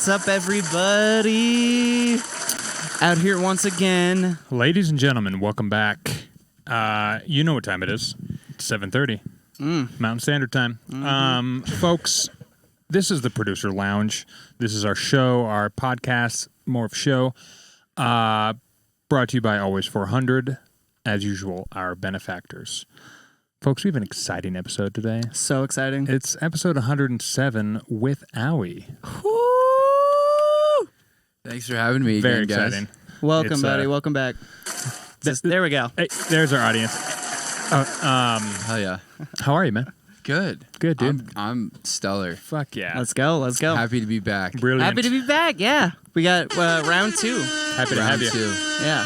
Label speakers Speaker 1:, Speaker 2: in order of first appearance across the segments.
Speaker 1: What's up, everybody? Out here once again.
Speaker 2: Ladies and gentlemen, welcome back. You know what time it is. It's 7:30. Mountain Standard Time. Folks, this is the Producer Lounge. This is our show, our podcast, more of a show. Brought to you by Always 400. As usual, our benefactors. Folks, we have an exciting episode today.
Speaker 1: So exciting.
Speaker 2: It's episode 107 with Owie.
Speaker 1: Woo!
Speaker 3: Thanks for having me
Speaker 2: Very
Speaker 3: again,
Speaker 2: exciting.
Speaker 3: guys.
Speaker 1: Welcome, buddy. Welcome back. There we go.
Speaker 2: Hey, there's our audience.
Speaker 3: Hell yeah.
Speaker 2: How are you, man?
Speaker 3: Good.
Speaker 2: Good, dude.
Speaker 3: I'm stellar.
Speaker 2: Fuck yeah.
Speaker 1: Let's go. Let's go.
Speaker 3: Happy to be back.
Speaker 2: Brilliant.
Speaker 1: Happy to be back. Yeah. We got round two.
Speaker 2: Happy to have
Speaker 3: Round
Speaker 2: you.
Speaker 3: two.
Speaker 1: Yeah.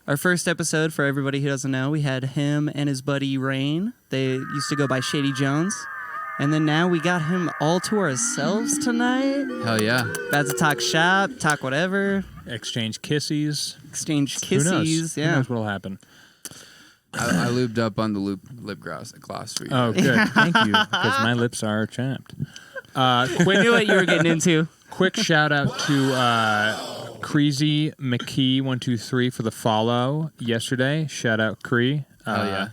Speaker 1: Our first episode, for everybody who doesn't know, we had him and his buddy Rain. They used to go by Shady Jones. And then now we got him all to ourselves tonight.
Speaker 3: Hell yeah.
Speaker 1: About to talk shop, talk whatever,
Speaker 2: Exchange kissies.
Speaker 1: exchange
Speaker 2: Who knows?
Speaker 1: kissies.
Speaker 2: Who
Speaker 1: Yeah.
Speaker 2: knows what'll happen?
Speaker 3: I lubed up on the lip gloss for you.
Speaker 2: Oh, good. Thank you. Because my lips are chapped.
Speaker 1: We knew what you were getting into.
Speaker 2: Quick shout out to Creasy McKee123 for the follow yesterday. Shout out Cree.
Speaker 3: Hell yeah.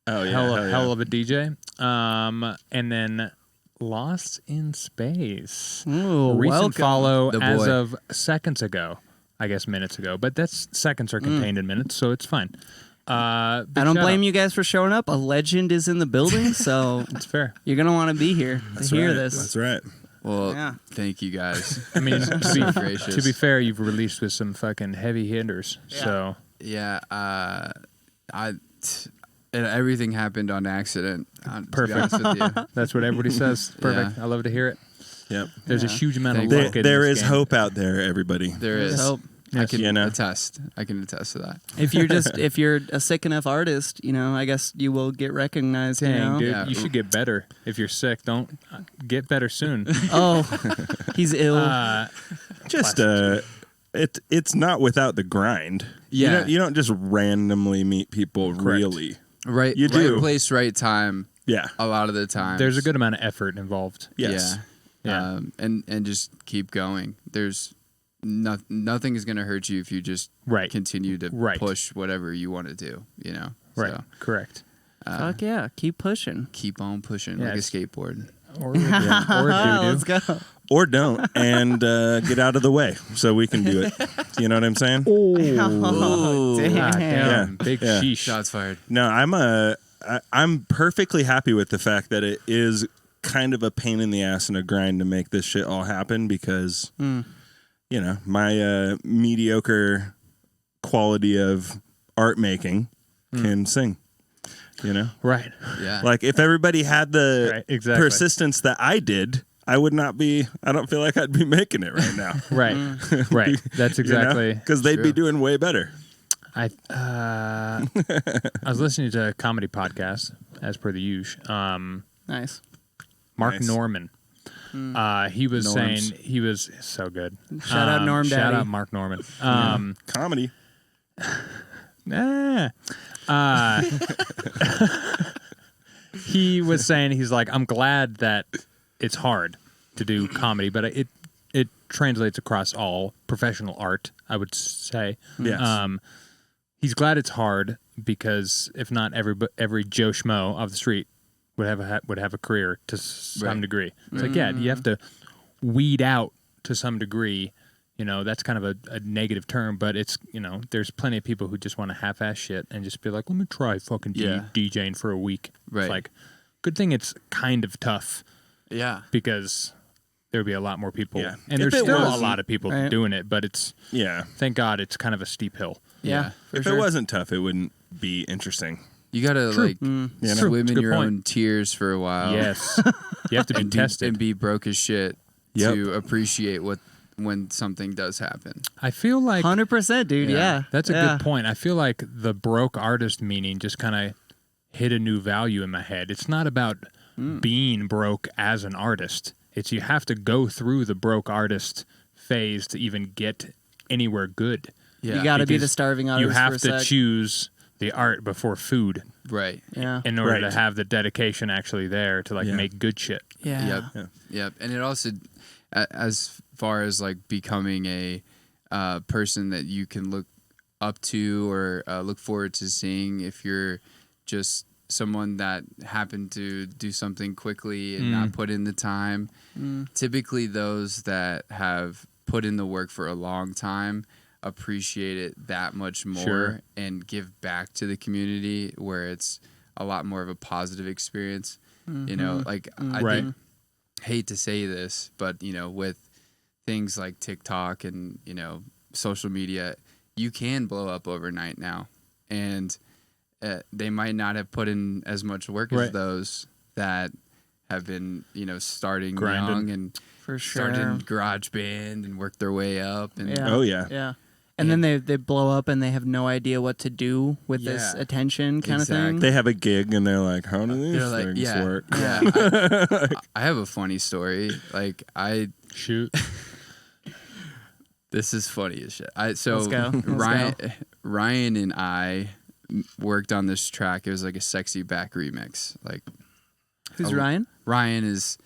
Speaker 4: Oh yeah,
Speaker 2: Hell of a DJ. And then Lost in Space.
Speaker 1: Ooh,
Speaker 2: Recent
Speaker 1: welcome.
Speaker 2: follow
Speaker 3: The
Speaker 2: as
Speaker 3: boy.
Speaker 2: of seconds ago. I guess minutes ago. But seconds are contained in minutes, so it's fine.
Speaker 1: I don't blame you guys for showing up. A legend is in the building, so
Speaker 2: It's fair.
Speaker 1: you're going to want to be here to hear
Speaker 4: right.
Speaker 1: this.
Speaker 4: That's right.
Speaker 3: Well,
Speaker 1: Yeah.
Speaker 3: thank you guys.
Speaker 2: I mean,
Speaker 3: So gracious.
Speaker 2: to be fair, you've released with some fucking heavy hitters. So
Speaker 3: Yeah, everything happened on accident.
Speaker 2: Perfect.
Speaker 3: To be honest with you.
Speaker 2: that's what everybody says. Perfect.
Speaker 3: Yeah.
Speaker 2: I love to hear it.
Speaker 4: Yep.
Speaker 2: There's a huge amount of
Speaker 3: Thank you.
Speaker 2: luck in
Speaker 4: There
Speaker 2: this
Speaker 4: is
Speaker 2: game.
Speaker 4: hope out there, everybody.
Speaker 3: There is.
Speaker 1: Hope.
Speaker 3: I can
Speaker 4: You know.
Speaker 3: attest. I can attest to that.
Speaker 1: If you're a sick enough artist, I guess you will get recognized.
Speaker 2: Dang, dude,
Speaker 3: Yeah.
Speaker 2: you should get better. If you're sick, don't get better soon.
Speaker 1: Oh, he's ill.
Speaker 4: Just it's not without the grind.
Speaker 3: Yeah.
Speaker 4: You don't just randomly meet people.
Speaker 2: Correct.
Speaker 4: Really.
Speaker 3: Right.
Speaker 4: You do.
Speaker 3: Right place, right time.
Speaker 4: Yeah.
Speaker 3: A lot of the time.
Speaker 2: There's a good amount of effort involved.
Speaker 4: Yes.
Speaker 2: Yeah.
Speaker 3: And just keep going. There's nothing is going to hurt you if you just
Speaker 2: Right.
Speaker 3: continue to
Speaker 2: Right.
Speaker 3: push whatever you want to do,
Speaker 2: Right.
Speaker 3: So,
Speaker 2: Correct.
Speaker 1: Fuck yeah, keep pushing.
Speaker 3: keep on pushing
Speaker 2: Yeah,
Speaker 3: like a
Speaker 2: it's-
Speaker 3: skateboard.
Speaker 2: Or doo-doo.
Speaker 1: Let's go.
Speaker 4: Or don't and get out of the way so we can do it. You know what I'm saying?
Speaker 1: Oh, damn.
Speaker 2: God damn.
Speaker 4: Yeah.
Speaker 2: Big
Speaker 4: Yeah.
Speaker 2: sheesh.
Speaker 3: Shots fired.
Speaker 4: No, I'm perfectly happy with the fact that it is kind of a pain in the ass and a grind to make this shit all happen because my mediocre quality of art making can sing.
Speaker 2: Right.
Speaker 3: Yeah.
Speaker 4: Like if everybody had the
Speaker 2: Right, exactly.
Speaker 4: persistence that I did, I don't feel like I'd be making it right now.
Speaker 2: Right. Right. That's exactly.
Speaker 4: Because they'd
Speaker 3: True.
Speaker 4: be doing way better.
Speaker 2: I was listening to a comedy podcast, as per the usual.
Speaker 1: Nice.
Speaker 2: Mark
Speaker 4: Nice.
Speaker 2: Norman. He was
Speaker 3: Norms.
Speaker 2: saying he was so good.
Speaker 1: Shout out Norm
Speaker 2: Shout
Speaker 1: Daddy.
Speaker 2: out Mark Norman.
Speaker 4: Comedy.
Speaker 2: He was saying he's like, I'm glad that it's hard to do comedy, but it translates across all professional art, I would say.
Speaker 4: Yes.
Speaker 2: He's glad it's hard because if not, every Joe Schmo off the street would have a career to some
Speaker 3: Right.
Speaker 2: degree. It's like, yeah, you have to weed out to some degree. That's kind of a negative term, but it's, there's plenty of people who just want to half-ass shit and just be like, let me try fucking
Speaker 3: Yeah.
Speaker 2: DJing for a week.
Speaker 3: Right.
Speaker 2: It's like, good thing it's kind of tough
Speaker 3: Yeah.
Speaker 2: because there would be a lot more people.
Speaker 4: Yeah.
Speaker 2: And
Speaker 4: If
Speaker 2: there's
Speaker 4: it
Speaker 2: still a
Speaker 4: wasn't-
Speaker 2: lot of people
Speaker 1: Right.
Speaker 2: doing it, but it's,
Speaker 4: Yeah.
Speaker 2: thank God, it's kind of a steep hill.
Speaker 1: Yeah. For
Speaker 4: If
Speaker 1: sure.
Speaker 4: it wasn't tough, it wouldn't be interesting.
Speaker 3: You got to like
Speaker 2: True.
Speaker 3: swim
Speaker 2: It's a
Speaker 3: in
Speaker 2: good
Speaker 3: your
Speaker 2: point.
Speaker 3: own tears for a while.
Speaker 2: Yes. You have to be
Speaker 3: And
Speaker 2: tested.
Speaker 3: be broke as shit
Speaker 4: Yep.
Speaker 3: to appreciate when something does happen.
Speaker 2: I feel like
Speaker 1: 100%, dude.
Speaker 3: Yeah.
Speaker 1: Yeah.
Speaker 2: that's a
Speaker 1: Yeah.
Speaker 2: good point. I feel like the broke artist meaning just kind of hit a new value in my head. It's not about being broke as an artist. It's you have to go through the broke artist phase to even get anywhere good.
Speaker 3: Yeah.
Speaker 1: You got to be the
Speaker 2: Because
Speaker 1: starving artist
Speaker 2: You have
Speaker 1: for a
Speaker 2: to
Speaker 1: sec.
Speaker 2: choose the art before food
Speaker 3: Right.
Speaker 1: Yeah.
Speaker 2: in order to
Speaker 4: Right.
Speaker 2: have the dedication actually there to like
Speaker 4: Yeah.
Speaker 2: make good shit.
Speaker 1: Yeah.
Speaker 3: Yep. And it also, as far as like becoming a person that you can look up to or look forward to seeing, if you're just someone that happened to do something quickly and not put in the time, typically those that have put in the work for a long time appreciate it that much more and give back to the community, where it's a lot more of a positive experience. You know, like I hate to say this, but you know, with things like TikTok and, you know, social media, you can blow up overnight now, and they might not have put in as much work as those that have been, you know, starting young and
Speaker 1: for sure
Speaker 3: started GarageBand and worked their way up. And
Speaker 1: yeah. And then they blow up and they have no idea what to do with this attention kind of thing.
Speaker 4: They have a gig and they're like, how do these things work?
Speaker 3: Yeah. I have a funny story. Like
Speaker 2: Shoot.
Speaker 3: This is funny as shit.
Speaker 1: Let's go.
Speaker 3: Ryan and I worked on this track. It was like a sexy back remix. Like,
Speaker 1: who's Ryan?
Speaker 3: Ryan is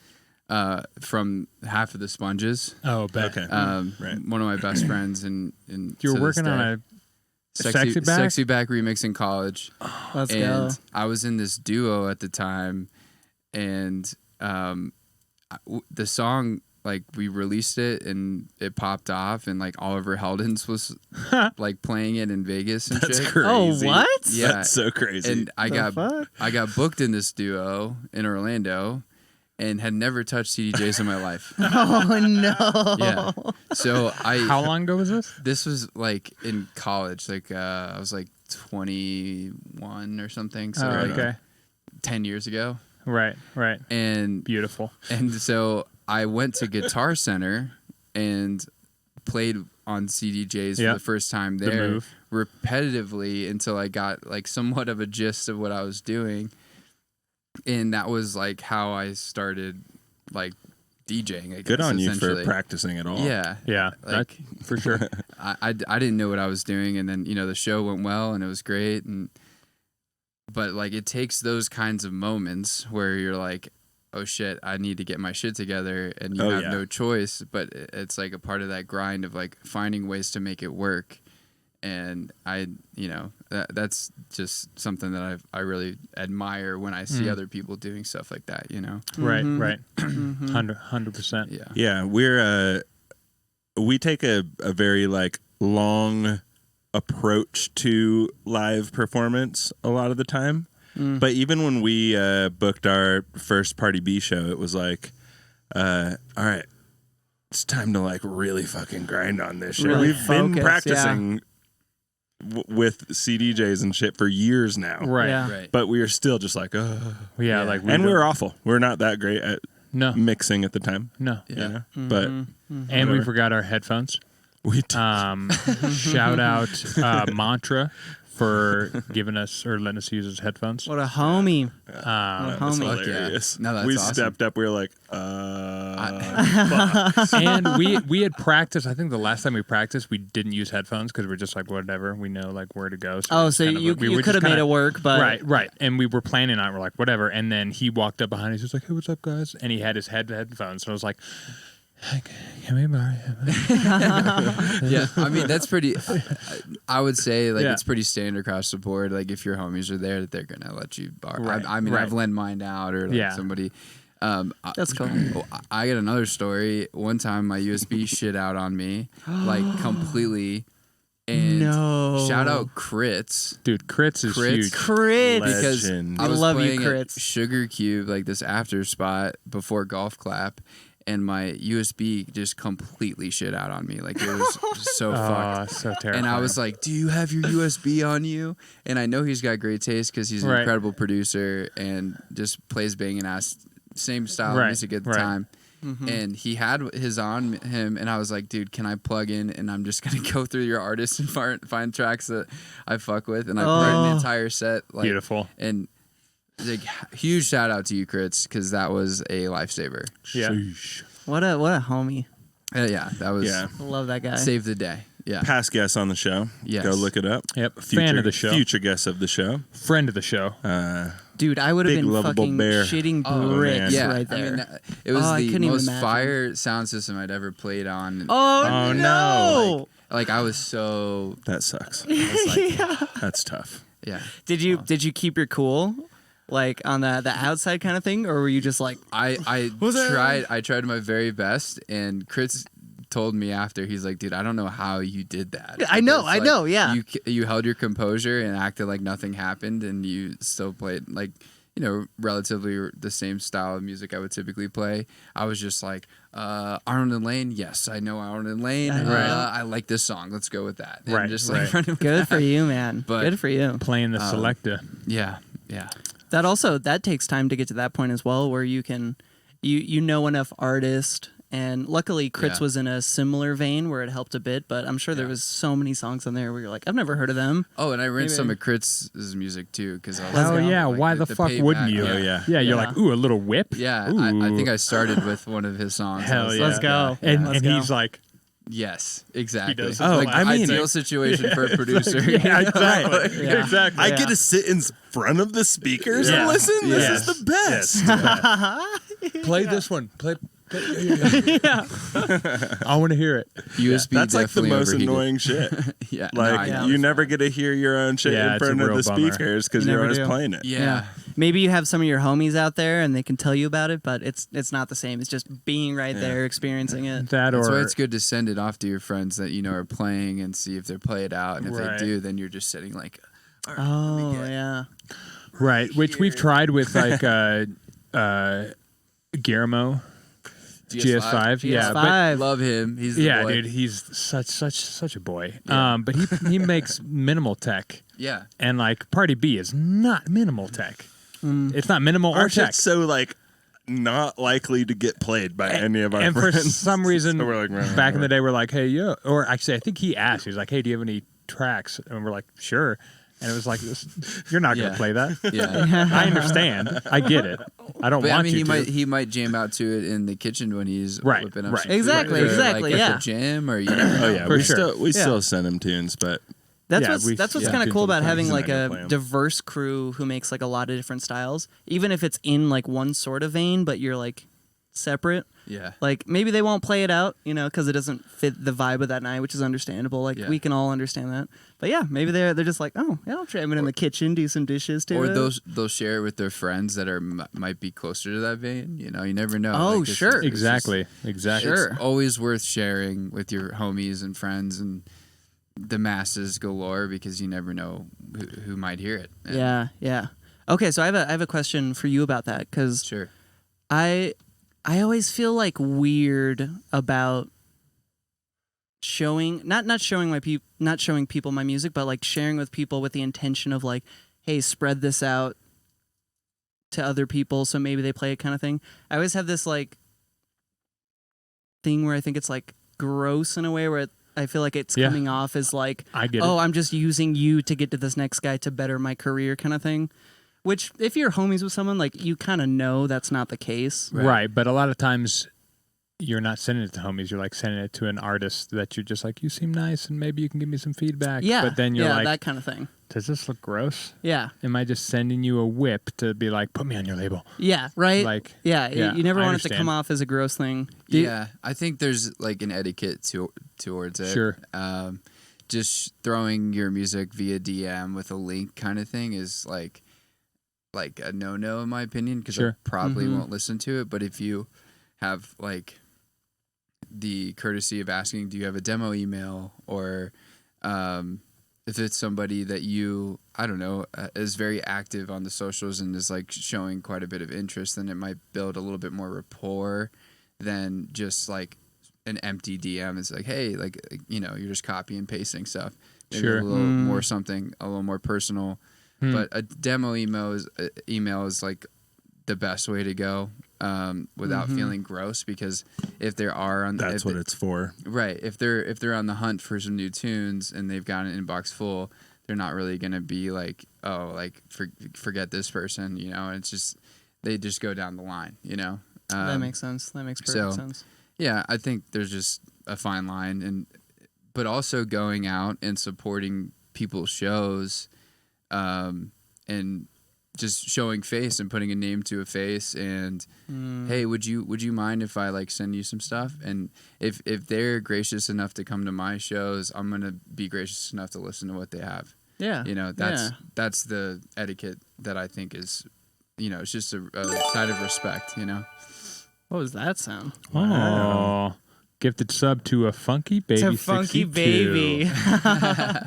Speaker 3: from Half of the Sponges.
Speaker 2: Oh, bet.
Speaker 4: Okay.
Speaker 3: One of my best friends. And
Speaker 2: you were working on a sexy
Speaker 3: back remix in college.
Speaker 1: Let's
Speaker 3: and
Speaker 1: go.
Speaker 3: I was in this duo at the time, and the song, like, we released it and it popped off, and like Oliver Heldens was like playing it in Vegas and
Speaker 4: That's
Speaker 3: shit.
Speaker 4: crazy.
Speaker 1: Oh, what?
Speaker 3: Yeah.
Speaker 4: That's so crazy.
Speaker 3: And I got booked in this duo in Orlando, and had never touched CDJs in my life.
Speaker 1: Oh no.
Speaker 3: Yeah. So
Speaker 2: How long ago was this?
Speaker 3: This was like in college. Like I was like 21 or something. So like 10 years ago.
Speaker 2: Right.
Speaker 3: And
Speaker 2: Beautiful.
Speaker 3: And so I went to Guitar Center and played on CDJs for the first time there repetitively until I got like somewhat of a gist of what I was doing. And that was like how I started like DJing. I guess,
Speaker 4: good on you for practicing it all.
Speaker 2: Yeah,
Speaker 3: like
Speaker 2: for sure.
Speaker 3: I didn't know what I was doing, and then, you know, the show went well and it was great, but like it takes those kinds of moments where you're like, oh shit, I need to get my shit together, and you have no choice. But it's like a part of that grind of like finding ways to make it work. And you know, that's just something that I really admire when I see other people doing stuff like that, you know?
Speaker 2: Right. 100%.
Speaker 3: Yeah.
Speaker 4: Yeah. We take a very like long approach to live performance a lot of the time. But even when we booked our first Party B show, it was like, all right, it's time to like really fucking grind on this shit.
Speaker 1: Really
Speaker 4: We've been
Speaker 1: focus,
Speaker 4: practicing with CDJs and shit for years now.
Speaker 2: Right.
Speaker 1: Yeah.
Speaker 3: Right.
Speaker 4: But we are still just like,
Speaker 2: Yeah, like
Speaker 4: and we're awful. We're not that great at
Speaker 2: no
Speaker 4: mixing at the time.
Speaker 2: No.
Speaker 3: Yeah.
Speaker 4: You know? But
Speaker 2: And we forgot our headphones.
Speaker 4: we
Speaker 2: Shout out Mantra for giving us or letting us use his headphones.
Speaker 1: What a homie.
Speaker 4: that's
Speaker 1: homie.
Speaker 4: hilarious.
Speaker 3: No, that's
Speaker 4: we
Speaker 3: awesome.
Speaker 4: stepped up. We were like,
Speaker 2: And we had practiced. I think the last time we practiced, we didn't use headphones because we're just like, whatever, we know like where to go.
Speaker 1: Oh, so you could have made it work, but
Speaker 2: right. And we were planning on it. We're like, whatever. And then he walked up behind us. He was like, hey, what's up, guys? And he had his headphones. So I was like, hey, can we borrow your
Speaker 3: Yeah, I mean, that's pretty. I would say like it's pretty standard across the board. Like if your homies are there, they're gonna let you borrow.
Speaker 2: Right,
Speaker 3: I mean, I've lent mine out, or like somebody.
Speaker 1: that's cool.
Speaker 3: I got another story. One time, my USB shit out on me, like completely. And shout out Crits.
Speaker 2: Dude, Crits is huge.
Speaker 1: Crits.
Speaker 3: Because
Speaker 4: Legend.
Speaker 3: I was
Speaker 1: love
Speaker 3: playing
Speaker 1: you,
Speaker 3: at
Speaker 1: Crits.
Speaker 3: Sugar Cube, like this after spot before Golf Clap, and my USB just completely shit out on me. Like it was so fucked.
Speaker 2: So terrible.
Speaker 3: And I was like, do you have your USB on you? And I know he's got great taste because he's an incredible producer and just plays banging ass, same style music at the time. And he had his on him, and I was like, dude, can I plug in and I'm just gonna go through your artists and find tracks that I fuck with, and I played an entire set. Like,
Speaker 2: beautiful.
Speaker 3: And like, huge shout out to you, Crits, because that was a lifesaver.
Speaker 2: Yeah.
Speaker 1: What a homie.
Speaker 3: Yeah, that was
Speaker 1: I love that guy.
Speaker 3: saved the day. Yeah.
Speaker 4: Past guests on the show.
Speaker 3: Yes.
Speaker 4: Go look it up.
Speaker 2: Yep. Fan of the show.
Speaker 4: Future guests of the show.
Speaker 2: Friend of the show.
Speaker 1: Dude, I would have
Speaker 4: Big,
Speaker 1: been
Speaker 4: lovable
Speaker 1: fucking
Speaker 4: bear.
Speaker 1: shitting
Speaker 3: Oh,
Speaker 1: bricks
Speaker 3: Yeah,
Speaker 1: right there.
Speaker 3: I mean, it was
Speaker 1: I
Speaker 3: the
Speaker 1: couldn't even
Speaker 3: most
Speaker 1: imagine.
Speaker 3: fire sound system I'd ever played on.
Speaker 1: oh
Speaker 4: no.
Speaker 3: Like I was so
Speaker 4: That sucks.
Speaker 3: like,
Speaker 4: That's tough.
Speaker 3: yeah.
Speaker 1: Did you keep your cool, like on the outside kind of thing, or were you just like?
Speaker 3: I tried my very best, and Chris told me after, he's like, dude, I don't know how you did that.
Speaker 1: I know,
Speaker 3: Because,
Speaker 1: yeah.
Speaker 3: You held your composure and acted like nothing happened, and you still played like, you know, relatively the same style of music I would typically play. I was just like, Arnold and Lane, yes, I know Arnold and Lane. I like this song. Let's go with that. And
Speaker 2: Right,
Speaker 3: just
Speaker 2: right.
Speaker 3: like running with
Speaker 1: Good
Speaker 3: that.
Speaker 1: for you, man.
Speaker 3: But-
Speaker 1: Good for you.
Speaker 2: Playing the selector.
Speaker 3: Yeah.
Speaker 1: That takes time to get to that point as well, where you can, you know enough artists. And luckily, Kritz
Speaker 3: Yeah.
Speaker 1: was in a similar vein where it helped a bit. But I'm sure there was so many songs on there where you're like, I've never heard of them.
Speaker 3: Oh, and I rinsed some
Speaker 1: Maybe-
Speaker 3: of Kritz's music too, because I was
Speaker 1: Let's
Speaker 2: Oh
Speaker 1: go.
Speaker 2: yeah,
Speaker 3: like,
Speaker 2: why the fuck
Speaker 3: payback,
Speaker 2: wouldn't you?
Speaker 4: Oh, yeah.
Speaker 2: Yeah, you're
Speaker 1: Yeah.
Speaker 2: like, ooh, a little whip.
Speaker 3: Yeah,
Speaker 2: Ooh.
Speaker 3: I think I started with one of his songs.
Speaker 2: Hell
Speaker 3: I was
Speaker 2: yeah.
Speaker 1: Let's go.
Speaker 2: And
Speaker 1: Let's
Speaker 2: and
Speaker 1: go.
Speaker 2: he's like,
Speaker 3: Yes, exactly.
Speaker 2: does
Speaker 4: Oh,
Speaker 3: like
Speaker 4: I mean-
Speaker 3: ideal situation for a producer.
Speaker 2: yeah, exactly,
Speaker 1: Yeah.
Speaker 2: exactly.
Speaker 4: I get to sit in front of the speakers
Speaker 2: Yeah.
Speaker 4: and listen. This
Speaker 2: Yes.
Speaker 4: is the best.
Speaker 2: Play this one. Play. I want to hear it.
Speaker 3: USB.
Speaker 4: That's like the
Speaker 3: definitely
Speaker 4: most
Speaker 3: overheated.
Speaker 4: annoying shit.
Speaker 3: Yeah,
Speaker 4: Like
Speaker 3: no, I know.
Speaker 4: you never get to hear your own shit
Speaker 2: Yeah,
Speaker 4: in
Speaker 2: it's a
Speaker 4: front of
Speaker 2: real
Speaker 4: the
Speaker 2: bummer.
Speaker 4: speakers because
Speaker 1: You
Speaker 4: you're
Speaker 1: never
Speaker 4: always
Speaker 1: do.
Speaker 4: playing it.
Speaker 3: Yeah.
Speaker 1: Maybe you have some of your homies out there and they can tell you about it, but it's not the same. It's just being right there, experiencing it.
Speaker 2: That
Speaker 3: That's why
Speaker 2: or
Speaker 3: it's good to send it off to your friends that you know are playing and see if they play it out. And if
Speaker 2: Right.
Speaker 3: they do, then you're just sitting like, all right,
Speaker 1: Oh,
Speaker 3: let me get
Speaker 1: yeah.
Speaker 2: right, which we've tried with like Guillermo GS5. Yeah, but
Speaker 1: GS5.
Speaker 3: Love him. He's the
Speaker 2: yeah,
Speaker 3: boy.
Speaker 2: dude, he's such a boy.
Speaker 3: Yeah.
Speaker 2: But he makes minimal tech,
Speaker 3: Yeah.
Speaker 2: and like Party B is not minimal tech. It's not minimal or
Speaker 4: Our
Speaker 2: tech.
Speaker 4: shit's so like not likely to get played by any of our
Speaker 2: And for
Speaker 4: friends.
Speaker 2: some reason,
Speaker 4: So we're like, "Rah,
Speaker 2: back in
Speaker 4: rah,
Speaker 2: the day, we're like, hey, yo, or actually, I think he asked. He was like, hey, do you have any tracks? And we're like, sure. And it was like, you're not gonna
Speaker 3: Yeah.
Speaker 2: play that.
Speaker 3: Yeah.
Speaker 2: I understand. I get it. I don't
Speaker 3: But
Speaker 2: want
Speaker 3: I mean,
Speaker 2: you to.
Speaker 3: he might jam out to it in the kitchen when he's
Speaker 2: Right,
Speaker 3: whipping up
Speaker 2: right.
Speaker 3: some food,
Speaker 1: Exactly,
Speaker 3: or,
Speaker 1: exactly,
Speaker 3: like,
Speaker 1: yeah.
Speaker 3: at the gym or you never
Speaker 4: Oh
Speaker 3: know.
Speaker 4: yeah,
Speaker 2: For
Speaker 4: we
Speaker 2: sure.
Speaker 4: still send him tunes, but
Speaker 1: That's
Speaker 2: Yeah,
Speaker 1: what's
Speaker 2: yeah.
Speaker 1: kind of cool about having
Speaker 4: He's
Speaker 1: like
Speaker 4: not gonna
Speaker 1: a
Speaker 4: play 'em.
Speaker 1: diverse crew who makes like a lot of different styles, even if it's in like one sort of vein, but you're like separate.
Speaker 3: Yeah.
Speaker 1: Like maybe they won't play it out, you know, because it doesn't fit the vibe of that night, which is understandable. Like
Speaker 3: Yeah.
Speaker 1: we can all understand that. But yeah, maybe they're just like, oh yeah, I'll jam it in the kitchen, do some dishes too.
Speaker 3: Or they'll share it with their friends that are might be closer to that vein. You know, you never know.
Speaker 1: Oh,
Speaker 3: Like, it's
Speaker 1: sure.
Speaker 3: just- it's
Speaker 2: Exactly. Exactly.
Speaker 1: Sure.
Speaker 3: It's always worth sharing with your homies and friends and the masses galore because you never know who might hear it. And-
Speaker 1: Yeah. Okay, so I have a question for you about that because
Speaker 3: Sure.
Speaker 1: I always feel like weird about showing not showing people my music, but like sharing with people with the intention of like, hey, spread this out to other people so maybe they play it kind of thing. I always have this like thing where I think it's like gross in a way where I feel like it's
Speaker 2: Yeah.
Speaker 1: coming off as like,
Speaker 2: I get
Speaker 1: oh,
Speaker 2: it.
Speaker 1: I'm just using you to get to this next guy to better my career kind of thing. Which, if you're homies with someone, like you kind of know that's not the case.
Speaker 2: Right. But a lot of times you're not sending it to homies. You're like sending it to an artist that you're just like, you seem nice and maybe you can give me some feedback.
Speaker 1: Yeah.
Speaker 2: But then you're
Speaker 1: yeah,
Speaker 2: like,
Speaker 1: that kind of thing.
Speaker 2: does this look gross?
Speaker 1: Yeah.
Speaker 2: Am I just sending you a whip to be like, put me on your label?
Speaker 1: Yeah. Right.
Speaker 2: Like,
Speaker 1: yeah.
Speaker 2: yeah,
Speaker 1: You never
Speaker 2: I
Speaker 1: want it to
Speaker 2: understand.
Speaker 1: come off as a gross thing. Do you-
Speaker 3: Yeah, I think there's like an etiquette towards it.
Speaker 2: Sure.
Speaker 3: Just throwing your music via DM with a link kind of thing is like a no-no in my opinion because
Speaker 2: Sure.
Speaker 3: I probably
Speaker 1: Mhm.
Speaker 3: won't listen to it. But if you have like the courtesy of asking, do you have a demo email, or if it's somebody that you, I don't know, is very active on the socials and is like showing quite a bit of interest, then it might build a little bit more rapport than just like an empty DM. It's like, hey, like, you know, you're just copy and pasting stuff. Maybe
Speaker 2: Sure.
Speaker 3: a little more something, a little more personal. But a demo email is like the best way to go without feeling gross, because if there are on
Speaker 4: that's what it's for.
Speaker 3: right, if they're on the hunt for some new tunes and they've got an inbox full, they're not really gonna be like, oh, like forget this person, you know. It's just they just go down the line, you know.
Speaker 1: that makes sense. That makes perfect
Speaker 3: so-
Speaker 1: sense.
Speaker 3: Yeah, I think there's just a fine line, but also going out and supporting people's shows, and just showing face and putting a name to a face, and hey, would you mind if I like send you some stuff? And if they're gracious enough to come to my shows, I'm gonna be gracious enough to listen to what they have.
Speaker 1: Yeah.
Speaker 3: You know, that's the etiquette that I think is, you know, it's just a side of respect, you know.
Speaker 1: What was that sound?
Speaker 2: Oh, gifted sub to a Funky Baby.
Speaker 1: It's a Funky
Speaker 2: 62.
Speaker 1: Baby.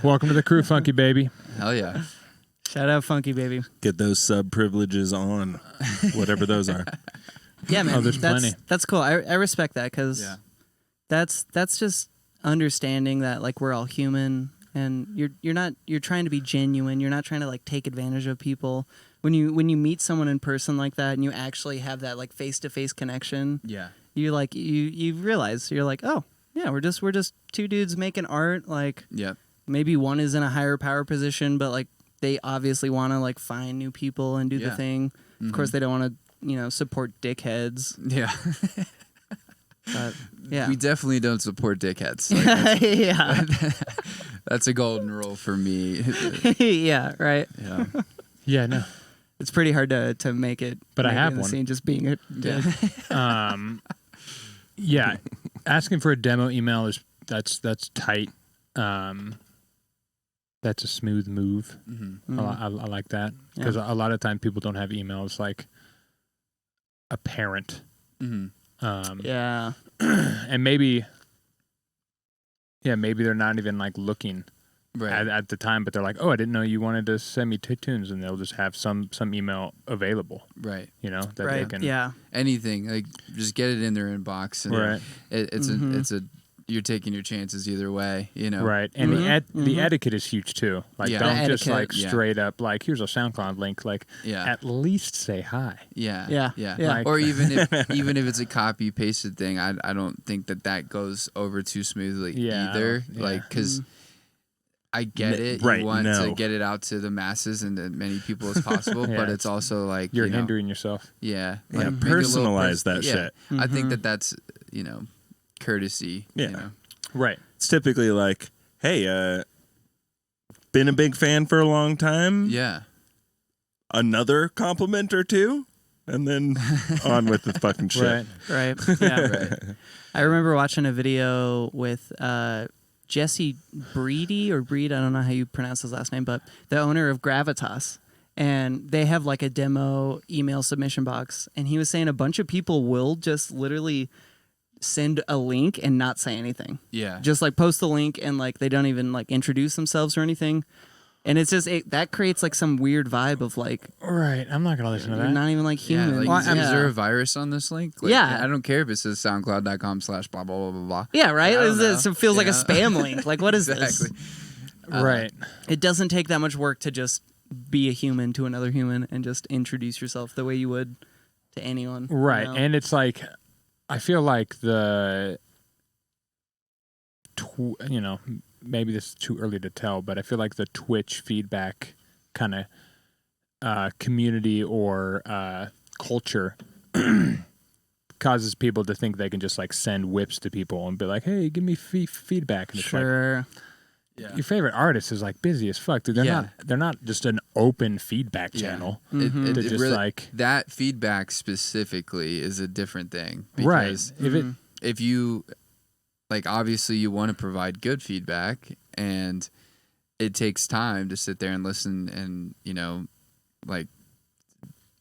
Speaker 2: Welcome to the crew, Funky Baby.
Speaker 3: Hell yeah.
Speaker 1: Shout out Funky Baby.
Speaker 4: Get those sub privileges on, whatever those are.
Speaker 1: Yeah, man.
Speaker 2: Oh, there's plenty.
Speaker 1: That's cool. I respect that because
Speaker 3: Yeah.
Speaker 1: that's just understanding that like we're all human, and you're trying to be genuine. You're not trying to like take advantage of people. When you meet someone in person like that and you actually have that like face-to-face connection,
Speaker 3: Yeah.
Speaker 1: you like you realize you're like, oh yeah, we're just two dudes making art. Like
Speaker 3: Yeah.
Speaker 1: maybe one is in a higher power position, but like they obviously want to like find new people and do the
Speaker 3: Yeah.
Speaker 1: thing. Of course, they don't want to support dickheads.
Speaker 3: Yeah.
Speaker 1: But yeah,
Speaker 3: We definitely don't support dickheads. Like,
Speaker 1: yeah,
Speaker 3: that's a golden rule for me.
Speaker 1: yeah, right.
Speaker 3: Yeah.
Speaker 2: Yeah, no.
Speaker 1: It's pretty hard to make it.
Speaker 2: But I
Speaker 1: make it
Speaker 2: have
Speaker 1: in the
Speaker 2: one.
Speaker 1: scene just being a
Speaker 3: Yeah.
Speaker 2: Yeah, asking for a demo email that's tight. That's a smooth move.
Speaker 3: Mm-hmm.
Speaker 2: I like that because a lot of times people don't have emails like apparent.
Speaker 3: Mm-hmm.
Speaker 1: yeah.
Speaker 2: And maybe they're not even like looking
Speaker 3: Right.
Speaker 2: at the time, but they're like, oh, I didn't know you wanted to send me tunes, and they'll just have some email available,
Speaker 3: Right.
Speaker 2: you know, that they
Speaker 1: Right.
Speaker 2: can.
Speaker 1: Yeah.
Speaker 3: Anything, like just get it in their inbox, and
Speaker 2: Right.
Speaker 3: it's a you're taking your chances either way, you know.
Speaker 2: Right, and the etiquette is huge too. Like,
Speaker 3: Yeah.
Speaker 2: don't
Speaker 1: The
Speaker 2: just like
Speaker 3: etiquette, yeah.
Speaker 2: straight up like, here's a SoundCloud link. Like,
Speaker 3: Yeah.
Speaker 2: at least say hi.
Speaker 3: Yeah.
Speaker 1: Yeah.
Speaker 3: Yeah.
Speaker 1: Yeah.
Speaker 2: Like-
Speaker 3: Or even if it's a copy pasted thing, I don't think that goes over too smoothly
Speaker 2: Yeah,
Speaker 3: either.
Speaker 2: yeah.
Speaker 3: Like, because I get it,
Speaker 4: right,
Speaker 3: you want
Speaker 4: no.
Speaker 3: to get it out to the masses and as many people as possible,
Speaker 2: Yeah,
Speaker 3: but
Speaker 2: it's-
Speaker 3: it's also like
Speaker 2: You're
Speaker 3: you know,
Speaker 2: hindering yourself.
Speaker 3: Yeah.
Speaker 4: Yeah,
Speaker 3: Like, make it a little
Speaker 4: personalize that
Speaker 3: yeah.
Speaker 4: shit.
Speaker 3: I think that's courtesy.
Speaker 4: Yeah.
Speaker 3: You know?
Speaker 2: Right.
Speaker 4: It's typically like, hey, been a big fan for a long time.
Speaker 3: Yeah.
Speaker 4: Another compliment or two, and then on with the fucking shit.
Speaker 2: Right.
Speaker 1: Right. Yeah.
Speaker 3: Right.
Speaker 1: I remember watching a video with Jesse Breedy or Breed. I don't know how you pronounce his last name, but the owner of Gravitas. And they have like a demo email submission box. And he was saying a bunch of people will just literally send a link and not say anything.
Speaker 3: Yeah.
Speaker 1: Just like post the link and like they don't even like introduce themselves or anything. And it's just that creates like some weird vibe of like
Speaker 2: Right. I'm not gonna listen to
Speaker 1: you're
Speaker 2: that.
Speaker 1: not even like
Speaker 3: Yeah,
Speaker 1: human.
Speaker 3: like,
Speaker 2: Well,
Speaker 3: is there a virus on this link? Like,
Speaker 1: Yeah.
Speaker 3: I don't care if it says soundcloud.com/blah, blah, blah, blah, blah.
Speaker 1: Yeah, right?
Speaker 3: I don't
Speaker 1: It
Speaker 3: know.
Speaker 1: feels like a
Speaker 3: Yeah.
Speaker 1: spam link. Like, what is
Speaker 3: Exactly.
Speaker 1: this?
Speaker 2: Right.
Speaker 1: It doesn't take that much work to just be a human to another human and just introduce yourself the way you would to anyone. you
Speaker 2: Right.
Speaker 1: know?
Speaker 2: And it's like, I feel like maybe this is too early to tell, but I feel like the Twitch feedback kind of community or culture causes people to think they can just like send whips to people and be like, hey, give me feedback. And it's like,
Speaker 1: Sure.
Speaker 3: Yeah.
Speaker 2: your favorite artist is like busy as fuck, dude. They're not just an open feedback channel.
Speaker 1: Mm-hmm.
Speaker 2: They're just like,
Speaker 3: that feedback specifically is a different thing.
Speaker 2: right.
Speaker 3: Because
Speaker 2: If it,
Speaker 3: if you like, obviously you want to provide good feedback, and it takes time to sit there and listen and, you know, like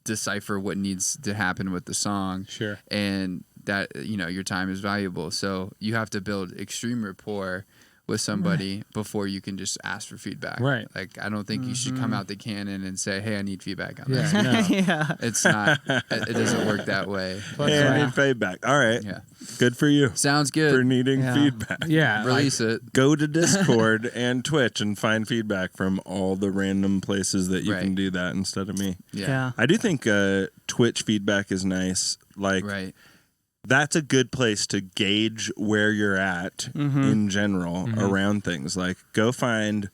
Speaker 3: decipher what needs to happen with the song.
Speaker 2: Sure.
Speaker 3: And that, you know, your time is valuable. So you have to build extreme rapport with somebody before you can just ask for feedback.
Speaker 2: Right.
Speaker 3: Like, I don't think you should come out the cannon and say, hey, I need feedback on this.
Speaker 2: Yeah, no.
Speaker 1: Yeah.
Speaker 3: It's not, it doesn't work that way.
Speaker 4: Hey, I need feedback. All right.
Speaker 3: Yeah.
Speaker 4: Good for you
Speaker 3: Sounds
Speaker 4: for
Speaker 3: good.
Speaker 4: needing
Speaker 1: Yeah.
Speaker 4: feedback.
Speaker 2: Yeah.
Speaker 3: Release it.
Speaker 4: Go to Discord and Twitch and find feedback from all the random places that you
Speaker 3: Right.
Speaker 4: can do that instead of me.
Speaker 1: Yeah.
Speaker 4: I do think Twitch feedback is nice. Like,
Speaker 3: Right.
Speaker 4: that's a good place to gauge where you're at in general around things. Like, go find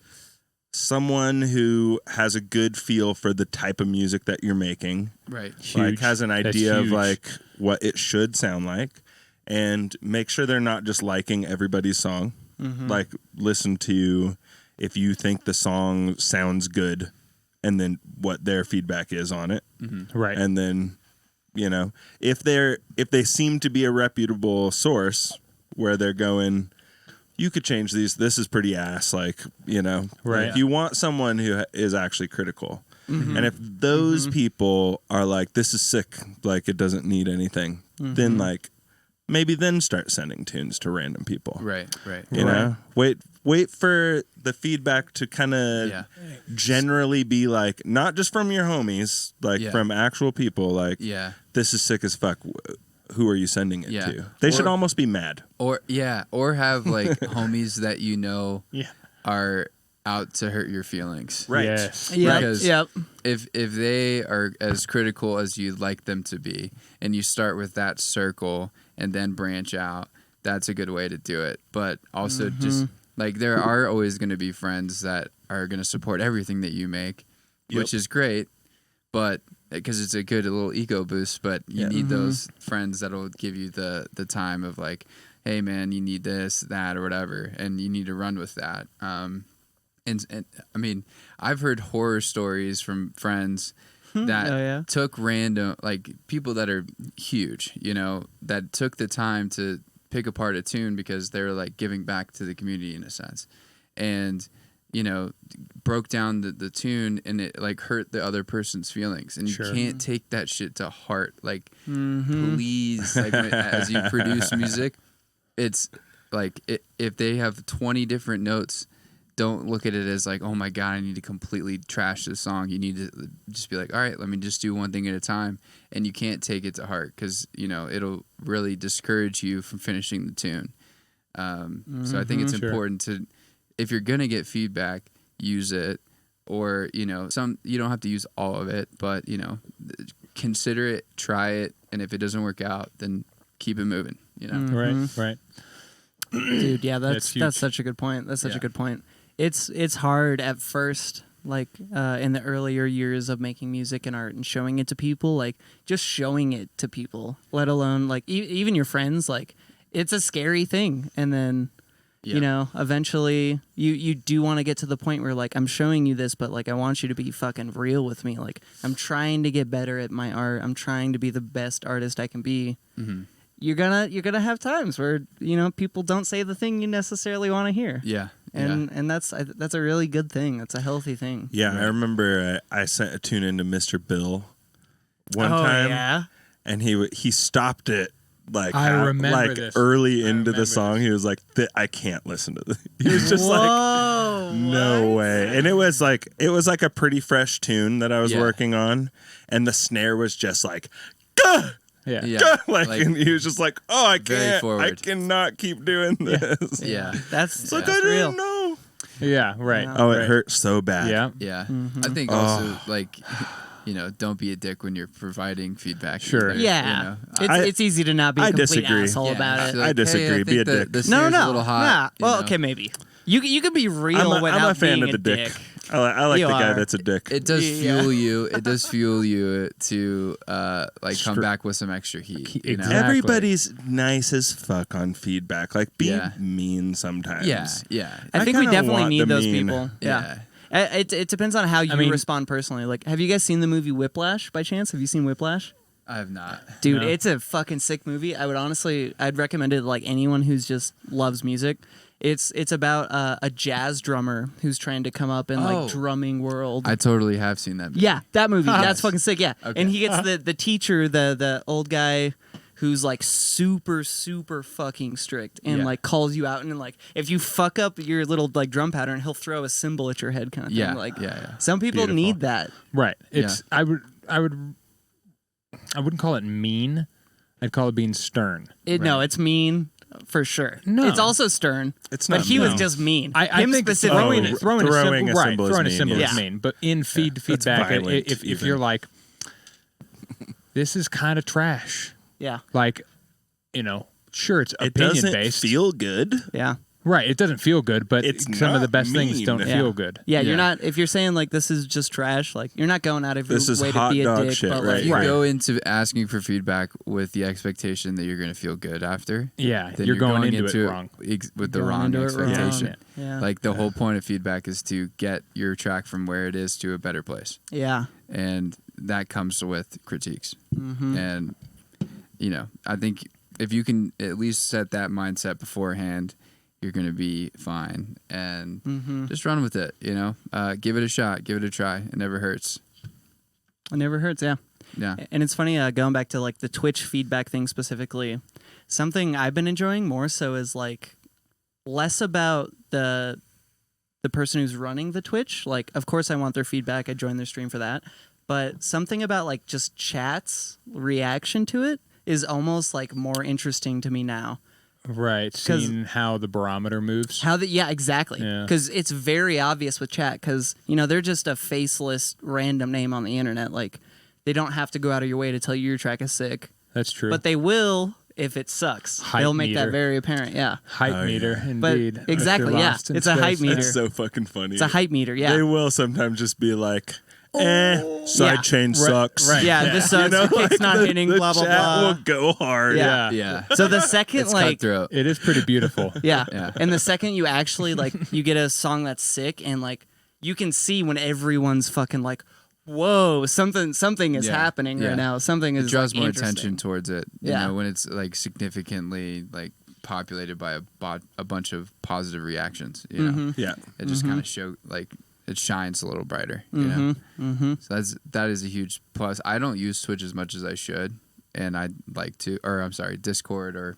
Speaker 4: someone who has a good feel for the type of music that you're making.
Speaker 3: Right.
Speaker 4: Like,
Speaker 2: Huge.
Speaker 4: has an
Speaker 2: That's
Speaker 4: idea of
Speaker 2: huge.
Speaker 4: like what it should sound like, and make sure they're not just liking everybody's song. Like, listen to if you think the song sounds good, and then what their feedback is on it.
Speaker 2: Right.
Speaker 4: And then, if they seem to be a reputable source where they're going, you could change these. This is pretty ass. Like,
Speaker 2: Right.
Speaker 4: If you want someone who is actually critical. And if those people are like, this is sick, like it doesn't need anything, then like maybe then start sending tunes to random people.
Speaker 3: Right.
Speaker 4: You know, wait for the feedback to kind of generally be like, not just from your homies, like from actual people, like, this is sick as fuck. Who are you sending it to? They should almost be mad.
Speaker 3: Or have like homies that are out to hurt your feelings.
Speaker 4: Right.
Speaker 2: Yes.
Speaker 3: Because
Speaker 1: Yep.
Speaker 3: if they are as critical as you'd like them to be, and you start with that circle and then branch out, that's a good way to do it. But also just like there are always going to be friends that are going to support everything that you make, which is great, but because it's a good little ego boost, but you need those friends that'll give you the time of like, hey man, you need this, that, or whatever, and you need to run with that. And I mean, I've heard horror stories from friends that took random, like people that are huge, that took the time to pick apart a tune because they're like giving back to the community in a sense, and broke down the tune, and it like hurt the other person's feelings, and you can't take that shit to heart. Like, please, like as you produce music, it's like if they have 20 different notes, don't look at it as like, oh my God, I need to completely trash this song. You need to just be like, all right, let me just do one thing at a time. And you can't take it to heart because, it'll really discourage you from finishing the tune. So I think it's important to, if you're going to get feedback, use it. Or, you don't have to use all of it, but, consider it, try it. And if it doesn't work out, then keep it moving,
Speaker 2: Right.
Speaker 1: Dude, yeah, that's
Speaker 2: huge.
Speaker 1: such a good point. That's such a good point. It's hard at first, like in the earlier years of making music and art and showing it to people, like just showing it to people, let alone like even your friends, like it's a scary thing. And then, eventually you do want to get to the point where like, I'm showing you this, but like, I want you to be fucking real with me. Like I'm trying to get better at my art. I'm trying to be the best artist I can be. You're gonna have times where people don't say the thing you necessarily want to hear. And that's a really good thing. That's a healthy thing.
Speaker 4: Yeah, I remember I sent a tune into Mr. Bill one time, and he stopped it like
Speaker 2: I remember this.
Speaker 4: early into the song. He was like, "I can't listen to this." He was just like, "No way!" And it was like a pretty fresh tune that I was working on, and the snare was just like, "Gah!" Like, and he was just like, "Oh, I can't. I cannot keep doing this."
Speaker 1: That's
Speaker 4: I
Speaker 1: real.
Speaker 4: didn't know.
Speaker 2: Yeah, right.
Speaker 4: Oh, it hurt so bad.
Speaker 2: Yeah.
Speaker 3: I think also like, don't be a dick when you're providing feedback.
Speaker 2: Sure.
Speaker 3: Either,
Speaker 1: Yeah. It's easy to not be a complete
Speaker 4: disagree.
Speaker 1: asshole about it.
Speaker 3: Like,
Speaker 4: I disagree.
Speaker 3: Hey, I
Speaker 4: Be a
Speaker 3: think
Speaker 4: dick.
Speaker 3: The
Speaker 1: No.
Speaker 3: snare's a little hot.
Speaker 1: Well, okay, maybe. You can be real
Speaker 4: I'm
Speaker 1: without
Speaker 4: a fan
Speaker 1: being
Speaker 4: of the
Speaker 1: a
Speaker 4: dick. I like
Speaker 1: You
Speaker 4: the guy
Speaker 1: are.
Speaker 4: that's a dick.
Speaker 3: It does fuel you. It does fuel you to come back with some extra heat. You know?
Speaker 2: Exactly.
Speaker 4: Everybody's nice as fuck on feedback. Like, be mean sometimes.
Speaker 3: Yeah.
Speaker 1: I think we
Speaker 4: kinda
Speaker 1: definitely
Speaker 4: want
Speaker 1: need
Speaker 4: the
Speaker 1: those
Speaker 4: mean.
Speaker 1: people.
Speaker 3: Yeah.
Speaker 1: It depends on how you
Speaker 2: mean-
Speaker 1: respond personally. Like, have you guys seen the movie Whiplash by chance? Have you seen Whiplash?
Speaker 3: I have not.
Speaker 1: Dude,
Speaker 2: No.
Speaker 1: it's a fucking sick movie. I'd recommend it to like anyone who's just loves music. It's about a jazz drummer who's trying to come up in like drumming world.
Speaker 3: I totally have seen that movie.
Speaker 1: Yeah, that movie. That's fucking sick. Yeah,
Speaker 3: Okay.
Speaker 1: and he gets the teacher, the old guy who's like super fucking strict and
Speaker 3: Yeah.
Speaker 1: like calls you out and like if you fuck up your little like drum pattern, he'll throw a cymbal at your head kind of thing.
Speaker 3: Yeah.
Speaker 1: Like
Speaker 3: Yeah.
Speaker 1: some people
Speaker 4: Beautiful.
Speaker 1: need that.
Speaker 2: Right. It's I wouldn't call it mean. I'd call it being stern.
Speaker 1: No, it's mean for sure.
Speaker 2: No.
Speaker 1: It's also stern.
Speaker 4: It's
Speaker 1: but
Speaker 4: not
Speaker 1: he was
Speaker 4: mean.
Speaker 1: just mean.
Speaker 2: I
Speaker 1: Him
Speaker 2: think
Speaker 1: specifically.
Speaker 2: throwing
Speaker 4: throwing
Speaker 2: a
Speaker 4: a
Speaker 2: symbol,
Speaker 4: symbol is
Speaker 2: throwing a
Speaker 4: mean,
Speaker 2: symbol
Speaker 1: yes.
Speaker 2: is mean. But in
Speaker 4: That's
Speaker 2: feedback,
Speaker 4: violent,
Speaker 2: if
Speaker 4: even.
Speaker 2: you're like, this is kind of trash.
Speaker 1: Yeah.
Speaker 2: Like, sure, it's
Speaker 4: It
Speaker 2: opinion
Speaker 4: doesn't
Speaker 2: based.
Speaker 4: feel good.
Speaker 1: Yeah.
Speaker 2: Right. It doesn't feel good, but
Speaker 4: It's
Speaker 2: some of the
Speaker 4: not
Speaker 2: best things
Speaker 4: mean.
Speaker 2: don't
Speaker 1: Yeah.
Speaker 2: feel good.
Speaker 1: Yeah, you're
Speaker 3: Yeah.
Speaker 1: not. If you're saying like this is just trash, like you're not going out of your
Speaker 4: This is
Speaker 1: way to
Speaker 4: hot
Speaker 1: be a
Speaker 4: dog
Speaker 1: dick.
Speaker 4: shit,
Speaker 1: but
Speaker 4: right?
Speaker 3: If you
Speaker 1: like,
Speaker 3: go into asking for feedback with the expectation that you're going to feel good after,
Speaker 2: Yeah.
Speaker 3: then
Speaker 2: You're going into it wrong.
Speaker 3: with the
Speaker 1: Going
Speaker 3: wrong
Speaker 1: into it wrong.
Speaker 3: expectation.
Speaker 1: Yeah.
Speaker 3: Like the whole point of feedback is to get your track from where it is to a better place,
Speaker 1: yeah.
Speaker 3: and that comes with critiques.
Speaker 1: Mm-hmm.
Speaker 3: And I think if you can at least set that mindset beforehand, you're going to be fine, and
Speaker 1: Mm-hmm.
Speaker 3: just run with it. Give it a shot, give it a try. It never hurts.
Speaker 1: It never hurts. Yeah.
Speaker 3: Yeah.
Speaker 1: And it's funny, going back to like the Twitch feedback thing specifically, something I've been enjoying more so is like less about the person who's running the Twitch. Like, of course I want their feedback. I join their stream for that. But something about like just chat's reaction to it is almost like more interesting to me now.
Speaker 2: Right. Seeing how the barometer moves.
Speaker 1: Yeah, exactly.
Speaker 2: Yeah.
Speaker 1: Because it's very obvious with chat because, they're just a faceless random name on the internet. Like, they don't have to go out of your way to tell you your track is sick.
Speaker 2: That's true.
Speaker 1: But they will if it sucks.
Speaker 2: Hype
Speaker 1: They'll make
Speaker 2: meter.
Speaker 1: that very apparent. Yeah.
Speaker 2: Hype
Speaker 4: Oh,
Speaker 2: meter,
Speaker 4: yeah.
Speaker 1: But
Speaker 2: indeed. If
Speaker 1: exactly,
Speaker 2: you're
Speaker 1: yeah.
Speaker 2: lost in
Speaker 1: It's a hype
Speaker 2: space.
Speaker 1: meter.
Speaker 4: That's so fucking funny.
Speaker 1: It's a hype meter. Yeah.
Speaker 4: They will sometimes just be like,
Speaker 1: Yeah.
Speaker 4: sidechain sucks.
Speaker 2: right.
Speaker 1: Yeah, this sucks. It's not hitting,
Speaker 4: the
Speaker 1: blah, blah,
Speaker 4: chat
Speaker 1: blah.
Speaker 4: will go hard.
Speaker 1: Yeah.
Speaker 3: Yeah.
Speaker 1: So the second,
Speaker 3: It's
Speaker 1: like,
Speaker 3: cutthroat.
Speaker 2: It is pretty beautiful.
Speaker 1: yeah.
Speaker 3: Yeah.
Speaker 1: And the second you actually, like, you get a song that's sick and, like, you can see when everyone's fucking like, whoa, something is
Speaker 3: Yeah.
Speaker 1: happening
Speaker 3: Yeah.
Speaker 1: right now. Something is
Speaker 3: It draws
Speaker 1: like,
Speaker 3: more
Speaker 1: interesting.
Speaker 3: attention towards it.
Speaker 1: Yeah.
Speaker 3: When it's like significantly like populated by a bunch of positive reactions.
Speaker 1: Mhm.
Speaker 4: Yeah.
Speaker 3: It just kind of it shines a little brighter. So that is a huge plus. I don't use Twitch as much as I should, and I'd like to, or I'm sorry, Discord, or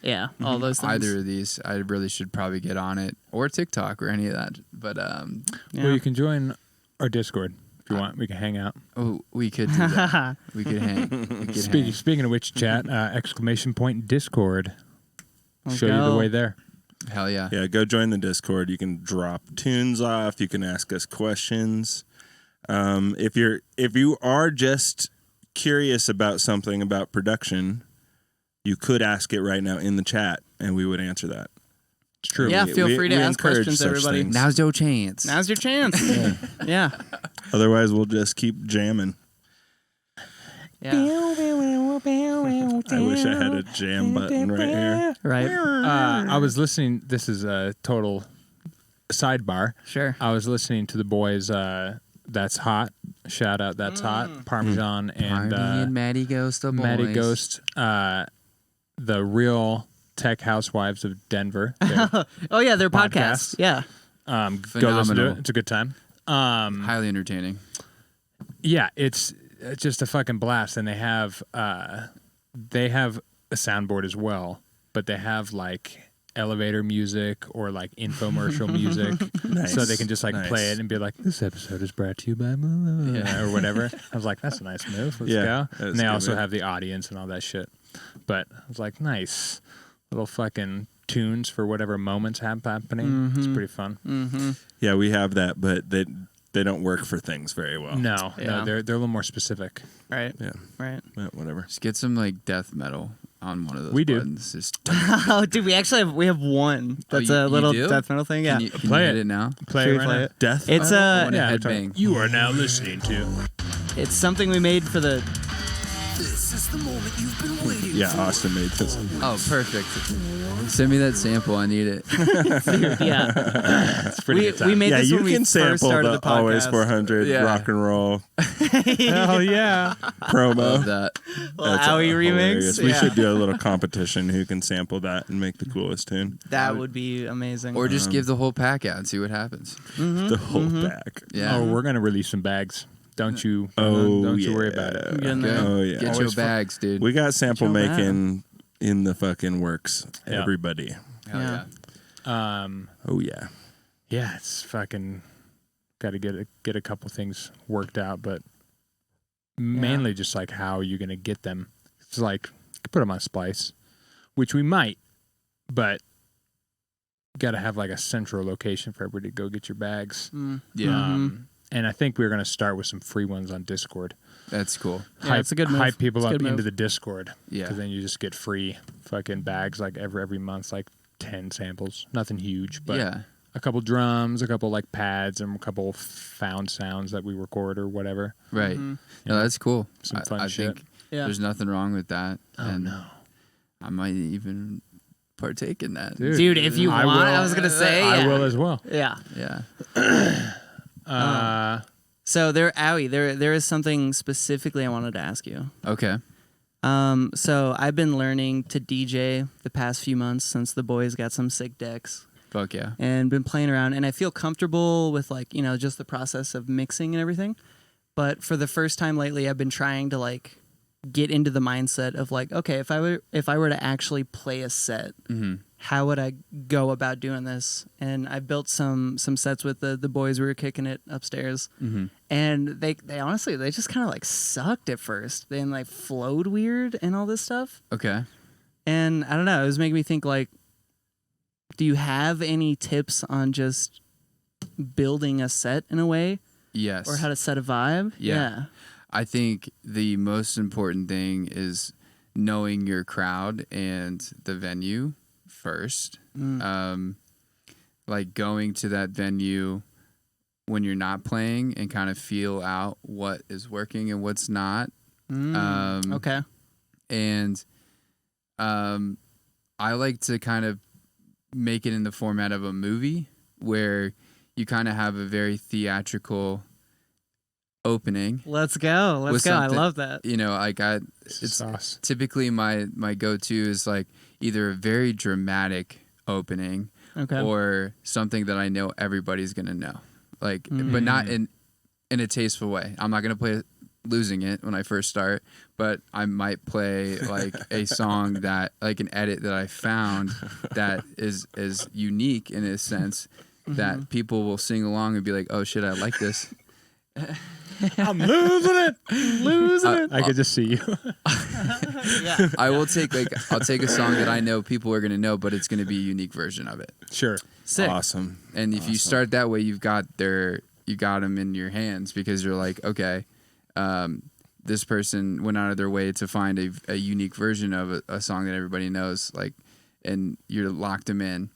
Speaker 1: Yeah, all those things.
Speaker 3: either of these. I really should probably get on it, or TikTok, or any of that. But
Speaker 1: Yeah.
Speaker 2: Well, you can join our Discord if you want. We can hang out.
Speaker 3: we could do that. We could hang. We could hang.
Speaker 2: Speaking of which, chat, exclamation point Discord.
Speaker 1: Let's
Speaker 2: Show you the
Speaker 1: go.
Speaker 2: way there.
Speaker 3: Hell yeah.
Speaker 4: Yeah, go join the Discord. You can drop tunes off. You can ask us questions. If you are just curious about something about production, you could ask it right now in the chat, and we would answer that.
Speaker 2: It's true.
Speaker 1: Yeah, feel free to ask
Speaker 4: encourage
Speaker 1: questions,
Speaker 4: such
Speaker 1: everybody.
Speaker 4: things.
Speaker 3: Now's your chance.
Speaker 1: Now's your chance. Yeah.
Speaker 4: Otherwise, we'll just keep jamming.
Speaker 1: Yeah.
Speaker 4: I wish I had a jam button right here.
Speaker 1: Right.
Speaker 2: I was listening. This is a total sidebar.
Speaker 1: Sure.
Speaker 2: I was listening to the boys. That's Hot. Shout out. That's Hot. Parmesan and
Speaker 3: Party and Maddie Ghost, the boys.
Speaker 2: Maddie Ghost. The Real Tech Housewives of Denver. Their
Speaker 1: Oh yeah, their
Speaker 2: Podcast.
Speaker 1: podcast. Yeah.
Speaker 2: Go listen to
Speaker 3: Phenomenal.
Speaker 2: it. It's a good time.
Speaker 3: Highly entertaining.
Speaker 2: Yeah, it's just a fucking blast, and they have a soundboard as well, but they have like elevator music or like infomercial music,
Speaker 4: Nice.
Speaker 2: so they can just like
Speaker 4: Nice.
Speaker 2: play it and be like, "This episode is brought to you by," blah, blah, blah,"
Speaker 3: Yeah.
Speaker 2: or whatever. I was like, "That's a nice move. Let's
Speaker 4: Yeah,
Speaker 2: go."
Speaker 4: that's
Speaker 2: And they
Speaker 4: good,
Speaker 2: also
Speaker 4: man.
Speaker 2: have the audience and all that shit. But I was like, "Nice little fucking tunes for whatever moments happening." It's pretty fun.
Speaker 1: Mm-hmm.
Speaker 4: Yeah, we have that, but they don't work for things very well.
Speaker 2: No,
Speaker 1: Yeah.
Speaker 2: they're a little more specific.
Speaker 1: Right.
Speaker 4: Yeah,
Speaker 1: Right.
Speaker 4: but whatever.
Speaker 3: Just get some like death metal on one of those
Speaker 2: We do.
Speaker 3: buttons. Just,
Speaker 1: Oh, dude, we actually have one. That's
Speaker 3: you-
Speaker 1: a
Speaker 3: you
Speaker 1: little
Speaker 3: do?
Speaker 1: death metal thing. Yeah.
Speaker 3: Can you
Speaker 2: Play
Speaker 3: hit
Speaker 2: it.
Speaker 3: it now?
Speaker 2: Play
Speaker 1: Should
Speaker 2: it
Speaker 1: we
Speaker 2: right
Speaker 1: play
Speaker 2: now.
Speaker 1: it?
Speaker 4: Death.
Speaker 1: It's
Speaker 3: I wanna
Speaker 2: Yeah,
Speaker 3: headbang.
Speaker 2: You are now listening to.
Speaker 1: it's something we made for the.
Speaker 5: This is the moment you've been waiting
Speaker 4: Yeah,
Speaker 5: for.
Speaker 4: Austin made this.
Speaker 3: Oh, perfect. Send me that sample. I need it.
Speaker 1: Yeah.
Speaker 2: It's pretty good time.
Speaker 1: we made
Speaker 4: Yeah,
Speaker 1: this
Speaker 4: you
Speaker 1: when we
Speaker 4: can
Speaker 1: first
Speaker 4: sample
Speaker 1: started
Speaker 4: the
Speaker 1: the
Speaker 4: Always
Speaker 1: podcast.
Speaker 4: 400
Speaker 3: Yeah.
Speaker 4: rock and roll
Speaker 2: Hell yeah.
Speaker 4: promo.
Speaker 3: Love that.
Speaker 1: Well,
Speaker 4: That's
Speaker 1: owie
Speaker 4: hilarious.
Speaker 1: remix.
Speaker 4: We
Speaker 1: Yeah.
Speaker 4: should do a little competition who can sample that and make the coolest tune.
Speaker 1: That would be amazing.
Speaker 3: Or just give the whole pack out and see what happens.
Speaker 4: The whole back.
Speaker 3: Yeah.
Speaker 2: Oh, we're gonna release some bags. Don't you?
Speaker 4: Oh,
Speaker 2: don't you worry
Speaker 4: yeah.
Speaker 2: about it.
Speaker 1: Getting
Speaker 3: Good.
Speaker 1: there.
Speaker 4: Oh, yeah.
Speaker 3: Get your
Speaker 2: Always fun.
Speaker 3: bags, dude.
Speaker 4: We got sample
Speaker 1: Joe
Speaker 4: making in the fucking works.
Speaker 2: Yeah.
Speaker 4: Everybody.
Speaker 3: Hell
Speaker 1: Yeah.
Speaker 4: Oh, yeah.
Speaker 2: Yeah, it's fucking. Got to get a couple things worked out, but mainly just like how you're gonna get them. It's like put them on Splice, which we might, but got to have like a central location for everybody to go get your bags.
Speaker 1: Mm.
Speaker 3: Yeah.
Speaker 2: And I think we're gonna start with some free ones on Discord.
Speaker 3: That's cool.
Speaker 1: Yeah, it's a good move.
Speaker 2: Hype people
Speaker 1: It's a
Speaker 2: up
Speaker 1: good
Speaker 2: into
Speaker 1: move.
Speaker 2: the Discord.
Speaker 3: Yeah.
Speaker 2: Because then you just get free fucking bags like every month, like 10 samples, nothing huge, but
Speaker 3: Yeah.
Speaker 2: a couple drums, a couple like pads, and a couple found sounds that we record or whatever.
Speaker 3: Right.
Speaker 1: Mm-hmm.
Speaker 3: No, that's cool.
Speaker 2: Some fun
Speaker 3: I
Speaker 2: shit.
Speaker 3: think
Speaker 1: Yeah.
Speaker 3: there's nothing wrong with that.
Speaker 2: Oh
Speaker 3: and
Speaker 2: no,
Speaker 3: I might even partake in that.
Speaker 1: Dude, if you
Speaker 2: I
Speaker 1: want,
Speaker 2: will-
Speaker 1: I was gonna say,
Speaker 2: I
Speaker 1: yeah.
Speaker 2: will as well.
Speaker 1: Yeah.
Speaker 3: Yeah.
Speaker 1: So owie, there is something specifically I wanted to ask you.
Speaker 3: Okay.
Speaker 1: So I've been learning to DJ the past few months since the boys got some sick decks
Speaker 3: Fuck yeah.
Speaker 1: and been playing around, and I feel comfortable with like, you know, just the process of mixing and everything. But for the first time lately, I've been trying to like get into the mindset of like, okay, if I were to actually play a set, how would I go about doing this? And I built some sets with the boys. We were kicking it upstairs, and they honestly they just kind of like sucked at first. Then like flowed weird and all this stuff.
Speaker 3: Okay.
Speaker 1: And I don't know. It was making me think like, do you have any tips on just building a set in a way,
Speaker 3: Yes.
Speaker 1: or how to set a vibe?
Speaker 3: Yeah. I think the most important thing is knowing your crowd and the venue first. Like going to that venue when you're not playing and kind of feel out what is working and what's not.
Speaker 1: Okay.
Speaker 3: And I like to kind of make it in the format of a movie where you kind of have a very theatrical opening.
Speaker 1: Let's go. Let's
Speaker 3: With
Speaker 1: go. I
Speaker 3: something-
Speaker 1: love that.
Speaker 3: You know, like
Speaker 2: It's sauce.
Speaker 3: typically my go-to is like either a very dramatic opening
Speaker 1: Okay.
Speaker 3: or something that I know everybody's gonna know, like, but not in a tasteful way. I'm not gonna play losing it when I first start, but I might play like a song that like an edit that I found that is unique in a sense that people will sing along and be like, oh shit, I like this.
Speaker 2: I'm losing it.
Speaker 1: Losing it.
Speaker 2: I could just see you.
Speaker 1: Yeah.
Speaker 3: I'll take a song that I know people are gonna know, but it's gonna be a unique version of it.
Speaker 2: Sure.
Speaker 1: Sick.
Speaker 4: Awesome.
Speaker 3: And if you start that way, you got them in your hands because you're like, okay, this person went out of their way to find a unique version of a song that everybody knows, like, and you're locked them in.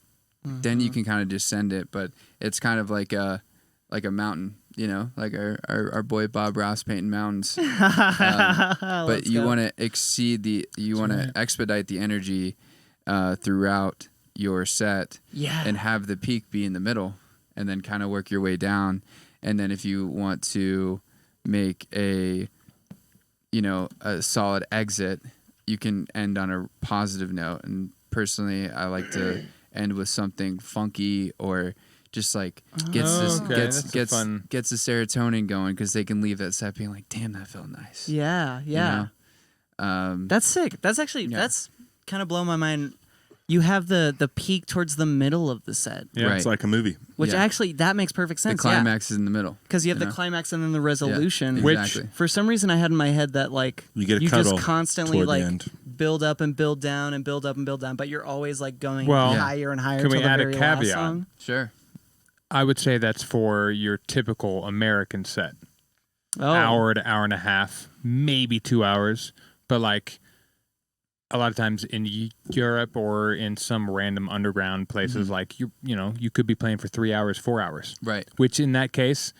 Speaker 3: Then you can kind of just send it, but it's kind of like a mountain, you know, like our boy Bob Ross painting mountains. But you want to expedite the energy throughout your set, and have the peak be in the middle, and then kind of work your way down. And then if you want to make a solid exit, you can end on a positive note. And personally, I like to end with something funky or just like gets the serotonin going, because they can leave that set being like, damn, that felt nice.
Speaker 1: Yeah. Yeah.
Speaker 3: You know?
Speaker 1: That's sick. That's actually that's kind of blowing my mind. You have the peak towards the middle of the set,
Speaker 2: Yeah.
Speaker 3: Right.
Speaker 4: It's like a movie.
Speaker 1: which
Speaker 3: Yeah.
Speaker 1: actually that makes perfect
Speaker 3: The
Speaker 1: sense.
Speaker 3: climax is in the middle.
Speaker 1: Because you have
Speaker 3: you
Speaker 1: the
Speaker 3: know?
Speaker 1: climax and then the resolution.
Speaker 3: Yeah,
Speaker 2: Which-
Speaker 3: exactly.
Speaker 1: For some reason, I had in my head that like
Speaker 4: You get a
Speaker 1: just
Speaker 4: cuddle
Speaker 1: constantly
Speaker 4: toward the
Speaker 1: like
Speaker 4: end.
Speaker 1: build up and build down and build up and build down, but you're always like going
Speaker 2: Well,
Speaker 1: higher and higher.
Speaker 2: can we
Speaker 1: till the
Speaker 2: add a
Speaker 1: very last
Speaker 2: caveat?
Speaker 1: song.
Speaker 3: Sure.
Speaker 2: I would say that's for your typical American set.
Speaker 1: Oh,
Speaker 2: Hour to hour and a half, maybe 2 hours. But like a lot of times in Europe or in some random underground places, like you could be playing for 3 hours, 4 hours.
Speaker 3: Right.
Speaker 2: Which in that case,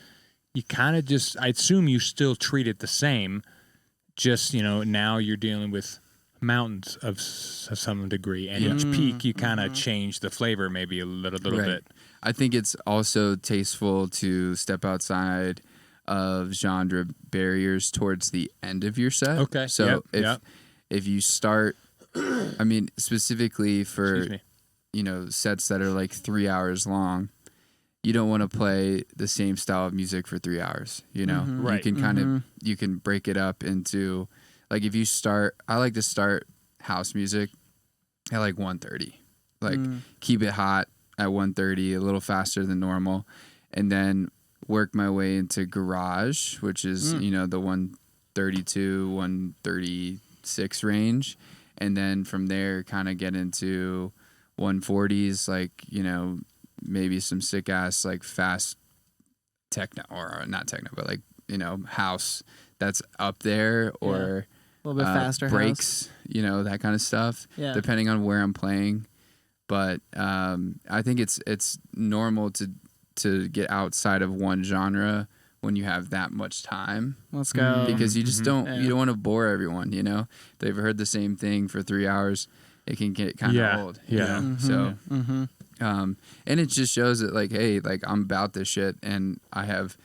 Speaker 2: you kind of just, I assume you still treat it the same. Just, now you're dealing with mountains of some degree, and each peak you kind of change the flavor maybe a little
Speaker 3: Right.
Speaker 2: bit.
Speaker 3: I think it's also tasteful to step outside of genre barriers towards the end of your set.
Speaker 2: Okay.
Speaker 3: So
Speaker 2: Yep.
Speaker 3: if you start, I mean, specifically for
Speaker 2: Excuse me.
Speaker 3: sets that are like 3 hours long, you don't want to play the same style of music for 3 hours. You
Speaker 2: Right.
Speaker 3: can kind of you can break it up into, like, if you start, I like to start house music at like 1:30, like keep it hot at 1:30, a little faster than normal, and then work my way into garage, which is the 132, 136 range, and then from there kind of get into 140s, like maybe some sick ass like fast techno, or not techno, but like house that's up there, or
Speaker 1: a little bit faster.
Speaker 3: breaks, that kind of stuff.
Speaker 1: Yeah.
Speaker 3: Depending on where I'm playing. but I think it's normal to get outside of one genre when you have that much time.
Speaker 1: Let's go.
Speaker 3: Because you just don't
Speaker 1: Yeah.
Speaker 3: you don't want to bore everyone, you know. If they've heard the same thing for 3 hours, it can get kind of old. You
Speaker 2: Yeah.
Speaker 3: know? So and it just shows that like, hey, like I'm about this shit and I have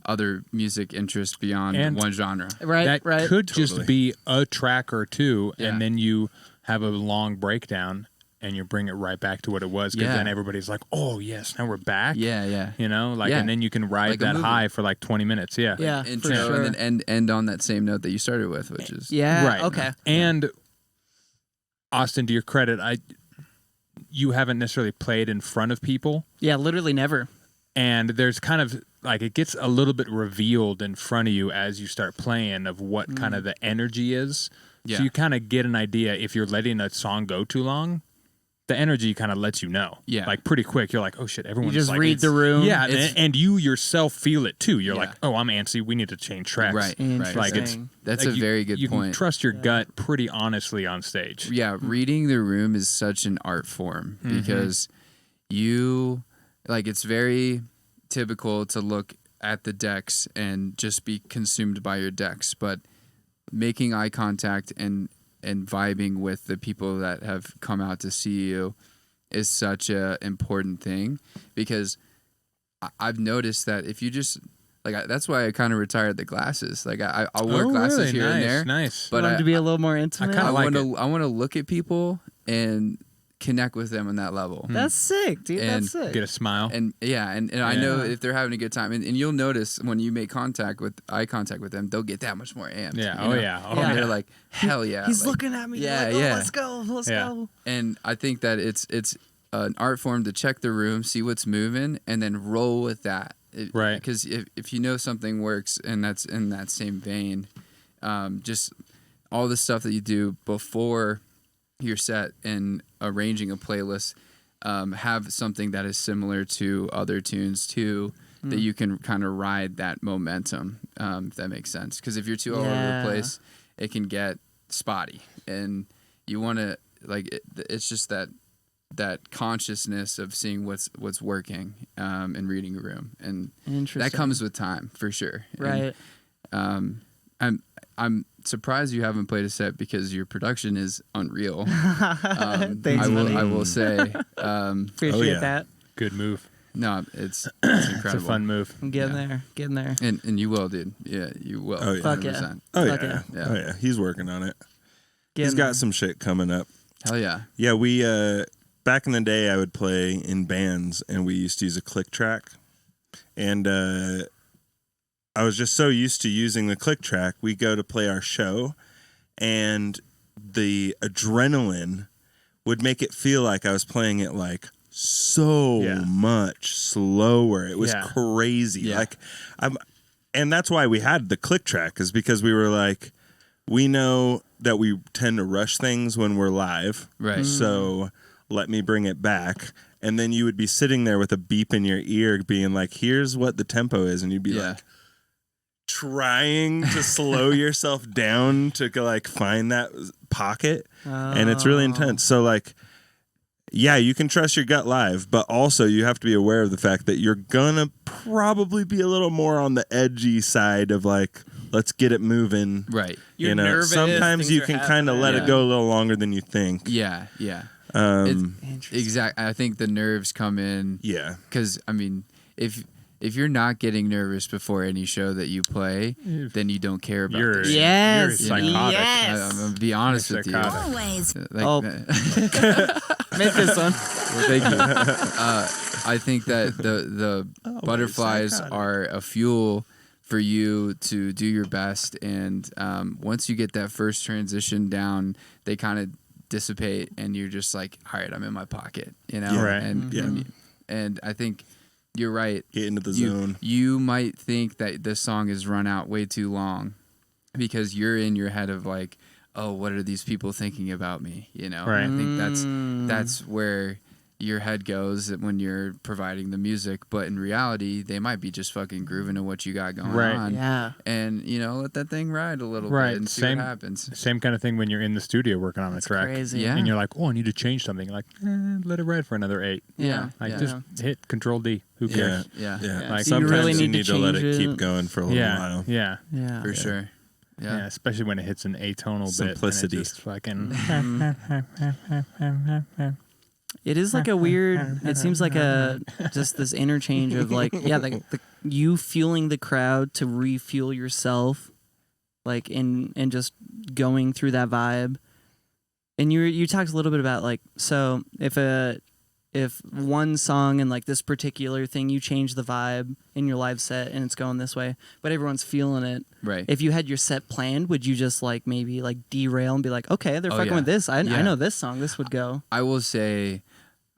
Speaker 3: other music interests beyond
Speaker 2: And
Speaker 3: one genre.
Speaker 1: Right,
Speaker 2: that
Speaker 1: right.
Speaker 2: could just be a track or two,
Speaker 3: Yeah.
Speaker 2: and then you have a long breakdown and you bring it right back to what it was, because
Speaker 3: Yeah.
Speaker 2: then everybody's like, oh yes, now we're back.
Speaker 3: Yeah.
Speaker 2: You know, like,
Speaker 3: Yeah.
Speaker 2: and then you can ride
Speaker 3: Like a
Speaker 2: that
Speaker 3: movie.
Speaker 2: high for like 20 minutes. Yeah.
Speaker 1: Yeah, for
Speaker 3: Intro
Speaker 1: sure.
Speaker 3: and then end on that same note that you started with, which is
Speaker 1: Yeah.
Speaker 2: Right.
Speaker 1: Okay.
Speaker 2: And Austin, to your credit, you haven't necessarily played in front of people,
Speaker 1: Yeah. Literally never.
Speaker 2: and there's kind of like, it gets a little bit revealed in front of you as you start playing of what kind of the energy is.
Speaker 3: Yeah.
Speaker 2: So you kind of get an idea if you're letting a song go too long. The energy kind of lets you know.
Speaker 3: Yeah.
Speaker 2: Like pretty quick, you're like, oh shit, everyone's
Speaker 1: just
Speaker 2: like,
Speaker 1: read the room.
Speaker 2: Yeah,
Speaker 3: It's-
Speaker 2: and you yourself feel it too. You're
Speaker 3: Yeah.
Speaker 2: like, oh, I'm antsy. We need to change tracks.
Speaker 3: Right.
Speaker 2: Like it's
Speaker 1: Interesting.
Speaker 3: That's
Speaker 2: like
Speaker 3: a
Speaker 2: you-
Speaker 3: very good
Speaker 2: you
Speaker 3: point.
Speaker 2: can trust your gut pretty honestly on stage.
Speaker 3: Yeah, reading the room is such an art form because you like it's very typical to look at the decks and just be consumed by your decks, but making eye contact and vibing with the people that have come out to see you is such a important thing, because I've noticed that if you just like that's why I kind of retired the glasses. Like I'll wear glasses
Speaker 2: really?
Speaker 3: here
Speaker 2: nice,
Speaker 3: and there,
Speaker 2: Nice.
Speaker 3: but
Speaker 1: Wanted to be a little more intimate.
Speaker 2: kinda
Speaker 3: I
Speaker 2: like
Speaker 3: want to look at people and connect with them on that level.
Speaker 1: That's sick, dude.
Speaker 3: And
Speaker 1: That's sick.
Speaker 2: Get a smile.
Speaker 3: And and I know if they're having a good time, and you'll notice when you make eye contact with them, they'll get that much more amped.
Speaker 2: Yeah.
Speaker 3: you
Speaker 2: Oh
Speaker 3: know?
Speaker 2: yeah. Oh
Speaker 3: And
Speaker 2: yeah.
Speaker 3: they're like, hell yeah.
Speaker 1: He's
Speaker 3: like-
Speaker 1: looking at me.
Speaker 3: Yeah,
Speaker 1: like, oh,
Speaker 3: yeah.
Speaker 1: Let's go. Let's
Speaker 2: Yeah.
Speaker 1: go.
Speaker 3: And I think that it's an art form to check the room, see what's moving, and then roll with that.
Speaker 2: Right.
Speaker 3: Because if you know something works, and that's in that same vein, just all the stuff that you do before your set and arranging a playlist, have something that is similar to other tunes too, that you can kind of ride that momentum, if that makes sense. Because if you're too all over
Speaker 1: Yeah.
Speaker 3: the place, it can get spotty, and you want to it's just that consciousness of seeing what's working, and reading a room, and
Speaker 1: Interesting.
Speaker 3: that comes with time for sure. And,
Speaker 1: Right.
Speaker 3: I'm surprised you haven't played a set because your production is unreal.
Speaker 1: Thanks, buddy.
Speaker 3: I will say,
Speaker 1: Appreciate
Speaker 4: yeah.
Speaker 1: that.
Speaker 2: Good move.
Speaker 3: no, it's incredible.
Speaker 2: It's a fun move.
Speaker 1: I'm getting
Speaker 3: Yeah.
Speaker 1: there. Getting there.
Speaker 3: And you will, dude. Yeah, you will.
Speaker 4: Oh, yeah.
Speaker 1: Fuck yeah.
Speaker 3: 100%.
Speaker 4: Oh
Speaker 1: Fuck
Speaker 4: yeah.
Speaker 3: yeah.
Speaker 4: Oh yeah. He's working on it.
Speaker 1: Getting
Speaker 4: He's got
Speaker 1: there.
Speaker 4: some shit coming up.
Speaker 3: Hell yeah.
Speaker 4: Yeah, we back in the day I would play in bands and we used to use a click track. And I was just so used to using the click track. We go to play our show and the adrenaline would make it feel like I was playing it like so
Speaker 2: Yeah.
Speaker 4: much slower. It was
Speaker 2: Yeah.
Speaker 4: crazy.
Speaker 3: Yeah.
Speaker 4: Like and that's why we had the click track, is because we were like, we know that we tend to rush things when we're live.
Speaker 3: Right.
Speaker 4: So let me bring it back. And then you would be sitting there with a beep in your ear being like, here's what the tempo is. And you'd be
Speaker 3: Yeah.
Speaker 4: like trying to slow yourself down to like find that pocket. And it's really intense. So like, yeah, you can trust your gut live, but also you have to be aware of the fact that you're gonna probably be a little more on the edgy side of like, let's get it moving.
Speaker 3: Right.
Speaker 1: You're
Speaker 4: you know,
Speaker 1: nervous,
Speaker 4: sometimes
Speaker 1: things
Speaker 4: you
Speaker 1: are
Speaker 4: can kind of
Speaker 1: happening.
Speaker 4: let
Speaker 3: Yeah.
Speaker 4: it go a little longer than you think.
Speaker 3: Yeah. Yeah.
Speaker 4: Um,
Speaker 3: Exactly. I think the nerves come in
Speaker 4: yeah.
Speaker 3: because I mean, if you're not getting nervous before any show that you play, then you don't care about
Speaker 2: You're
Speaker 3: this.
Speaker 1: Yes.
Speaker 2: You're psychotic.
Speaker 1: Yes.
Speaker 3: I'm gonna be honest
Speaker 2: You're
Speaker 3: with you.
Speaker 2: psychotic.
Speaker 6: Always.
Speaker 3: Like,
Speaker 1: Oh. Make this one.
Speaker 3: well, thank you. I think that the butterflies
Speaker 4: psychotic.
Speaker 3: are a fuel for you to do your best, and once you get that first transition down, they kind of dissipate, and you're just like, all right, I'm in my pocket, you know.
Speaker 4: Yeah.
Speaker 2: Right.
Speaker 3: And and I think you're right.
Speaker 4: Get into the zone.
Speaker 3: You might think that this song is run out way too long because you're in your head of like, oh, what are these people thinking about me? You know,
Speaker 2: Right.
Speaker 3: I think that's where your head goes when you're providing the music, but in reality, they might be just fucking grooving to what you got going
Speaker 2: Right.
Speaker 3: on.
Speaker 1: Yeah.
Speaker 3: And, let that thing ride a little
Speaker 2: Right.
Speaker 3: bit and see
Speaker 2: Same-
Speaker 3: what happens.
Speaker 2: Same kind of thing when you're in the studio working on a
Speaker 1: That's
Speaker 2: track.
Speaker 1: crazy.
Speaker 3: Yeah.
Speaker 2: And you're like, oh, I need to change something. Like, let it ride for another 8.
Speaker 1: Yeah.
Speaker 2: Like,
Speaker 3: Yeah.
Speaker 2: just hit Control D. Who
Speaker 4: Yeah,
Speaker 2: cares?
Speaker 3: Yeah.
Speaker 4: yeah.
Speaker 2: Like,
Speaker 1: So you
Speaker 4: Sometimes
Speaker 1: really
Speaker 4: you
Speaker 1: need to
Speaker 4: need to let it
Speaker 1: change
Speaker 4: keep
Speaker 1: it.
Speaker 4: going for a little
Speaker 2: Yeah.
Speaker 4: while.
Speaker 2: Yeah.
Speaker 1: Yeah.
Speaker 3: For sure.
Speaker 2: Yeah.
Speaker 3: Yeah.
Speaker 2: Especially when it hits an atonal
Speaker 4: Simplicity.
Speaker 2: bit. And it just fucking.
Speaker 1: It is like a weird. It seems like just this interchange of like you fueling the crowd to refuel yourself, like and just going through that vibe. And you talked a little bit about like, so if one song and like this particular thing, you change the vibe in your live set and it's going this way, but everyone's feeling it.
Speaker 3: Right.
Speaker 1: If you had your set planned, would you just like maybe like derail and be like, okay, they're fucking
Speaker 3: yeah.
Speaker 1: with this. I
Speaker 3: Yeah.
Speaker 1: know this song. This would go.
Speaker 3: I will say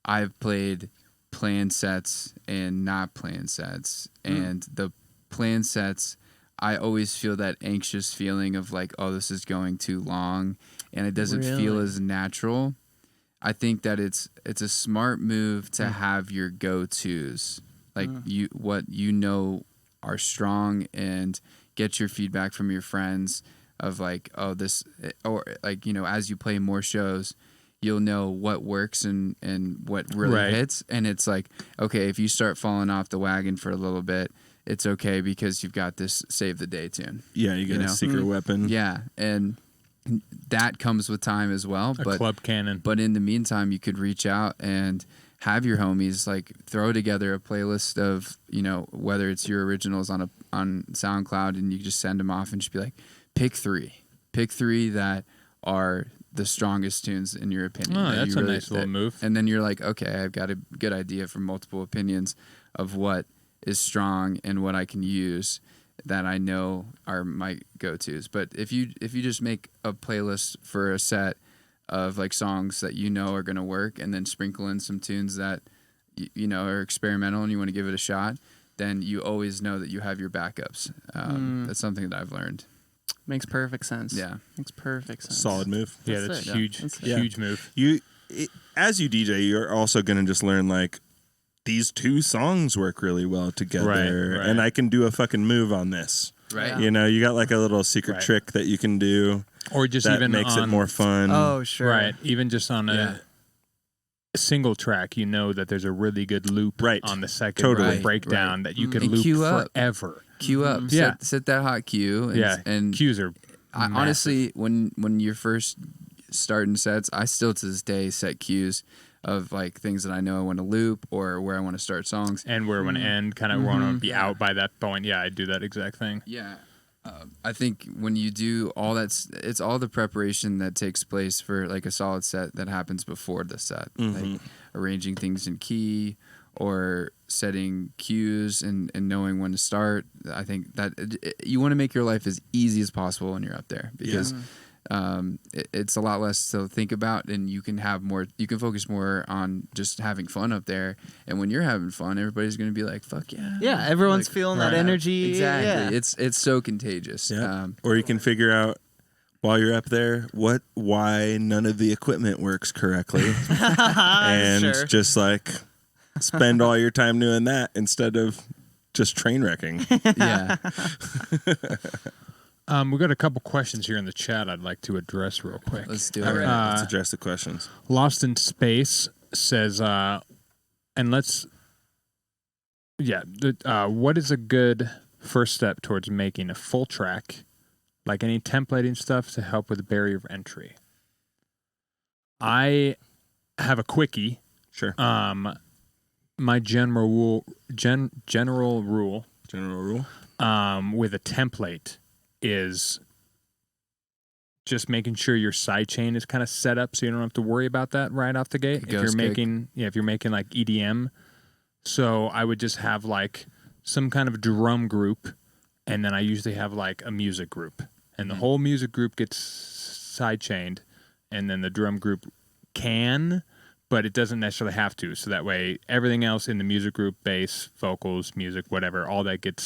Speaker 3: I've played planned sets and not planned sets. And the planned sets, I always feel that anxious feeling of like, oh, this is going too long. And it doesn't feel
Speaker 1: Really?
Speaker 3: as natural. I think that it's a smart move to have your go-tos. Like what you know are strong, and get your feedback from your friends of like, oh, this, or like, as you play more shows, you'll know what works and what really
Speaker 2: Right.
Speaker 3: hits. And it's like, okay, if you start falling off the wagon for a little bit, it's okay because you've got this save the day tune.
Speaker 4: Yeah, you get a secret weapon.
Speaker 3: Yeah. And that comes with time as well.
Speaker 2: A club cannon.
Speaker 3: But in the meantime, you could reach out and have your homies like throw together a playlist of, whether it's your originals on SoundCloud, and you just send them off and just be like, pick three that are the strongest tunes in your opinion.
Speaker 2: Oh,
Speaker 3: that
Speaker 2: that's
Speaker 3: you
Speaker 2: a nice little move.
Speaker 3: And then you're like, okay, I've got a good idea from multiple opinions of what is strong and what I can use that I know are my go-tos. But if you just make a playlist for a set of like songs that are going to work, and then sprinkle in some tunes that are experimental and you want to give it a shot, then you always know that you have your backups. That's something that I've learned.
Speaker 1: Makes perfect sense.
Speaker 3: Yeah.
Speaker 1: Makes perfect sense.
Speaker 4: Solid move.
Speaker 2: Yeah,
Speaker 1: That's
Speaker 2: that's
Speaker 1: it.
Speaker 2: huge.
Speaker 1: That's
Speaker 4: it.
Speaker 2: Huge move.
Speaker 4: As you DJ, you're also going to just learn like these two songs work really well together,
Speaker 2: Right.
Speaker 4: and I can do a fucking move on this.
Speaker 3: Right.
Speaker 1: Yeah.
Speaker 4: You got like a little secret
Speaker 2: Right.
Speaker 4: trick that you can do
Speaker 2: Or just
Speaker 4: that
Speaker 2: even
Speaker 4: makes it
Speaker 2: on-
Speaker 4: more fun.
Speaker 1: Oh, sure.
Speaker 2: Right. Even just on
Speaker 3: Yeah.
Speaker 2: a single track, that there's a really good loop
Speaker 4: Right.
Speaker 2: on the second
Speaker 4: Totally.
Speaker 2: little breakdown that you can
Speaker 3: And
Speaker 2: loop
Speaker 3: cue up.
Speaker 2: forever.
Speaker 3: Cue up.
Speaker 2: Yeah.
Speaker 3: Set that hot cue. And,
Speaker 2: Yeah.
Speaker 3: And
Speaker 2: Cues are massive.
Speaker 3: honestly, when you're first starting sets, I still to this day set cues of like things that I know I want to loop or where I want to start songs.
Speaker 2: And where when end, kind of want to be out by that point. Yeah, I do that exact thing.
Speaker 3: Yeah. I think when you do all that, it's all the preparation that takes place for like a solid set that happens before the set. Like arranging things in key or setting cues and knowing when to start. I think that you want to make your life as easy as possible when you're up there, because it's a lot less to think about, and you can focus more on just having fun up there. And when you're having fun, everybody's going to be like, fuck yeah.
Speaker 1: Yeah, everyone's
Speaker 3: Like,
Speaker 1: feeling that
Speaker 2: right.
Speaker 1: energy.
Speaker 3: Exactly.
Speaker 1: Yeah.
Speaker 3: It's so contagious.
Speaker 4: Yeah. Or you can figure out while you're up there why none of the equipment works correctly, and
Speaker 1: Sure.
Speaker 4: just like spend all your time doing that instead of just train wrecking.
Speaker 3: Yeah.
Speaker 2: We got a couple questions here in the chat I'd like to address real quick.
Speaker 3: Let's do it.
Speaker 4: All right, let's address the questions.
Speaker 2: Lost in Space says, what is a good first step towards making a full track, like any templating stuff to help with the barrier of entry? I have a quickie.
Speaker 4: Sure.
Speaker 2: My general rule
Speaker 4: General rule.
Speaker 2: with a template is just making sure your sidechain is kind of set up so you don't have to worry about that right off the gate. If you're making like EDM, so I would just have like some kind of drum group, and then I usually have like a music group, and the whole music group gets sidechained, and then the drum group can, but it doesn't necessarily have to. So that way, everything else in the music group, bass, vocals, music, whatever, all that gets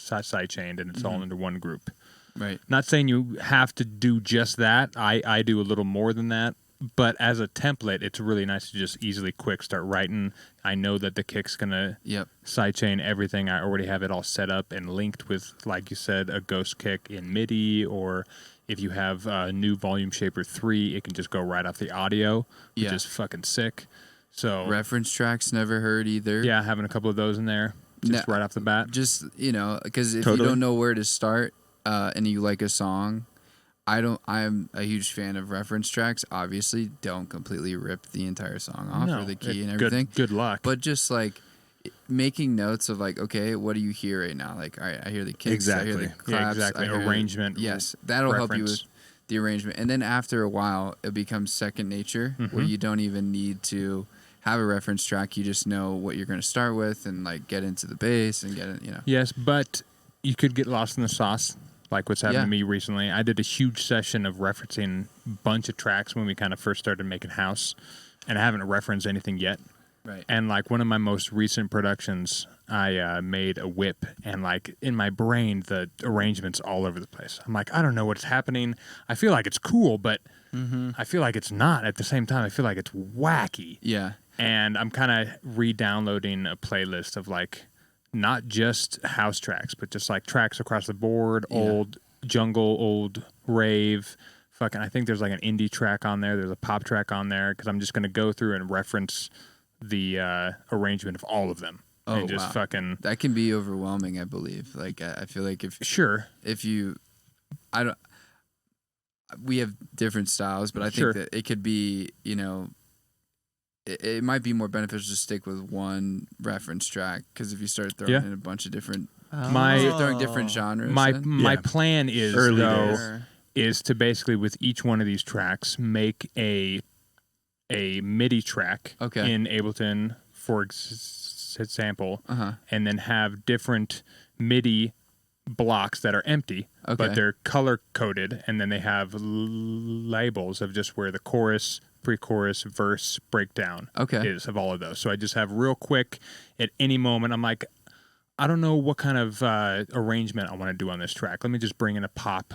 Speaker 2: sidechained, and it's all under one group.
Speaker 3: Right.
Speaker 2: Not saying you have to do just that. I do a little more than that. but as a template, it's really nice to just easily quick start writing. I know that the kick's gonna sidechain everything. I already have it all set up and linked with, like you said, a ghost kick in MIDI, or if you have a new Volume Shaper 3, it can just go right off the audio, which is fucking sick. So
Speaker 3: reference tracks never heard either.
Speaker 2: Yeah, having a couple of those in there just right off the bat.
Speaker 3: Just, because if you don't know where to start and you like a song, I'm a huge fan of reference tracks. Obviously, don't completely rip the entire song off or the key and everything.
Speaker 2: Good luck.
Speaker 3: But just like making notes of like, okay, what do you hear right now? Like, all right, I hear the kicks, I hear the claps,
Speaker 2: exactly. Arrangement.
Speaker 3: Yes, that'll help you with the arrangement. And then after a while, it becomes second nature, where you don't even need to have a reference track. You just know what you're going to start with and like get into the bass and get it,
Speaker 2: Yes, but you could get lost in the sauce. Like what's happened to me recently. I did a huge session of referencing a bunch of tracks when we kind of first started making house, and I haven't referenced anything yet.
Speaker 3: Right.
Speaker 2: And like one of my most recent productions, I made a whip, and like in my brain, the arrangement's all over the place. I'm like, I don't know what's happening. I feel like it's cool, but I feel like it's not at the same time. I feel like it's wacky.
Speaker 3: Yeah.
Speaker 2: And I'm kind of re-downloading a playlist of like, not just house tracks, but just like tracks across the board, old jungle, old rave. Fucking, I think there's like an indie track on there. There's a pop track on there, because I'm just going to go through and reference the arrangement of all of them.
Speaker 3: Oh,
Speaker 2: and just fucking.
Speaker 3: That can be overwhelming, I believe. Like, I feel like we have different styles, but I think that it could be, it might be more beneficial to stick with one reference track, because if you start throwing in a bunch of different, throwing different genres.
Speaker 2: My plan is is to basically with each one of these tracks make a MIDI track in Ableton, for example, and then have different MIDI blocks that are empty, but they're color coded, and then they have labels of just where the chorus, pre-chorus, verse, breakdown is of all of those. So I just have real quick at any moment. I'm like, I don't know what kind of arrangement I want to do on this track. Let me just bring in a pop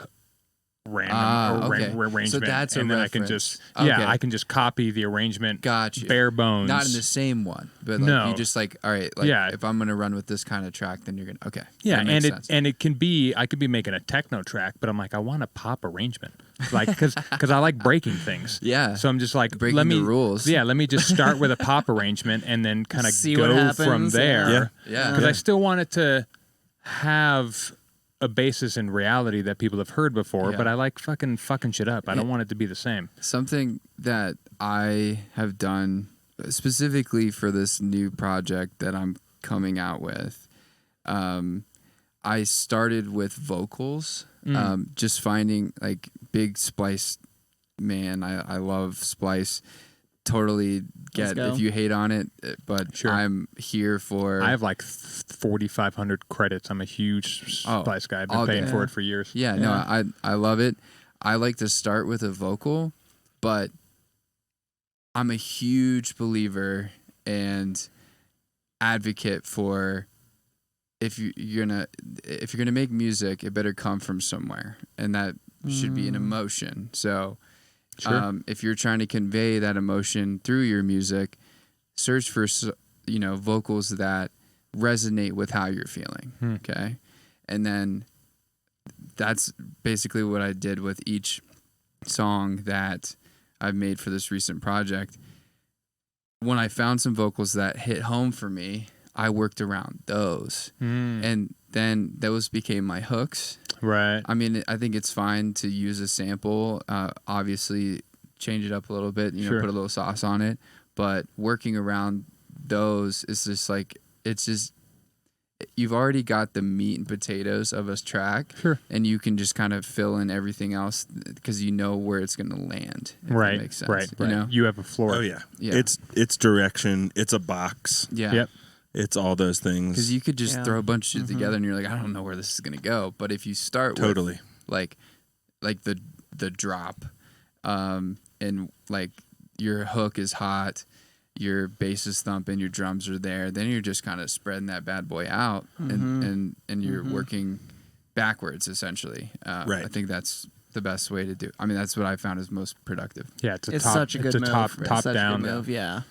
Speaker 2: arrangement.
Speaker 3: So that's
Speaker 2: and
Speaker 3: a
Speaker 2: then
Speaker 3: reference.
Speaker 2: I can just I can just copy the arrangement.
Speaker 3: Gotcha.
Speaker 2: Bare bones.
Speaker 3: Not in the same one, but like you just like, all right, like if I'm gonna run with this kind of track, then you're gonna
Speaker 2: and it can be, I could be making a techno track, but I'm like, I want a pop arrangement, like because I like breaking things.
Speaker 3: Yeah.
Speaker 2: So I'm just like,
Speaker 3: breaking the rules.
Speaker 2: Yeah, let me just start with a pop arrangement and then kind of
Speaker 1: See what
Speaker 2: go
Speaker 1: happens.
Speaker 2: from there.
Speaker 3: Yeah.
Speaker 2: Because I still want it to have a basis in reality that people have heard before, but I like fucking shit up. I don't want it to be the same.
Speaker 3: Something that I have done specifically for this new project that I'm coming out with, I started with vocals, just finding like big splice. Man, I love splice. Totally get if you hate on it, but I'm here for.
Speaker 2: I have like 4,500 credits. I'm a huge Splice guy. I've been paying for it for years.
Speaker 3: Yeah, no, I love it. I like to start with a vocal, but I'm a huge believer and advocate for if you're gonna make music, it better come from somewhere, and that should be an emotion. So. If you're trying to convey that emotion through your music, search for vocals that resonate with how you're feeling. Okay, and then that's basically what I did with each song that I've made for this recent project. When I found some vocals that hit home for me, I worked around those, and then those became my hooks.
Speaker 2: Right.
Speaker 3: I mean, I think it's fine to use a sample. Obviously, change it up a little bit. Put a little sauce on it. But working around those is just like you've already got the meat and potatoes of a track, and you can just kind of fill in everything else because you know where it's going to land. If that makes sense.
Speaker 2: Right. You have a floor.
Speaker 4: Oh yeah. It's direction. It's a box.
Speaker 3: Yeah.
Speaker 2: Yep.
Speaker 4: It's all those things.
Speaker 3: Because you could just throw a bunch of shit together, and you're like, I don't know where this is gonna go. But if you start with like the drop, and like your hook is hot, your bass is thumping, your drums are there, then you're just kind of spreading that bad boy out, and you're working backwards essentially. I think that's the best way to do. I mean, that's what I found is most productive.
Speaker 2: Yeah, it's
Speaker 1: such a good move.
Speaker 2: top
Speaker 1: It's such a
Speaker 2: down
Speaker 1: good move. Yeah.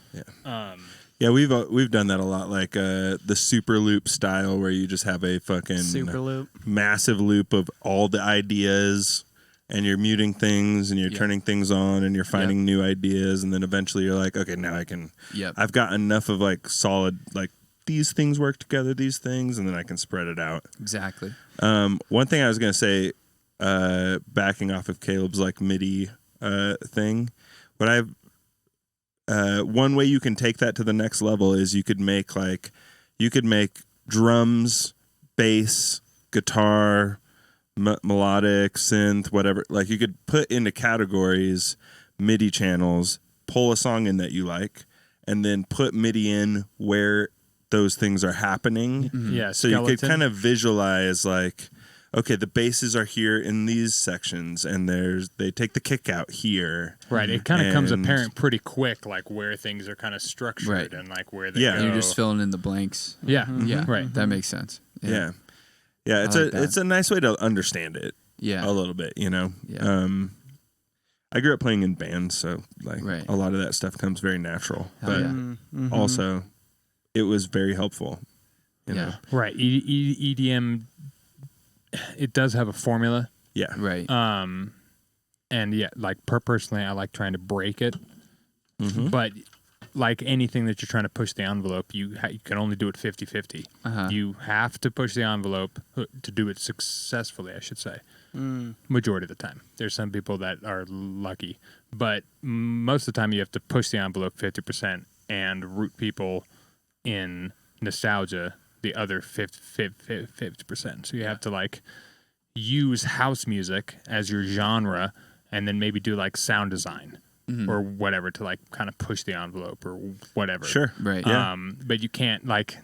Speaker 4: Yeah, we've done that a lot, like the super loop style, where you just have a fucking
Speaker 1: Super loop.
Speaker 4: massive loop of all the ideas, and you're muting things and you're turning things on and you're finding new ideas, and then eventually you're like, okay, now I can.
Speaker 3: Yep.
Speaker 4: I've got enough of like solid, like these things work together, these things, and then I can spread it out.
Speaker 3: Exactly.
Speaker 4: One thing I was gonna say, backing off of Caleb's like MIDI thing, what I've one way you can take that to the next level is you could make drums, bass, guitar, melodic, synth, whatever. Like you could put into categories MIDI channels, pull a song in that you like, and then put MIDI in where those things are happening.
Speaker 2: Yeah,
Speaker 4: So you could kind of visualize like, okay, the basses are here in these sections, and they take the kick out here.
Speaker 2: Right. It kind of comes
Speaker 4: And-
Speaker 2: apparent pretty quick, like where things are kind of structured
Speaker 3: Right.
Speaker 2: and like where they
Speaker 4: Yeah.
Speaker 2: go.
Speaker 3: And you're just filling in the blanks.
Speaker 2: Yeah.
Speaker 3: Yeah.
Speaker 2: Right.
Speaker 3: That makes sense.
Speaker 4: Yeah. Yeah, it's
Speaker 3: I like that.
Speaker 4: it's a nice way to understand it
Speaker 3: Yeah.
Speaker 4: a little bit, you know.
Speaker 3: Yeah.
Speaker 4: I grew up playing in bands, so like
Speaker 3: Right.
Speaker 4: a lot of that stuff comes very natural.
Speaker 3: Hell
Speaker 4: but
Speaker 3: yeah.
Speaker 1: Mm-hmm.
Speaker 4: also, it was very helpful. You know?
Speaker 2: Right. EDM, it does have a formula.
Speaker 4: Yeah.
Speaker 3: Right.
Speaker 2: And yeah, like personally, I like trying to break it.
Speaker 4: Mhm.
Speaker 2: But like anything that you're trying to push the envelope, you can only do it 50-50.
Speaker 3: Uh-huh.
Speaker 2: You have to push the envelope to do it successfully, I should say. Majority of the time. There's some people that are lucky. But most of the time, you have to push the envelope 50% and root people in nostalgia the other 50%. So you have to like use house music as your genre and then maybe do like sound design or whatever to like kind of push the envelope or whatever.
Speaker 4: Sure.
Speaker 3: Right.
Speaker 4: Yeah.
Speaker 2: But you can't like,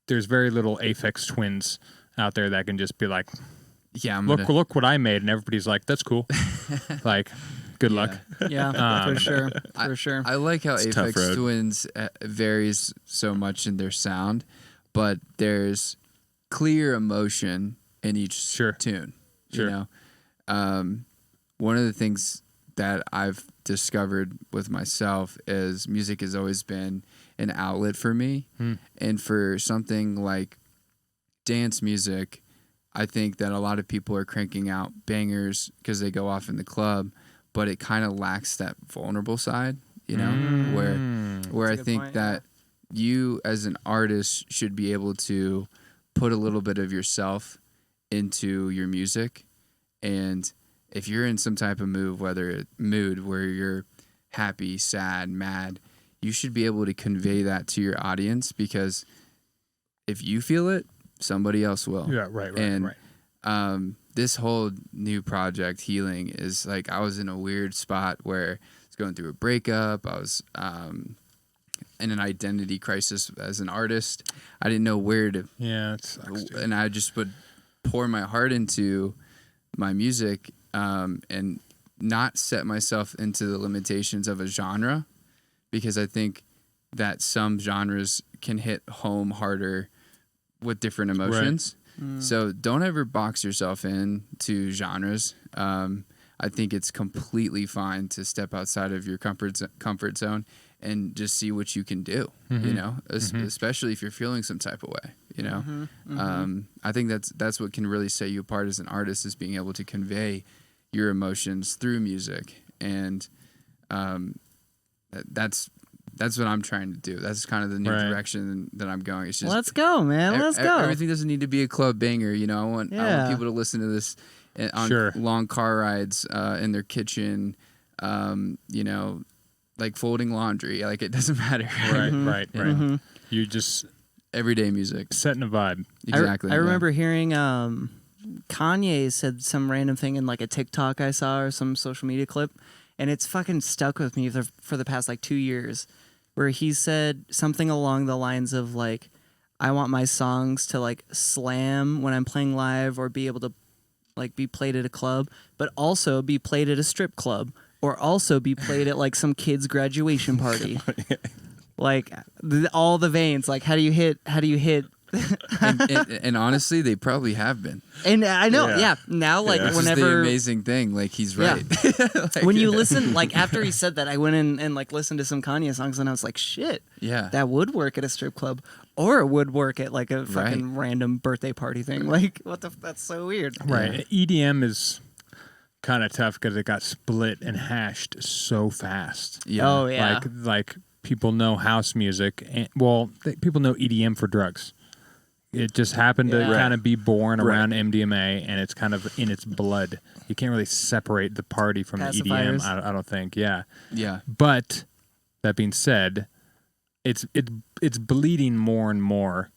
Speaker 2: there's very little Aphex Twins out there that can just be like,
Speaker 3: Yeah.
Speaker 2: look what I made. And everybody's like, that's cool. Like, good luck.
Speaker 1: Yeah, for sure. For sure.
Speaker 3: I like how
Speaker 4: It's a tough
Speaker 3: Aphex
Speaker 4: road.
Speaker 3: Twins varies so much in their sound, but there's clear emotion in each tune.
Speaker 2: Sure.
Speaker 3: You know, one of the things that I've discovered with myself is music has always been an outlet for me, and for something like dance music, I think that a lot of people are cranking out bangers because they go off in the club, but it kind of lacks that vulnerable side, you know, where I
Speaker 1: That's a good
Speaker 3: think
Speaker 1: point,
Speaker 3: that you as an artist should be able to put a little bit of yourself into your music. And if you're in some type of mood where you're happy, sad, mad, you should be able to convey that to your audience, because if you feel it, somebody else will.
Speaker 2: Yeah, right.
Speaker 3: And this whole new project, Healing, is like I was in a weird spot where I was going through a breakup. I was in an identity crisis as an artist. I didn't know where to,
Speaker 2: Yeah, it sucks, dude.
Speaker 3: and I just would pour my heart into my music and not set myself into the limitations of a genre, because I think that some genres can hit home harder with different emotions. So don't ever box yourself in to genres. I think it's completely fine to step outside of your comfort zone and just see what you can do, you know, especially if you're feeling some type of way, you know. I think that's what can really set you apart as an artist, is being able to convey your emotions through music. And that's what I'm trying to do. That's kind of the new direction that I'm going. It's just,
Speaker 1: Let's go, man. Let's go.
Speaker 3: Everything doesn't need to be a club banger, you know. I want people to listen to this on long car rides in their kitchen, you know, like folding laundry. Like, it doesn't matter.
Speaker 2: Right. You just
Speaker 3: Everyday music.
Speaker 2: setting a vibe.
Speaker 3: Exactly.
Speaker 1: I remember hearing Kanye said some random thing in like a TikTok I saw or some social media clip, and it's fucking stuck with me for the past like 2 years, where he said something along the lines of like, I want my songs to like slam when I'm playing live, or be able to like be played at a club, but also be played at a strip club, or also be played at like some kid's graduation party. Like all the veins. Like how do you hit
Speaker 3: and honestly, they probably have been.
Speaker 1: And I know,
Speaker 4: Yeah.
Speaker 1: yeah. Now, like,
Speaker 4: Yeah.
Speaker 3: This is the
Speaker 1: whenever
Speaker 3: amazing thing. Like, he's
Speaker 1: Yeah.
Speaker 3: right. Like,
Speaker 1: when you listen, like after he said that, I went in and like listened to some Kanye songs, and I was like, shit,
Speaker 3: yeah,
Speaker 1: that would work at a strip club, or it would work at like a fucking random birthday party thing. Like, what the? That's so weird.
Speaker 2: Right. EDM is kind of tough because it got split and hashed so fast.
Speaker 3: yeah.
Speaker 1: Oh yeah.
Speaker 2: Like people know house music, and people know EDM for drugs. It just happened to
Speaker 1: Yeah.
Speaker 2: kind of be born around MDMA, and it's kind of in its blood. You can't really separate the party from the EDM.
Speaker 1: Pacifiers.
Speaker 2: I don't think. Yeah.
Speaker 3: Yeah.
Speaker 2: But that being said, it's bleeding more and more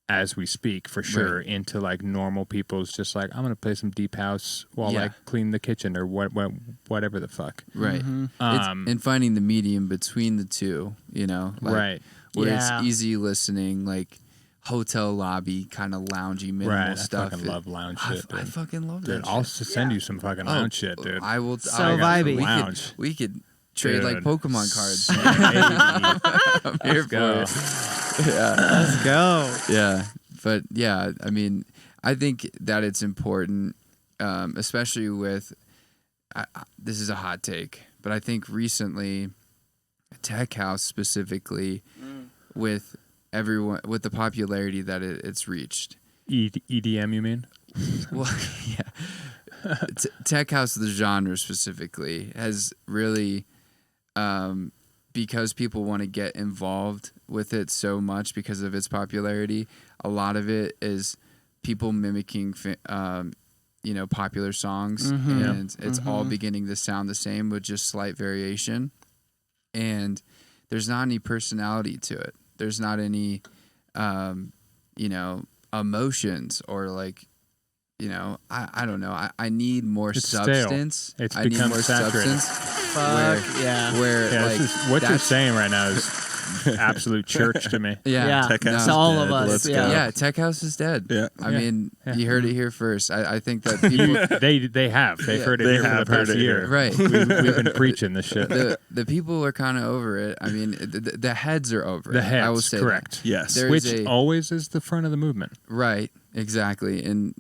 Speaker 2: as we speak, for sure,
Speaker 3: Right.
Speaker 2: into like normal people's just like, I'm gonna play some deep house while
Speaker 3: Yeah.
Speaker 2: I clean the kitchen or whatever the fuck.
Speaker 3: Right.
Speaker 1: Mm-hmm.
Speaker 3: It's, and finding the medium between the two, like,
Speaker 2: Right.
Speaker 3: where
Speaker 1: Yeah.
Speaker 3: it's easy listening, like hotel lobby kind of loungy minimal
Speaker 2: Right.
Speaker 3: stuff.
Speaker 2: I fucking love lounge shit,
Speaker 3: I
Speaker 2: dude.
Speaker 3: fucking love
Speaker 2: Dude,
Speaker 3: that.
Speaker 2: I'll
Speaker 3: shit.
Speaker 2: send you some fucking lounge shit, dude.
Speaker 3: I will.
Speaker 1: So
Speaker 3: I got
Speaker 1: vibey.
Speaker 2: Lounge.
Speaker 3: We could trade like
Speaker 2: Dude.
Speaker 3: Pokemon cards.
Speaker 2: Hey,
Speaker 3: I'm here
Speaker 2: let's go.
Speaker 3: for it. Yeah.
Speaker 1: Let's go.
Speaker 3: Yeah, but yeah, I mean, I think that it's important, especially with. This is a hot take, but I think recently, tech house specifically, with everyone, with the popularity that it's reached.
Speaker 2: EDM, you mean?
Speaker 3: Well, yeah, tech house, the genre specifically, has really, because people want to get involved with it so much because of its popularity. A lot of it is people mimicking, popular songs, and it's all beginning to sound the same with just slight variation. And there's not any personality to it. There's not any, emotions or like, I don't know. I need more
Speaker 2: It's stale.
Speaker 3: substance.
Speaker 2: It's
Speaker 3: I need
Speaker 2: become
Speaker 3: more
Speaker 2: saturated.
Speaker 3: substance.
Speaker 1: Fuck yeah.
Speaker 3: Where
Speaker 2: Yeah,
Speaker 3: like
Speaker 2: what you're
Speaker 3: that's-
Speaker 2: saying right now is absolute church to me.
Speaker 1: Yeah.
Speaker 4: Tech house
Speaker 1: To
Speaker 4: is
Speaker 1: all of
Speaker 4: dead.
Speaker 1: us.
Speaker 4: Let's
Speaker 1: Yeah.
Speaker 4: go.
Speaker 3: Yeah, tech house is dead.
Speaker 4: Yeah.
Speaker 3: I
Speaker 2: Yeah.
Speaker 3: mean,
Speaker 2: Yeah.
Speaker 3: you heard it here first. I think that people,
Speaker 2: They have. They've heard it
Speaker 4: They
Speaker 2: here for
Speaker 4: have
Speaker 2: the past
Speaker 4: heard it
Speaker 2: year.
Speaker 4: here.
Speaker 3: right?
Speaker 2: We've been preaching this shit.
Speaker 3: The people are kind of over it. I mean, the heads are over
Speaker 2: The
Speaker 3: it.
Speaker 2: heads,
Speaker 3: I will say
Speaker 2: correct.
Speaker 4: Yes.
Speaker 3: There-
Speaker 2: Which
Speaker 3: There's a-
Speaker 2: always is the front of the movement.
Speaker 3: that. Right, exactly. And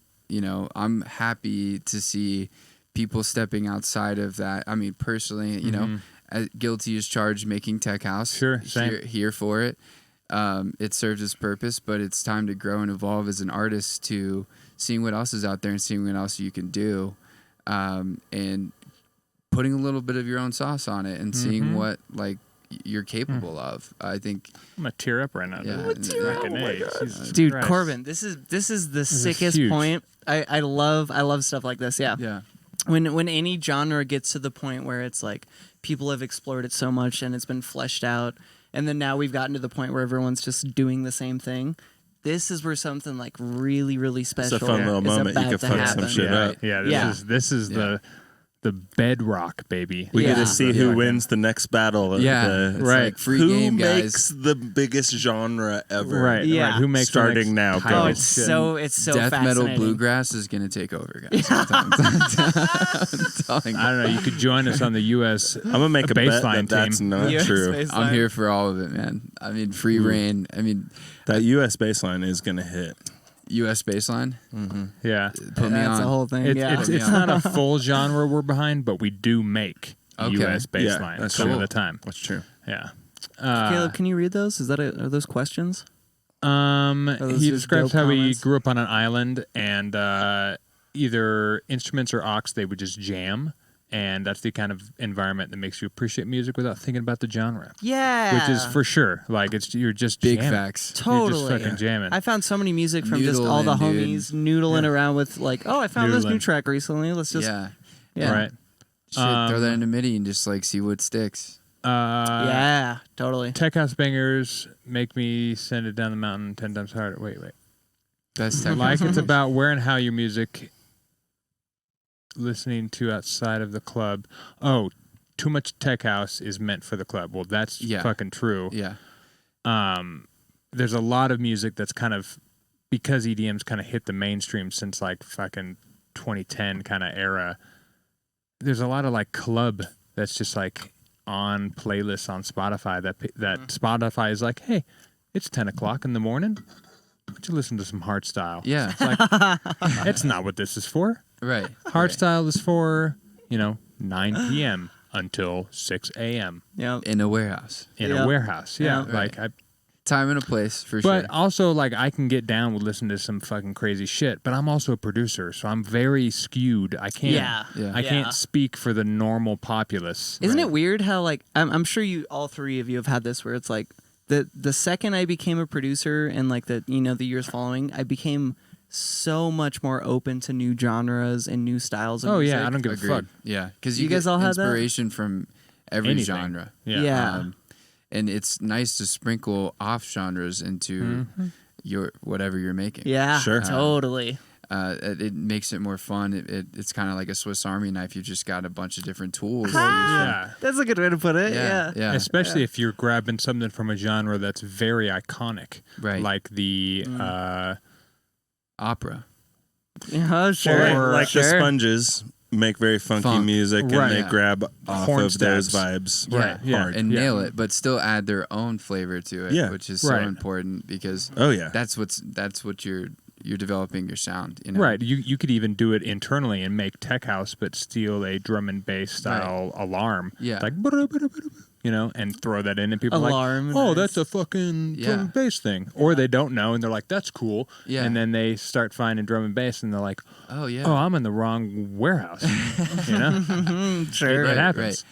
Speaker 3: I'm happy to see people stepping outside of that. I mean, personally, guilty as charged making tech house.
Speaker 2: Sure, same.
Speaker 3: Here for it. It serves its purpose, but it's time to grow and evolve as an artist to seeing what else is out there and seeing what else you can do, and putting a little bit of your own sauce on it and seeing what like you're capable of. I think.
Speaker 2: I'm gonna tear up right now.
Speaker 3: Yeah.
Speaker 2: dude. Fucking A, Jesus
Speaker 1: Dude,
Speaker 2: Christ.
Speaker 1: Corbin, this is the
Speaker 2: is
Speaker 1: sickest
Speaker 2: huge.
Speaker 1: point. I love stuff like this. Yeah.
Speaker 3: Yeah.
Speaker 1: When any genre gets to the point where it's like people have explored it so much and it's been fleshed out, and then now we've gotten to the point where everyone's just doing the same thing. This is where something like really, really special
Speaker 4: It's a fun little
Speaker 1: is
Speaker 4: moment. You
Speaker 1: about
Speaker 4: can
Speaker 1: to
Speaker 4: fuck
Speaker 1: happen.
Speaker 4: some shit
Speaker 2: Yeah,
Speaker 4: up.
Speaker 2: yeah.
Speaker 1: Yeah.
Speaker 2: This is
Speaker 3: Yeah.
Speaker 2: the bedrock, baby.
Speaker 4: We get
Speaker 1: Yeah.
Speaker 4: to see who wins the next battle.
Speaker 3: Yeah. It's
Speaker 2: Right.
Speaker 3: like free
Speaker 4: Who
Speaker 3: game,
Speaker 4: makes
Speaker 3: guys.
Speaker 4: the biggest genre ever?
Speaker 2: Right.
Speaker 1: Yeah.
Speaker 2: Right. Who makes the
Speaker 4: Starting
Speaker 2: next
Speaker 4: now,
Speaker 2: title
Speaker 1: Oh,
Speaker 4: go.
Speaker 1: it's
Speaker 2: shit?
Speaker 1: so
Speaker 3: Death metal
Speaker 1: fascinating.
Speaker 3: bluegrass is gonna take over, guys. I'm telling you.
Speaker 2: I don't know. You could join us on the U.S.
Speaker 4: I'm gonna make a bet
Speaker 2: baseline
Speaker 4: that that's
Speaker 2: team.
Speaker 4: not
Speaker 1: US
Speaker 4: true.
Speaker 1: baseline.
Speaker 3: I'm here for all of it, man. I mean, free reign. I mean,
Speaker 4: That U.S. baseline is gonna hit.
Speaker 3: U.S. baseline.
Speaker 2: Yeah.
Speaker 3: Put me
Speaker 1: That's
Speaker 3: on.
Speaker 1: the whole thing.
Speaker 2: It's,
Speaker 1: yeah.
Speaker 2: it's not a full genre we're behind, but we do make
Speaker 3: Okay.
Speaker 2: U.S.
Speaker 4: Yeah,
Speaker 2: baseline
Speaker 4: that's
Speaker 2: some
Speaker 3: cool.
Speaker 2: of the time.
Speaker 4: That's true.
Speaker 2: Yeah.
Speaker 1: Caleb, can you read those? Are those questions?
Speaker 2: He
Speaker 1: those just
Speaker 2: describes
Speaker 1: dope
Speaker 2: how he
Speaker 1: comments?
Speaker 2: grew up on an island and either instruments or aux they would just jam, and that's the kind of environment that makes you appreciate music without thinking about the genre.
Speaker 1: Yeah.
Speaker 2: Which is for sure like you're just
Speaker 3: Big
Speaker 2: jamming.
Speaker 3: facts.
Speaker 1: totally.
Speaker 2: You're just fucking jamming.
Speaker 1: I found so many music from just all the
Speaker 3: Noodling, dude.
Speaker 1: homies noodling around with like, oh, I found this new
Speaker 2: Noodling.
Speaker 1: track recently. Let's just
Speaker 3: Yeah.
Speaker 1: yeah.
Speaker 2: Right.
Speaker 3: Shit, throw that into MIDI and just like see what sticks.
Speaker 1: Yeah, totally.
Speaker 2: Tech house bangers make me send it down the mountain 10 times harder. Wait.
Speaker 3: Best tech.
Speaker 2: Like it's about where and how your music listening to outside of the club. Oh, too much tech house is meant for the club. Well, that's
Speaker 3: Yeah.
Speaker 2: fucking true.
Speaker 3: Yeah.
Speaker 2: There's a lot of music that's kind of, because EDM's kind of hit the mainstream since like fucking 2010 kind of era. There's a lot of like club that's just like on playlists on Spotify that Spotify is like, hey, it's 10 o'clock in the morning. don't you listen to some hardstyle?
Speaker 3: Yeah.
Speaker 2: It's like, it's not what this is for.
Speaker 3: Right.
Speaker 2: Hardstyle is for, 9 p.m. until 6 a.m.
Speaker 1: Yeah.
Speaker 3: In a warehouse.
Speaker 2: in
Speaker 1: Yeah.
Speaker 2: a warehouse. Yeah.
Speaker 1: Yeah.
Speaker 2: Like,
Speaker 3: Time and a place for
Speaker 2: but
Speaker 3: sure.
Speaker 2: also, like, I can get down with listening to some fucking crazy shit, but I'm also a producer, so I'm very skewed. I can't,
Speaker 1: Yeah.
Speaker 3: Yeah.
Speaker 2: I
Speaker 1: Yeah.
Speaker 2: can't speak for the normal populace.
Speaker 1: Isn't it weird how like I'm sure you all three of you have had this where it's like the second I became a producer and like the years following, I became so much more open to new genres and new styles of
Speaker 2: Oh,
Speaker 1: music.
Speaker 2: yeah, I don't give a
Speaker 3: Agreed.
Speaker 2: fuck.
Speaker 3: Yeah. Because
Speaker 1: You guys
Speaker 3: get
Speaker 1: all had that?
Speaker 3: inspiration from every
Speaker 2: Anything.
Speaker 3: genre.
Speaker 2: Yeah.
Speaker 1: Yeah.
Speaker 3: And it's nice to sprinkle off genres into your whatever you're making.
Speaker 1: Yeah,
Speaker 4: Sure.
Speaker 1: totally.
Speaker 3: It makes it more fun. It's kind of like a Swiss Army knife. You just got a bunch of different tools.
Speaker 2: Yeah.
Speaker 1: That's a good way to put it. Yeah.
Speaker 3: Yeah.
Speaker 2: Especially if you're grabbing something from a genre that's very iconic.
Speaker 3: Right.
Speaker 2: Like the
Speaker 3: Opera.
Speaker 1: Yeah, sure.
Speaker 4: Right, like
Speaker 1: sure.
Speaker 4: the Sponges make very funky
Speaker 3: Funk.
Speaker 4: music, and
Speaker 2: Right.
Speaker 4: they
Speaker 3: Yeah.
Speaker 4: grab off
Speaker 2: Horn
Speaker 4: of those
Speaker 2: stabs.
Speaker 4: vibes.
Speaker 2: Right, yeah.
Speaker 4: hard.
Speaker 3: And
Speaker 2: Yeah.
Speaker 3: nail it, but still add their own flavor to it,
Speaker 4: Yeah.
Speaker 3: which is so
Speaker 2: Right.
Speaker 3: important because
Speaker 4: Oh yeah,
Speaker 3: that's what you're developing your sound. You know?
Speaker 2: Right. You could even do it internally and make tech house, but steal a drum and bass style alarm.
Speaker 3: Yeah.
Speaker 2: Like, and throw that in, and people are
Speaker 1: Alarm,
Speaker 2: like, oh,
Speaker 1: nice.
Speaker 2: that's a fucking drum
Speaker 3: Yeah.
Speaker 2: and bass thing. Or they don't know, and they're like, that's cool.
Speaker 3: Yeah.
Speaker 2: And then they start finding drum and bass, and they're like,
Speaker 3: Oh yeah.
Speaker 2: oh, I'm in the wrong warehouse. you know?
Speaker 1: Sure.
Speaker 2: It happens.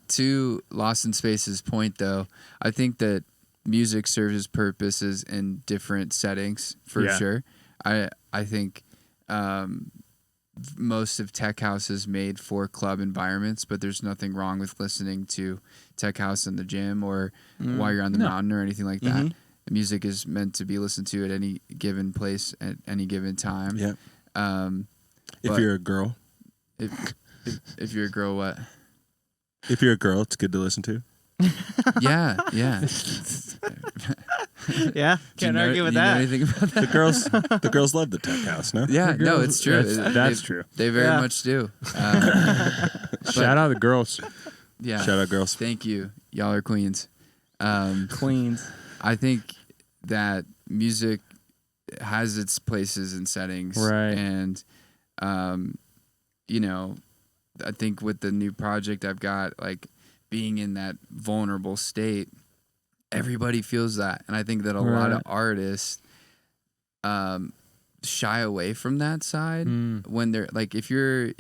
Speaker 3: To Lost in Space's point, though, I think that music serves its purposes in different settings for
Speaker 2: Yeah.
Speaker 3: sure. I think most of tech house is made for club environments, but there's nothing wrong with listening to tech house in the gym or while you're on the
Speaker 2: No.
Speaker 3: mountain or anything like that. The music is meant to be listened to at any given place at any given time.
Speaker 4: yeah. If
Speaker 3: But-
Speaker 4: you're a girl,
Speaker 3: If you're a girl, what?
Speaker 4: if you're a girl, it's good to listen to.
Speaker 3: Yeah.
Speaker 1: Yeah.
Speaker 3: Do you
Speaker 1: Can't
Speaker 3: know-
Speaker 1: argue with
Speaker 3: do you know
Speaker 1: that.
Speaker 3: anything about that?
Speaker 4: The girls love the tech house. No,
Speaker 3: Yeah, no, it's true.
Speaker 2: That's true.
Speaker 3: They very
Speaker 1: Yeah.
Speaker 3: much do.
Speaker 2: Shout out the girls.
Speaker 3: Yeah.
Speaker 4: Shout out girls.
Speaker 3: Thank you. Y'all are queens.
Speaker 1: Queens.
Speaker 3: I think that music has its places and settings.
Speaker 2: Right.
Speaker 3: And, I think with the new project I've got, like being in that vulnerable state, everybody feels that. And I think that a lot of
Speaker 2: Right.
Speaker 3: artists shy away from that side when they're like, if you're,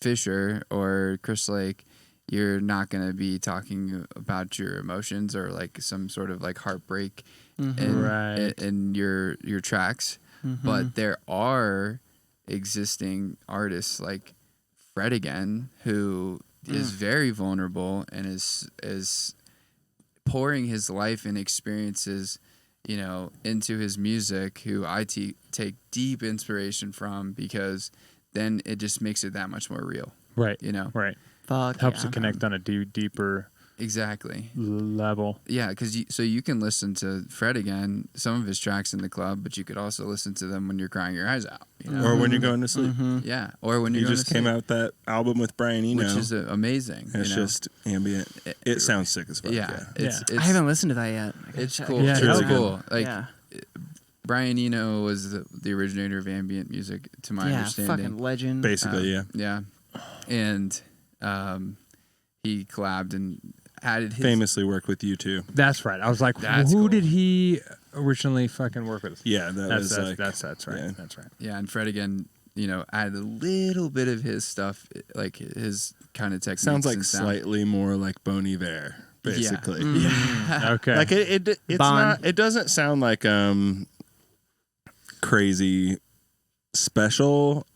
Speaker 3: Fisher or Chris Lake, you're not going to be talking about your emotions or like some sort of like heartbreak
Speaker 2: Right.
Speaker 3: in your tracks. But there are existing artists like Fred again, who is very vulnerable and is pouring his life and experiences, into his music, who I take deep inspiration from, because then it just makes it that much more real.
Speaker 2: Right.
Speaker 3: Right.
Speaker 1: Fuck.
Speaker 2: Helps
Speaker 1: yeah.
Speaker 2: to connect on a deeper
Speaker 3: Exactly.
Speaker 2: level.
Speaker 3: Yeah, because you can listen to Fred again, some of his tracks in the club, but you could also listen to them when you're crying your eyes out.
Speaker 4: Or when you're going to sleep.
Speaker 3: Yeah, or when you're
Speaker 4: He
Speaker 3: going
Speaker 4: just
Speaker 3: to
Speaker 4: came
Speaker 3: sleep,
Speaker 4: out with that album with Brian Eno.
Speaker 3: which is amazing.
Speaker 4: It's just ambient. It sounds sick as fuck.
Speaker 3: yeah,
Speaker 4: Yeah.
Speaker 3: it's
Speaker 1: I haven't listened to that yet. I gotta
Speaker 3: it's
Speaker 1: check.
Speaker 3: cool.
Speaker 2: Yeah,
Speaker 3: it's
Speaker 2: it's
Speaker 3: really
Speaker 2: really
Speaker 3: cool. Like
Speaker 1: yeah.
Speaker 3: Brian Eno was the originator of ambient music, to my
Speaker 1: Yeah.
Speaker 3: understanding.
Speaker 1: Fucking legend.
Speaker 4: Basically, yeah.
Speaker 3: Yeah, and he collabed and added his
Speaker 4: Famously worked with you too.
Speaker 2: That's right. I was like,
Speaker 3: That's
Speaker 2: who
Speaker 3: cool.
Speaker 2: did he originally fucking work with?
Speaker 4: Yeah,
Speaker 2: That's
Speaker 4: was like
Speaker 2: that's right.
Speaker 4: yeah.
Speaker 2: That's right.
Speaker 3: Yeah, and Fred again, added a little bit of his stuff, like his kind of techniques.
Speaker 4: sounds like
Speaker 3: and sound.
Speaker 4: slightly more like Bon Iver, basically.
Speaker 2: Okay.
Speaker 4: Like it's
Speaker 1: Bon.
Speaker 4: not. It doesn't sound like crazy special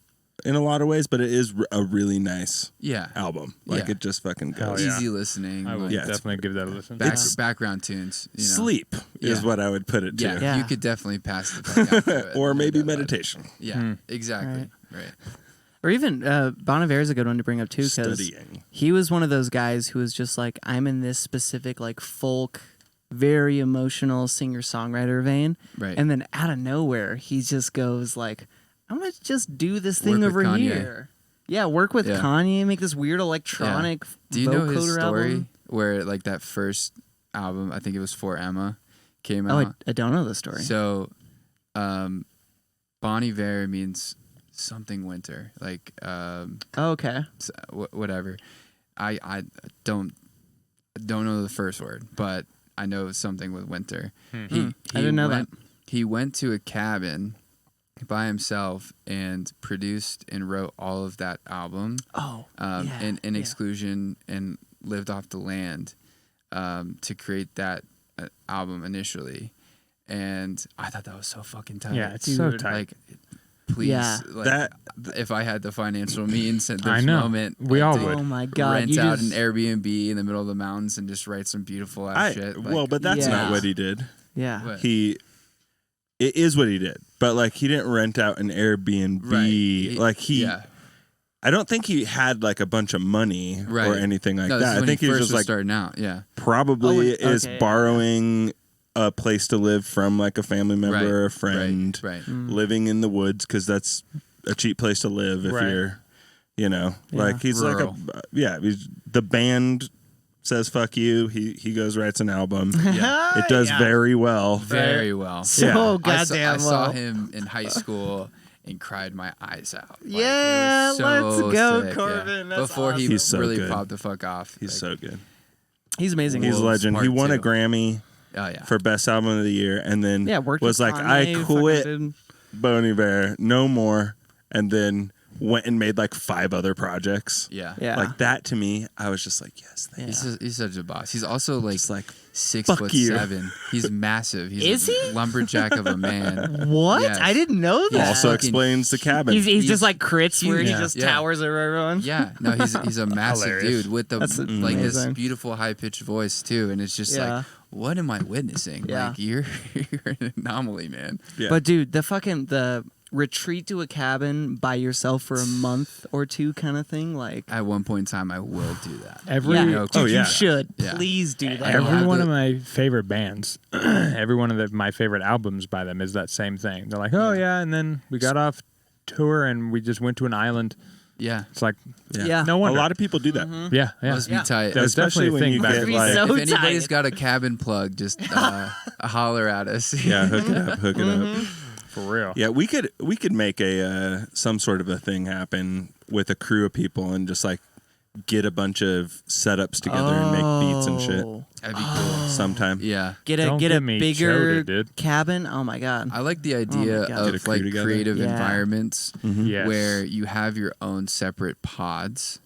Speaker 4: in a lot of ways, but it is a really nice
Speaker 3: Yeah,
Speaker 4: album. Like
Speaker 3: Yeah.
Speaker 4: it just fucking
Speaker 2: Hell
Speaker 4: goes.
Speaker 2: yeah.
Speaker 3: easy listening.
Speaker 2: I would
Speaker 4: Yeah, it's
Speaker 2: definitely give that a listen.
Speaker 3: background tunes.
Speaker 4: Sleep is
Speaker 3: Yeah.
Speaker 4: what I would put it to.
Speaker 3: Yeah,
Speaker 1: Yeah.
Speaker 3: you could definitely pass the fuck out to it.
Speaker 4: Or maybe
Speaker 3: No doubt about it.
Speaker 4: meditation.
Speaker 3: Yeah, exactly. Right.
Speaker 1: Or even Bon Iver is a good one to bring up too, because
Speaker 4: Studying.
Speaker 1: he was one of those guys who was just like, I'm in this specific like folk, very emotional singer-songwriter vein,
Speaker 3: Right.
Speaker 1: and then out of nowhere he just goes like, I'm gonna just do this thing
Speaker 3: Work with
Speaker 1: over
Speaker 3: Kanye.
Speaker 1: here. Yeah, work with
Speaker 3: Yeah.
Speaker 1: Kanye, make this weird electronic.
Speaker 3: Do you know his
Speaker 1: vocoder
Speaker 3: story
Speaker 1: album.
Speaker 3: where like that first album, I think it was For Emma, came
Speaker 1: Oh,
Speaker 3: out.
Speaker 1: I don't know the story.
Speaker 3: So, Bon Iver means something winter, like
Speaker 1: Okay.
Speaker 3: whatever. I don't know the first word, but I know something with winter.
Speaker 1: I didn't know that.
Speaker 3: He went to a cabin by himself and produced and wrote all of that album.
Speaker 1: Oh.
Speaker 3: In exclusion, and lived off the land to create that album initially. And I thought that was so fucking tight.
Speaker 2: Yeah, it's so
Speaker 1: Dude.
Speaker 2: tight.
Speaker 3: Like, please,
Speaker 1: Yeah.
Speaker 3: like, if I had the financial means at this
Speaker 2: I know.
Speaker 3: moment,
Speaker 2: We
Speaker 3: like,
Speaker 2: all
Speaker 3: to
Speaker 2: would.
Speaker 1: Oh my God.
Speaker 3: rent
Speaker 1: you
Speaker 3: out
Speaker 1: just,
Speaker 3: an Airbnb in the middle of the mountains and just write some beautiful ass shit. Like,
Speaker 4: but that's
Speaker 1: Yeah.
Speaker 4: not what he did.
Speaker 1: Yeah.
Speaker 3: what?
Speaker 4: It is what he did, but like he didn't rent out an Airbnb.
Speaker 3: Right.
Speaker 4: Like he,
Speaker 3: yeah.
Speaker 4: I don't think he had like a bunch of money
Speaker 3: Right.
Speaker 4: or anything like
Speaker 3: No, this is
Speaker 4: that. I
Speaker 3: when
Speaker 4: think
Speaker 3: he
Speaker 4: he was
Speaker 3: first
Speaker 4: just
Speaker 3: was
Speaker 4: like
Speaker 3: starting out. Yeah.
Speaker 4: probably
Speaker 1: Oh,
Speaker 4: is
Speaker 1: okay, yeah,
Speaker 4: borrowing a place to live from like a family member
Speaker 3: Right.
Speaker 4: or a friend,
Speaker 3: Right.
Speaker 4: living in the woods because that's a cheap place to live if
Speaker 2: Right.
Speaker 4: you're, like
Speaker 1: Yeah.
Speaker 4: he's
Speaker 3: Rural.
Speaker 4: he's the band says fuck you. He goes writes an album.
Speaker 3: Yeah.
Speaker 4: It does very well.
Speaker 3: Very well.
Speaker 1: So
Speaker 4: Yeah.
Speaker 1: goddamn
Speaker 3: I saw
Speaker 1: well.
Speaker 3: him in high school and cried my eyes out. Like,
Speaker 1: Yeah,
Speaker 3: it was so
Speaker 1: let's go,
Speaker 3: sick, yeah.
Speaker 1: Corbin. That's
Speaker 3: Before he
Speaker 1: awesome.
Speaker 4: He's so
Speaker 3: really
Speaker 4: good.
Speaker 3: popped the fuck off.
Speaker 4: He's
Speaker 3: Like,
Speaker 4: so good.
Speaker 1: He's amazing.
Speaker 4: He's a
Speaker 3: Wolves
Speaker 4: legend. He
Speaker 3: Part
Speaker 4: won a
Speaker 3: 2.
Speaker 4: Grammy
Speaker 3: Oh yeah.
Speaker 4: for best album of the year, and then
Speaker 1: Yeah, worked
Speaker 4: was
Speaker 1: with
Speaker 4: like,
Speaker 1: Kanye,
Speaker 4: I
Speaker 1: fucking
Speaker 4: quit
Speaker 1: did-
Speaker 4: Bon Iver, no more, and then went and made like 5 other projects.
Speaker 3: Yeah.
Speaker 1: Yeah.
Speaker 4: Like that to me, I was just like, yes, thank you.
Speaker 3: He's such a boss. He's also like
Speaker 4: Just like
Speaker 3: 6'7". He's massive. He's
Speaker 1: Is
Speaker 3: a
Speaker 1: he?
Speaker 3: lumberjack of a man.
Speaker 1: What?
Speaker 3: Yes.
Speaker 1: I didn't know that.
Speaker 4: also
Speaker 3: fucking-
Speaker 4: explains the cabin.
Speaker 1: He's just like Crits, where he
Speaker 3: huge.
Speaker 1: just
Speaker 3: Yeah.
Speaker 1: towers over everyone.
Speaker 3: Yeah, no, he's a massive
Speaker 2: Hilarious.
Speaker 3: dude with the
Speaker 1: That's
Speaker 3: like this
Speaker 1: amazing.
Speaker 3: beautiful high pitched voice too, and it's just
Speaker 1: Yeah.
Speaker 3: like, what am I witnessing?
Speaker 1: Yeah.
Speaker 3: Like you're an anomaly, man.
Speaker 4: Yeah.
Speaker 1: But dude, the retreat to a cabin by yourself for a month or two kind of thing, like
Speaker 3: At one point in time, I will do that.
Speaker 2: Every
Speaker 1: yeah,
Speaker 3: no,
Speaker 1: dude,
Speaker 4: oh, yeah.
Speaker 1: you should
Speaker 3: Yeah.
Speaker 1: please do that.
Speaker 2: every
Speaker 3: have
Speaker 2: one
Speaker 3: the-
Speaker 2: of my favorite bands, every one of my favorite albums by them is that same thing. They're like, oh yeah, and then we got off tour and we just went to an island.
Speaker 3: Yeah,
Speaker 2: It's like,
Speaker 1: Yeah.
Speaker 2: no
Speaker 4: a
Speaker 2: wonder.
Speaker 4: lot of people do that.
Speaker 2: yeah, yeah.
Speaker 3: must be
Speaker 1: Yeah.
Speaker 3: tight.
Speaker 2: That was
Speaker 4: Especially
Speaker 2: definitely a
Speaker 4: when
Speaker 2: thing
Speaker 4: you
Speaker 2: back
Speaker 4: get
Speaker 1: Must be
Speaker 4: like,
Speaker 1: so
Speaker 3: if anybody's
Speaker 1: tight.
Speaker 3: got a cabin plug, just holler at us.
Speaker 4: yeah, hook it up, hook it up.
Speaker 2: for real.
Speaker 4: Yeah, we could make a some sort of a thing happen with a crew of people and just like get a bunch of setups together and make beats and shit
Speaker 1: Oh.
Speaker 3: That'd be cool.
Speaker 4: sometime.
Speaker 3: Yeah,
Speaker 1: Get
Speaker 2: Don't
Speaker 1: a
Speaker 2: get me
Speaker 1: bigger
Speaker 2: choked, dude.
Speaker 1: cabin. Oh my god.
Speaker 3: I like the idea
Speaker 1: God.
Speaker 4: Get a
Speaker 3: of
Speaker 4: crew
Speaker 3: like
Speaker 4: together.
Speaker 3: creative
Speaker 1: Yeah.
Speaker 3: environments
Speaker 2: Yes.
Speaker 3: where you have your own separate pods.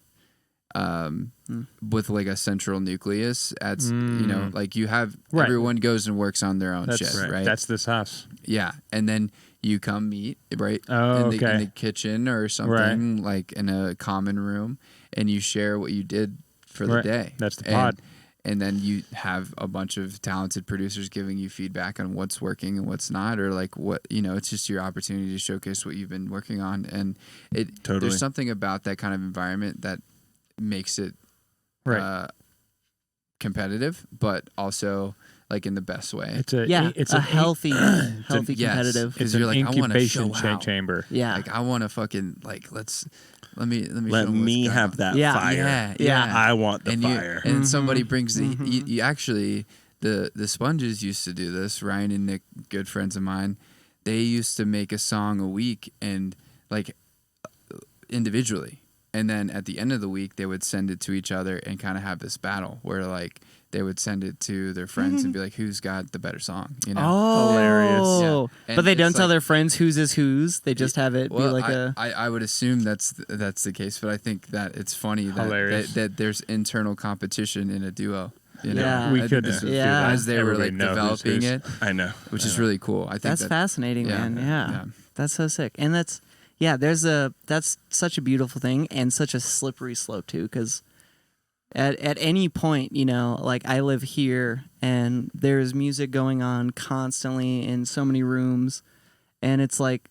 Speaker 3: With like a central nucleus, like you have
Speaker 2: Right.
Speaker 3: everyone goes and works on their own
Speaker 2: that's
Speaker 3: shit, right?
Speaker 2: That's this house.
Speaker 3: Yeah, and then you come meet right
Speaker 2: Oh,
Speaker 3: in the
Speaker 2: okay.
Speaker 3: kitchen or something, like in a common room, and you share what you did for the
Speaker 2: Right.
Speaker 3: day.
Speaker 2: That's the
Speaker 3: And-
Speaker 2: pod.
Speaker 3: And then you have a bunch of talented producers giving you feedback on what's working and what's not, or like what it's just your opportunity to showcase what you've been working on. And
Speaker 4: Totally.
Speaker 3: there's something about that kind of environment that makes it
Speaker 2: Right.
Speaker 3: competitive, but also like in the best way.
Speaker 2: It's a
Speaker 1: Yeah,
Speaker 2: it's
Speaker 1: a
Speaker 2: an
Speaker 1: healthy, healthy
Speaker 3: yes.
Speaker 1: competitive.
Speaker 3: Because
Speaker 2: It's
Speaker 3: you're
Speaker 2: an
Speaker 3: like, I wanna
Speaker 2: incubation
Speaker 3: show how.
Speaker 2: chamber.
Speaker 1: Yeah.
Speaker 3: Like I want to fucking like let me
Speaker 4: Let
Speaker 3: show 'em
Speaker 4: me
Speaker 3: what's
Speaker 4: have
Speaker 3: going
Speaker 4: that
Speaker 3: on.
Speaker 1: Yeah.
Speaker 4: fire.
Speaker 3: Yeah,
Speaker 1: Yeah.
Speaker 3: yeah.
Speaker 4: I want the
Speaker 3: and
Speaker 4: fire.
Speaker 3: and somebody brings the you actually the Sponges used to do this. Ryan and Nick, good friends of mine, they used to make a song a week and like individually, and then at the end of the week they would send it to each other and kind of have this battle where like they would send it to their friends and be like, who's got the better song, you know?
Speaker 1: Oh,
Speaker 2: Hilarious.
Speaker 3: Yeah.
Speaker 1: But they
Speaker 3: And
Speaker 1: don't
Speaker 3: it's
Speaker 1: tell
Speaker 3: like-
Speaker 1: their friends whose is whose. They just have it be
Speaker 3: Well,
Speaker 1: like
Speaker 3: I would assume that's the case, but I think that it's funny
Speaker 2: Hilarious.
Speaker 3: that there's internal competition in a duo. You know?
Speaker 1: Yeah.
Speaker 2: We
Speaker 3: I-
Speaker 2: could
Speaker 3: as-
Speaker 2: do
Speaker 1: Yeah.
Speaker 2: that.
Speaker 3: as they were
Speaker 2: Everybody
Speaker 3: like
Speaker 2: know who's
Speaker 3: developing
Speaker 2: whose.
Speaker 3: it,
Speaker 4: I know.
Speaker 3: which is really cool. I think
Speaker 1: that's fascinating,
Speaker 3: yeah,
Speaker 1: man. Yeah.
Speaker 3: yeah.
Speaker 1: That's so sick. And that's such a beautiful thing and such a slippery slope too, because at any point, like I live here and there's music going on constantly in so many rooms, and it's like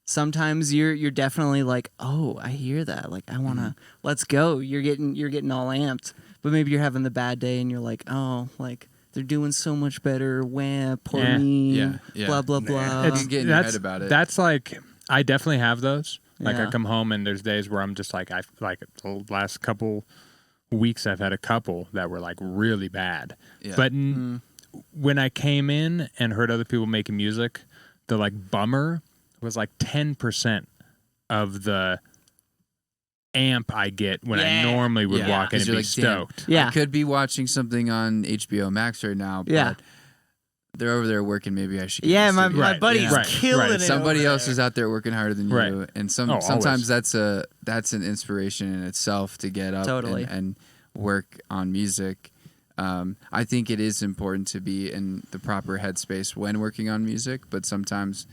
Speaker 1: sometimes you're definitely like, oh, I hear that, like I wanna let's go. You're getting all amped, but maybe you're having the bad day and you're like, oh, like they're doing so much better. Wah, poor
Speaker 2: Yeah.
Speaker 1: me.
Speaker 3: Yeah.
Speaker 1: Blah blah blah.
Speaker 3: It's- get in your head about it.
Speaker 2: That's like I definitely have those. Like
Speaker 1: Yeah.
Speaker 2: I come home and there's days where I'm just like the last couple weeks I've had a couple that were like really bad.
Speaker 3: Yeah.
Speaker 2: But when I came in and heard other people making music, the like bummer was like 10% of the amp I get when I normally would walk in and be
Speaker 3: like,
Speaker 2: stoked.
Speaker 3: Damn,
Speaker 1: Yeah.
Speaker 3: I could be watching something on HBO Max right now, but
Speaker 1: Yeah.
Speaker 3: they're over there working. Maybe I should. Get
Speaker 1: Yeah,
Speaker 3: in the
Speaker 1: my
Speaker 3: studio.
Speaker 1: my
Speaker 2: Right,
Speaker 1: buddy's
Speaker 2: right,
Speaker 1: killing
Speaker 2: right.
Speaker 1: it.
Speaker 3: Somebody
Speaker 1: over
Speaker 3: else
Speaker 1: there.
Speaker 3: is out there working harder than
Speaker 2: Right.
Speaker 3: you, and
Speaker 2: always.
Speaker 3: sometimes that's an inspiration in itself to get up
Speaker 1: Totally.
Speaker 3: and work on music. I think it is important to be in the proper headspace when working on music, but sometimes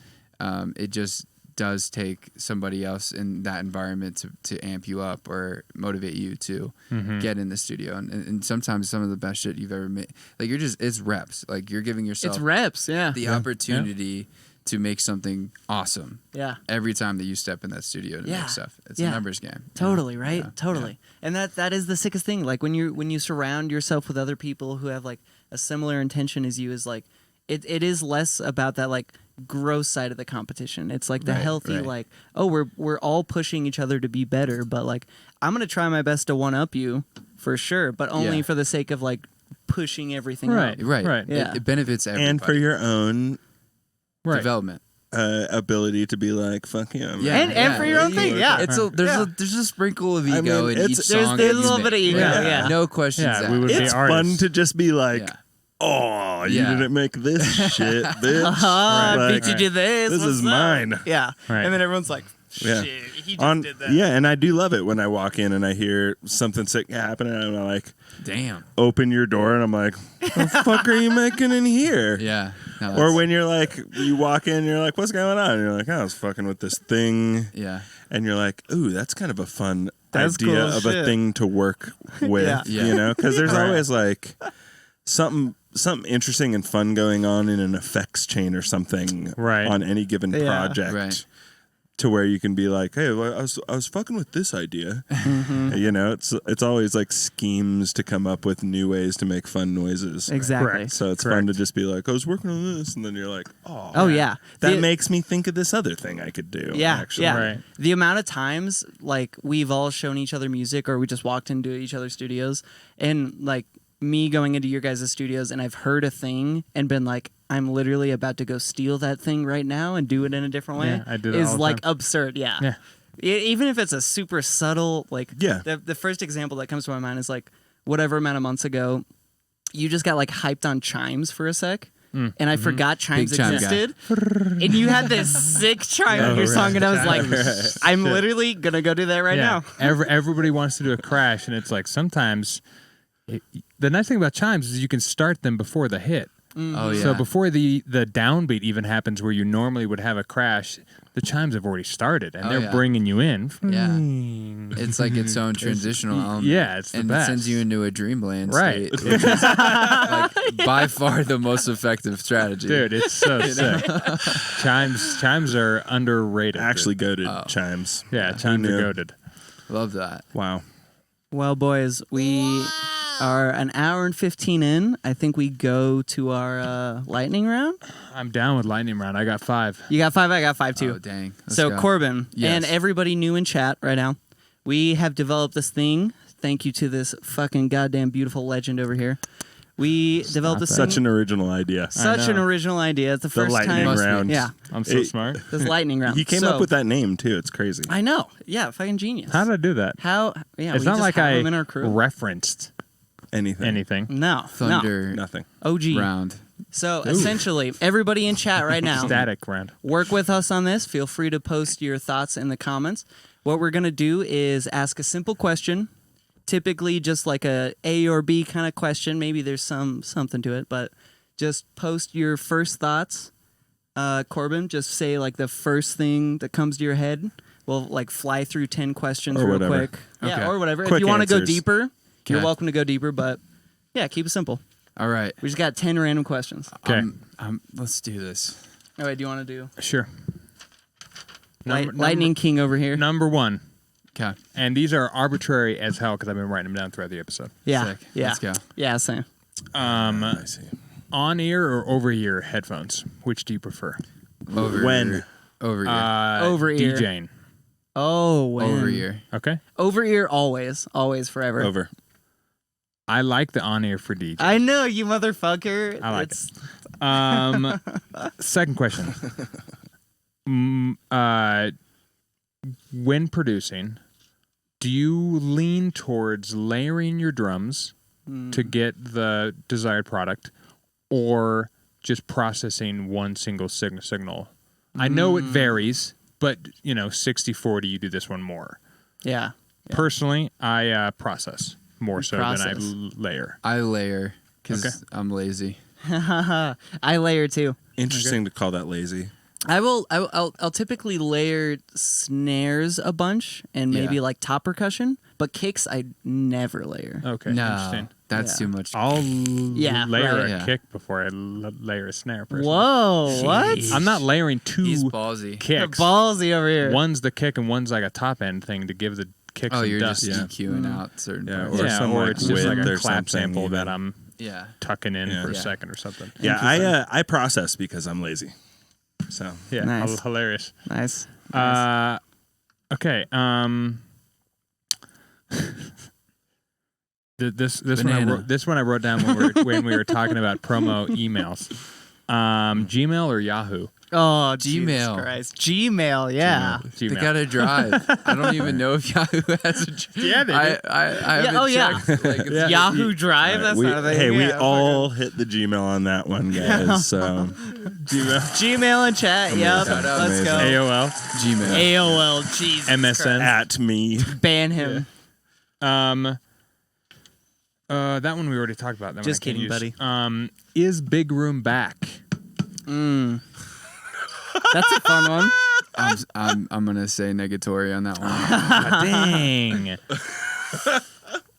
Speaker 3: it just does take somebody else in that environment to amp you up or motivate you to get in the studio. And sometimes some of the best shit you've ever made, like it's reps. Like you're giving yourself
Speaker 1: It's reps. Yeah.
Speaker 3: the opportunity to make something awesome
Speaker 1: Yeah.
Speaker 3: every time that you step in that studio to
Speaker 1: Yeah.
Speaker 3: make stuff. It's
Speaker 1: Yeah.
Speaker 3: a numbers game.
Speaker 1: Totally, right?
Speaker 3: Yeah.
Speaker 1: Totally. And that is the sickest thing. Like when you surround yourself with other people who have like a similar intention as you, is like it is less about that like gross side of the competition. It's like the
Speaker 3: Right,
Speaker 1: healthy
Speaker 3: right.
Speaker 1: like, oh, we're all pushing each other to be better, but like I'm going to try my best to one up you for sure, but only
Speaker 3: Yeah.
Speaker 1: for the sake of like pushing everything
Speaker 2: Right.
Speaker 1: up.
Speaker 3: Right.
Speaker 2: Right.
Speaker 1: Yeah.
Speaker 3: It benefits everybody.
Speaker 4: And for your own
Speaker 2: Right.
Speaker 3: development.
Speaker 4: ability to be like, fuck yeah. man.
Speaker 3: Yeah.
Speaker 1: And for your own thing, yeah.
Speaker 3: It's there's a sprinkle of
Speaker 4: I
Speaker 3: ego
Speaker 4: mean,
Speaker 3: in
Speaker 4: it's-
Speaker 3: each song.
Speaker 1: there's
Speaker 3: that
Speaker 1: a
Speaker 3: you
Speaker 1: little
Speaker 3: make.
Speaker 1: bit of ego, yeah.
Speaker 3: No questions
Speaker 2: Yeah,
Speaker 3: asked.
Speaker 2: we would be
Speaker 4: It's
Speaker 2: artists.
Speaker 4: fun to just be like,
Speaker 3: Yeah.
Speaker 4: oh, you
Speaker 3: Yeah.
Speaker 4: didn't make this shit, bitch.
Speaker 1: I
Speaker 4: Like,
Speaker 1: beat you to this.
Speaker 4: this
Speaker 1: what's
Speaker 4: is
Speaker 1: up?
Speaker 4: mine.
Speaker 1: Yeah.
Speaker 2: Right.
Speaker 1: And then everyone's like,
Speaker 4: Yeah.
Speaker 1: shit, he just did that.
Speaker 4: Yeah, and I do love it when I walk in and I hear something sick happening and I like
Speaker 3: Damn.
Speaker 4: open your door and I'm like, what the fuck are you making in here?
Speaker 3: Yeah. No,
Speaker 4: Or
Speaker 3: that's-
Speaker 4: when you're like, you walk in and you're like, what's going on? And you're like, oh, I was fucking with this thing.
Speaker 3: Yeah.
Speaker 4: And you're like, ooh, that's kind of a fun
Speaker 1: That's
Speaker 4: idea
Speaker 1: cool as
Speaker 4: of
Speaker 1: shit.
Speaker 4: a thing to work with,
Speaker 1: Yeah.
Speaker 3: Yeah.
Speaker 4: you know? Because there's
Speaker 2: Right.
Speaker 4: always like something interesting and fun going on in an effects chain or something
Speaker 2: Right.
Speaker 4: on any given
Speaker 1: Yeah.
Speaker 4: project.
Speaker 3: Right.
Speaker 4: To where you can be like, hey, well, I was fucking with this idea. You know, it's always like schemes to come up with new ways to make fun noises.
Speaker 1: Exactly.
Speaker 2: Correct.
Speaker 4: So it's fun to just be like, I was working on this, and then you're like, oh,
Speaker 1: Oh yeah.
Speaker 4: that
Speaker 1: The-
Speaker 4: makes me think of this other thing I could do.
Speaker 1: Yeah,
Speaker 4: actually.
Speaker 1: yeah.
Speaker 2: Right.
Speaker 1: The amount of times like we've all shown each other music, or we just walked into each other's studios, and like me going into your guys' studios, and I've heard a thing and been like, I'm literally about to go steal that thing right now and do it in a different way.
Speaker 2: Yeah, I do that
Speaker 1: is
Speaker 2: all the
Speaker 1: like
Speaker 2: time.
Speaker 1: absurd. Yeah.
Speaker 2: Yeah.
Speaker 1: Even if it's a super subtle, like
Speaker 4: Yeah.
Speaker 1: The first example that comes to my mind is like whatever amount of months ago, you just got like hyped on Chimes for a sec. And I forgot Chimes
Speaker 3: Big chime guy.
Speaker 1: existed. And you had this sick chime on your song, and I was like, I'm literally going to go do that right now.
Speaker 2: Everybody wants to do a crash, and it's like sometimes the nice thing about chimes is you can start them before the hit.
Speaker 3: Oh yeah.
Speaker 2: So before the downbeat even happens, where you normally would have a crash, the chimes have already started, and
Speaker 3: Oh,
Speaker 2: they're
Speaker 3: yeah.
Speaker 2: bringing you in.
Speaker 3: Yeah. It's like its own transitional element.
Speaker 2: Yeah, it's the
Speaker 3: and
Speaker 2: best.
Speaker 3: it sends you into a dreamland
Speaker 2: Right.
Speaker 3: state, which is like by far the most effective strategy.
Speaker 2: Dude, it's so sick. Chimes are underrated.
Speaker 4: Actually
Speaker 2: dude.
Speaker 4: goated chimes.
Speaker 2: Yeah, chimes
Speaker 4: knew?
Speaker 2: are goated.
Speaker 3: Love that.
Speaker 4: Wow.
Speaker 1: Well, boys, we are an hour and 15 in. I think we go to our lightning round.
Speaker 2: I'm down with lightning round. I got 5.
Speaker 1: You got 5, I got 5 too.
Speaker 3: Oh dang. Let's
Speaker 1: So
Speaker 3: go.
Speaker 1: Corbin
Speaker 3: Yes.
Speaker 1: and everybody new in chat right now, we have developed this thing. Thank you to this fucking goddamn beautiful legend over here. We developed this
Speaker 4: Such
Speaker 1: thing.
Speaker 4: an original idea.
Speaker 1: Such an
Speaker 2: know.
Speaker 1: original idea. It's the
Speaker 4: The
Speaker 1: first
Speaker 4: lightning
Speaker 1: time.
Speaker 3: Must be.
Speaker 4: round.
Speaker 1: Yeah,
Speaker 2: I'm so
Speaker 4: It-
Speaker 2: smart.
Speaker 1: this lightning round.
Speaker 4: He came
Speaker 1: So-
Speaker 4: up with that name too. It's crazy.
Speaker 1: I know. Yeah, fucking genius.
Speaker 2: How did I do that?
Speaker 1: How? Yeah,
Speaker 2: It's
Speaker 1: we
Speaker 2: not
Speaker 1: just
Speaker 2: like
Speaker 1: have
Speaker 2: I
Speaker 1: him in our crew.
Speaker 2: referenced
Speaker 4: Anything.
Speaker 2: anything.
Speaker 1: No, no.
Speaker 3: Thunder
Speaker 4: Nothing.
Speaker 1: OG.
Speaker 3: round.
Speaker 1: So essentially, everybody in chat right now,
Speaker 2: Static round.
Speaker 1: work with us on this. Feel free to post your thoughts in the comments. What we're gonna do is ask a simple question, typically just like a or B kind of question. Maybe there's something to it, but just post your first thoughts. Corbin, just say like the first thing that comes to your head. We'll like fly through 10 questions
Speaker 4: Or
Speaker 1: real
Speaker 4: whatever.
Speaker 1: quick. Yeah,
Speaker 3: Okay.
Speaker 1: or whatever. If
Speaker 4: Quick
Speaker 1: you want to go
Speaker 4: answers.
Speaker 1: deeper, you're
Speaker 3: Okay.
Speaker 1: welcome to go deeper. But yeah, keep it simple.
Speaker 3: All right.
Speaker 1: We just got 10 random questions.
Speaker 2: Okay.
Speaker 3: Let's do this.
Speaker 1: All right, do you want to do
Speaker 2: Sure.
Speaker 1: Lightning King over here?
Speaker 2: Number 1.
Speaker 3: Okay.
Speaker 2: And these are arbitrary as hell because I've been writing them down throughout the episode.
Speaker 1: Yeah,
Speaker 3: Sick.
Speaker 1: yeah,
Speaker 3: Let's go.
Speaker 1: yeah. Same.
Speaker 4: I see.
Speaker 2: On-ear or over-ear headphones? Which do you prefer?
Speaker 3: Over
Speaker 4: When?
Speaker 3: Over ear.
Speaker 1: Over-ear.
Speaker 2: DJing.
Speaker 1: Oh, when?
Speaker 3: Over ear.
Speaker 2: Okay.
Speaker 1: Over ear, always, always, forever.
Speaker 4: Over.
Speaker 2: I like the on-air for DJ.
Speaker 1: I know, you motherfucker.
Speaker 2: I like it. Second question. When producing, do you lean towards layering your drums to get the desired product, or just processing one single signal? I know it varies, but 60-40, you do this one more.
Speaker 1: Yeah.
Speaker 2: Personally, I process more so than I
Speaker 1: Process.
Speaker 2: layer.
Speaker 3: I layer because
Speaker 2: Okay.
Speaker 3: I'm lazy.
Speaker 1: I layer too.
Speaker 4: Interesting to call that lazy.
Speaker 1: I'll typically layer snares a bunch and maybe
Speaker 3: Yeah.
Speaker 1: like top percussion, but kicks I never layer.
Speaker 2: Okay,
Speaker 3: No,
Speaker 2: interesting.
Speaker 3: that's
Speaker 1: Yeah.
Speaker 3: too much.
Speaker 2: I'll
Speaker 1: Yeah,
Speaker 2: layer
Speaker 1: right.
Speaker 2: a
Speaker 3: Yeah.
Speaker 2: kick before I layer a snare. Personally.
Speaker 1: Whoa, what?
Speaker 2: I'm not layering two
Speaker 3: He's ballsy.
Speaker 2: kicks.
Speaker 1: Ballsy over here.
Speaker 2: One's the kick and one's like a top end thing to give the kick
Speaker 3: Oh,
Speaker 2: some
Speaker 3: you're
Speaker 2: dust.
Speaker 3: just
Speaker 4: Yeah.
Speaker 3: EQing out certain
Speaker 4: Yeah,
Speaker 3: parts.
Speaker 4: or
Speaker 2: yeah,
Speaker 4: some
Speaker 2: or
Speaker 4: like
Speaker 2: it's just like
Speaker 4: width
Speaker 2: a
Speaker 4: or
Speaker 2: clap
Speaker 4: something
Speaker 2: sample that
Speaker 4: even.
Speaker 2: I'm
Speaker 3: Yeah.
Speaker 2: tucking in
Speaker 4: Yeah.
Speaker 2: for a
Speaker 3: Yeah.
Speaker 2: second or something.
Speaker 4: Yeah, I process because I'm lazy. So
Speaker 2: Yeah,
Speaker 1: Nice.
Speaker 2: hilarious.
Speaker 1: Nice.
Speaker 2: Okay. This one I wrote down when we were talking about promo emails. Gmail or Yahoo?
Speaker 1: Oh, Jesus
Speaker 3: Gmail.
Speaker 1: Christ. Gmail, yeah.
Speaker 3: They
Speaker 2: Gmail.
Speaker 3: gotta drive. I don't even know if Yahoo has a.
Speaker 2: Yeah, they do.
Speaker 3: I haven't
Speaker 1: oh, yeah.
Speaker 3: checked. Like, it's
Speaker 1: Yahoo Drive? That's
Speaker 4: we,
Speaker 1: not a thing.
Speaker 4: hey, we
Speaker 1: Yeah,
Speaker 4: all hit the Gmail on that one, guys. So
Speaker 1: Gmail and chat, yep.
Speaker 3: Shout out.
Speaker 1: Let's go.
Speaker 2: AOL,
Speaker 3: Gmail.
Speaker 1: AOL, Jesus
Speaker 2: MSN.
Speaker 4: at me.
Speaker 1: Christ. Ban him.
Speaker 2: That one we already talked about. That
Speaker 1: Just
Speaker 2: one I can't
Speaker 1: kidding,
Speaker 2: use.
Speaker 1: buddy.
Speaker 2: Is Big Room back?
Speaker 1: That's a fun one.
Speaker 3: I'm gonna say negatory on that one.
Speaker 2: Ah, dang.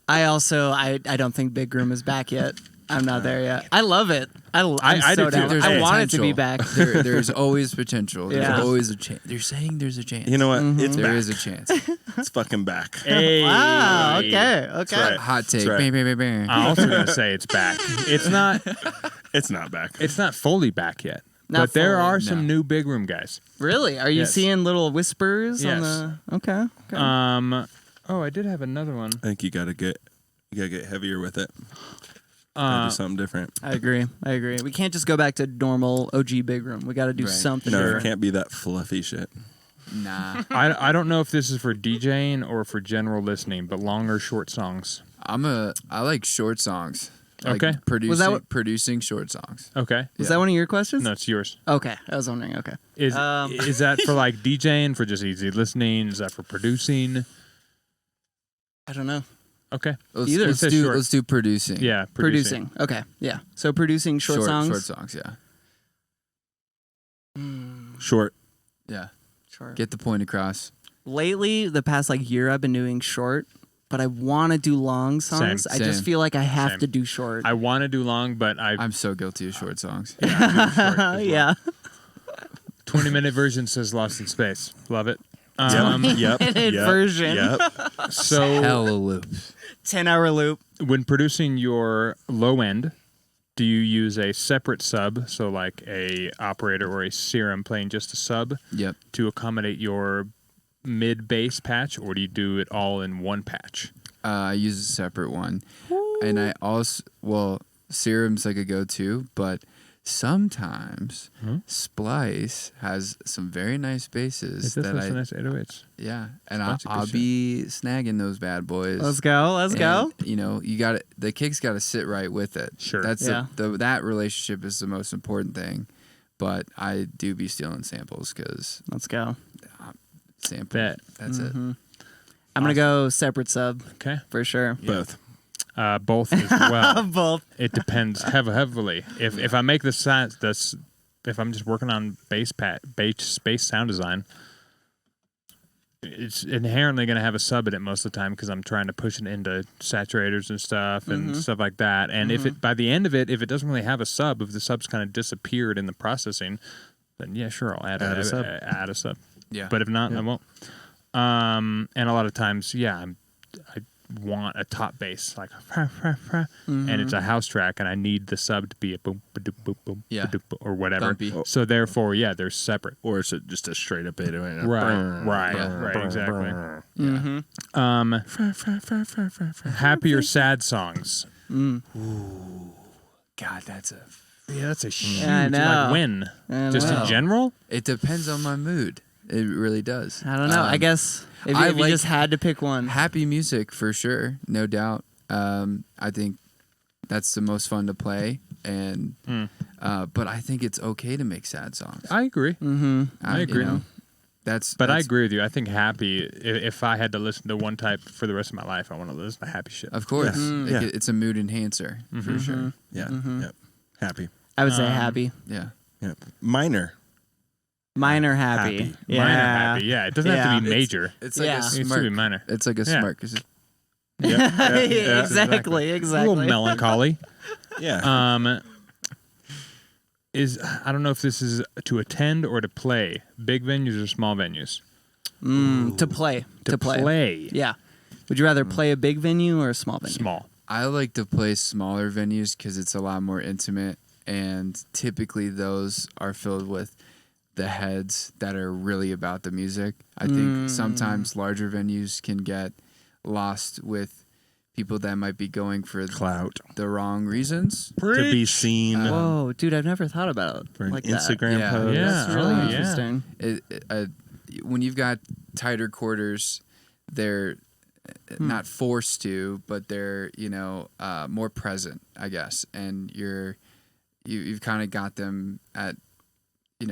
Speaker 1: I don't think Big Room is back yet. I'm not there yet. I love it. I'm
Speaker 2: I
Speaker 1: so
Speaker 2: do too.
Speaker 1: down.
Speaker 3: There's
Speaker 1: I want it to be
Speaker 3: potential.
Speaker 1: back.
Speaker 3: There's always potential. There's
Speaker 1: Yeah.
Speaker 3: always a chance. They're saying there's a chance.
Speaker 4: You know what? It's
Speaker 3: There
Speaker 4: back.
Speaker 3: is a chance.
Speaker 4: It's fucking back.
Speaker 2: Hey.
Speaker 1: Wow, okay, okay.
Speaker 4: right.
Speaker 3: Hot take.
Speaker 4: right.
Speaker 3: Bang, bang, bang, bang.
Speaker 2: I'm also gonna say it's back. It's not
Speaker 4: back.
Speaker 2: It's not fully back yet.
Speaker 1: Not
Speaker 2: but there
Speaker 1: fully,
Speaker 2: are some new Big Room guys.
Speaker 1: Really? Are you
Speaker 2: Yes.
Speaker 1: seeing little whispers on
Speaker 2: Yes.
Speaker 1: the Okay. Okay.
Speaker 2: Oh, I did have another one.
Speaker 4: I think you gotta get heavier with it. Gotta do something different.
Speaker 1: I agree. We can't just go back to normal OG Big Room. We got to do
Speaker 3: Right.
Speaker 1: something
Speaker 4: No,
Speaker 1: different.
Speaker 4: it can't be that fluffy shit.
Speaker 3: Nah.
Speaker 2: I don't know if this is for DJing or for general listening, but long or short songs.
Speaker 3: I like short songs. Like
Speaker 2: Okay.
Speaker 3: Producing,
Speaker 1: Was that what-
Speaker 3: producing short songs.
Speaker 2: Okay.
Speaker 1: Was
Speaker 3: Yeah.
Speaker 1: that one of your questions?
Speaker 2: No, it's yours.
Speaker 1: Okay. I was wondering. Okay.
Speaker 2: Is that for like DJing, for just easy listening? Is that for producing?
Speaker 1: I don't know.
Speaker 2: Okay.
Speaker 1: Either.
Speaker 3: Let's do producing.
Speaker 2: Yeah,
Speaker 1: Producing. Okay. Yeah. So producing short songs.
Speaker 3: Short songs, yeah.
Speaker 4: Short.
Speaker 3: Yeah.
Speaker 1: Short.
Speaker 3: Get the point across.
Speaker 1: Lately, the past like year, I've been doing short, but I want to do long songs.
Speaker 2: Same.
Speaker 1: I just
Speaker 3: Same.
Speaker 1: feel like I have
Speaker 2: Same.
Speaker 1: to do short.
Speaker 2: I want to do long, but
Speaker 3: I'm so guilty of short songs.
Speaker 1: Yeah.
Speaker 2: 20-minute version says Lost in Space. Love it.
Speaker 4: Yep.
Speaker 1: Minute
Speaker 4: yep,
Speaker 1: version.
Speaker 4: Yep.
Speaker 2: So
Speaker 3: Hella loops.
Speaker 1: 10-hour loop.
Speaker 2: when producing your low end, do you use a separate sub, so like a operator or a serum playing just a sub
Speaker 3: Yep.
Speaker 2: to accommodate your mid bass patch, or do you do it all in one patch?
Speaker 3: I use a separate one. And I also, serum's like a go-to, but sometimes Splice has some very nice basses
Speaker 2: It does
Speaker 3: that
Speaker 2: have
Speaker 3: I,
Speaker 2: some nice 808s.
Speaker 3: yeah, and
Speaker 2: Splice is good
Speaker 3: I'll
Speaker 2: shit.
Speaker 3: be snagging those bad boys.
Speaker 1: Let's go. Let's go.
Speaker 3: And, you know, you got the kick's got to sit right with it.
Speaker 2: Sure.
Speaker 3: That's
Speaker 1: Yeah.
Speaker 3: that relationship is the most important thing. But I do be stealing samples because
Speaker 1: Let's go.
Speaker 3: sample.
Speaker 2: Bet.
Speaker 3: That's it.
Speaker 1: I'm gonna go separate sub
Speaker 2: Okay.
Speaker 1: for sure.
Speaker 4: Both.
Speaker 2: Both as well.
Speaker 1: Both.
Speaker 2: It depends heavily. If I make the sound, if I'm just working on bass sound design, it's inherently going to have a sub in it most of the time because I'm trying to push it into saturators and stuff and stuff like that. And if it by the end of it, if it doesn't really have a sub, if the sub's kind of disappeared in the processing, then yeah, sure, I'll add a sub. Add a sub.
Speaker 3: Yeah.
Speaker 2: But if not, I won't. And a lot of times, yeah, I want a top bass like and it's a house track and I need the sub to be a boom ba-doop, boom boom
Speaker 3: Yeah.
Speaker 2: ba-doop, or whatever.
Speaker 3: Thumpy.
Speaker 2: So therefore, yeah, they're separate.
Speaker 4: Or is it just a straight up 808?
Speaker 2: Right, exactly. Happy or sad songs.
Speaker 3: God, that's a.
Speaker 2: Yeah, that's a huge
Speaker 1: I know.
Speaker 2: like win.
Speaker 1: I
Speaker 2: Just
Speaker 1: know.
Speaker 2: in general.
Speaker 3: It depends on my mood. It really does.
Speaker 1: I don't know. I guess if,
Speaker 3: I
Speaker 1: if you
Speaker 3: like-
Speaker 1: just had to pick one.
Speaker 3: Happy music for sure, no doubt. I think that's the most fun to play, and but I think it's okay to make sad songs.
Speaker 2: I agree. I agree. But I agree with you. I think happy. If I had to listen to one type for the rest of my life, I want to listen to happy shit.
Speaker 3: Of course,
Speaker 4: Yeah.
Speaker 3: it's a mood enhancer for sure.
Speaker 4: Yeah. Yep. Happy.
Speaker 1: I would say happy.
Speaker 3: Yeah.
Speaker 4: Yep. Minor.
Speaker 1: Minor happy.
Speaker 4: Happy.
Speaker 1: Yeah.
Speaker 2: Minor happy. Yeah, it doesn't have to be major.
Speaker 3: It's like
Speaker 1: Yeah.
Speaker 3: a
Speaker 1: It
Speaker 2: It should
Speaker 3: smirk.
Speaker 2: be minor.
Speaker 3: It's like a
Speaker 2: Yeah.
Speaker 3: smirk. It's just-
Speaker 1: Exactly.
Speaker 2: A little melancholy.
Speaker 4: Yeah.
Speaker 2: I don't know if this is to attend or to play. Big venues or small venues?
Speaker 1: To play.
Speaker 2: To play.
Speaker 1: Yeah. Would you rather play a big venue or a small venue?
Speaker 2: Small.
Speaker 3: I like to play smaller venues because it's a lot more intimate, and typically those are filled with the heads that are really about the music. I think sometimes larger venues can get lost with people that might be going for
Speaker 4: Clout.
Speaker 3: the wrong reasons.
Speaker 4: To be seen
Speaker 1: Whoa, dude, I've never thought about it
Speaker 4: for an
Speaker 1: like
Speaker 4: Instagram
Speaker 3: Yeah.
Speaker 4: post.
Speaker 2: Yeah.
Speaker 1: That's really
Speaker 2: Oh, yeah.
Speaker 1: interesting.
Speaker 3: When you've got tighter quarters, they're not forced to, but they're more present, I guess, and you've kind of got them at in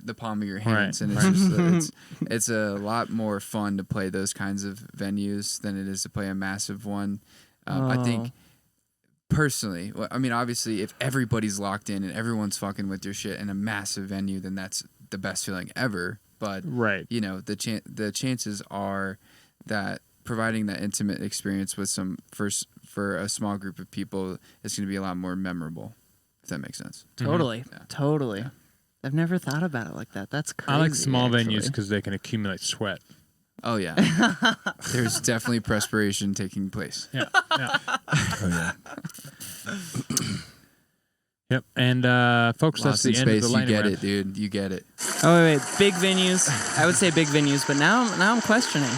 Speaker 3: the palm of your hands,
Speaker 2: Right,
Speaker 3: and it's a lot more fun to play those kinds of venues than it is to play a massive one. I think personally, I mean, obviously, if everybody's locked in and everyone's fucking with your shit in a massive venue, then that's the best feeling ever. But
Speaker 2: Right.
Speaker 3: the chances are that providing that intimate experience with for a small group of people is going to be a lot more memorable, if that makes sense.
Speaker 1: Totally.
Speaker 3: Yeah.
Speaker 1: Totally. I've never thought about it like that. That's crazy.
Speaker 2: I like small venues
Speaker 1: actually.
Speaker 2: because they can accumulate sweat.
Speaker 3: Oh yeah, there's definitely perspiration taking place.
Speaker 2: Yeah. Yeah.
Speaker 4: Oh, yeah.
Speaker 2: Yep. And folks, that's
Speaker 3: Lost
Speaker 2: the
Speaker 3: in
Speaker 2: end of
Speaker 3: space,
Speaker 2: the
Speaker 3: you
Speaker 2: lightning
Speaker 3: get
Speaker 2: round.
Speaker 3: it, dude. You get it.
Speaker 1: Oh wait, big venues. I would say big venues, but now I'm questioning.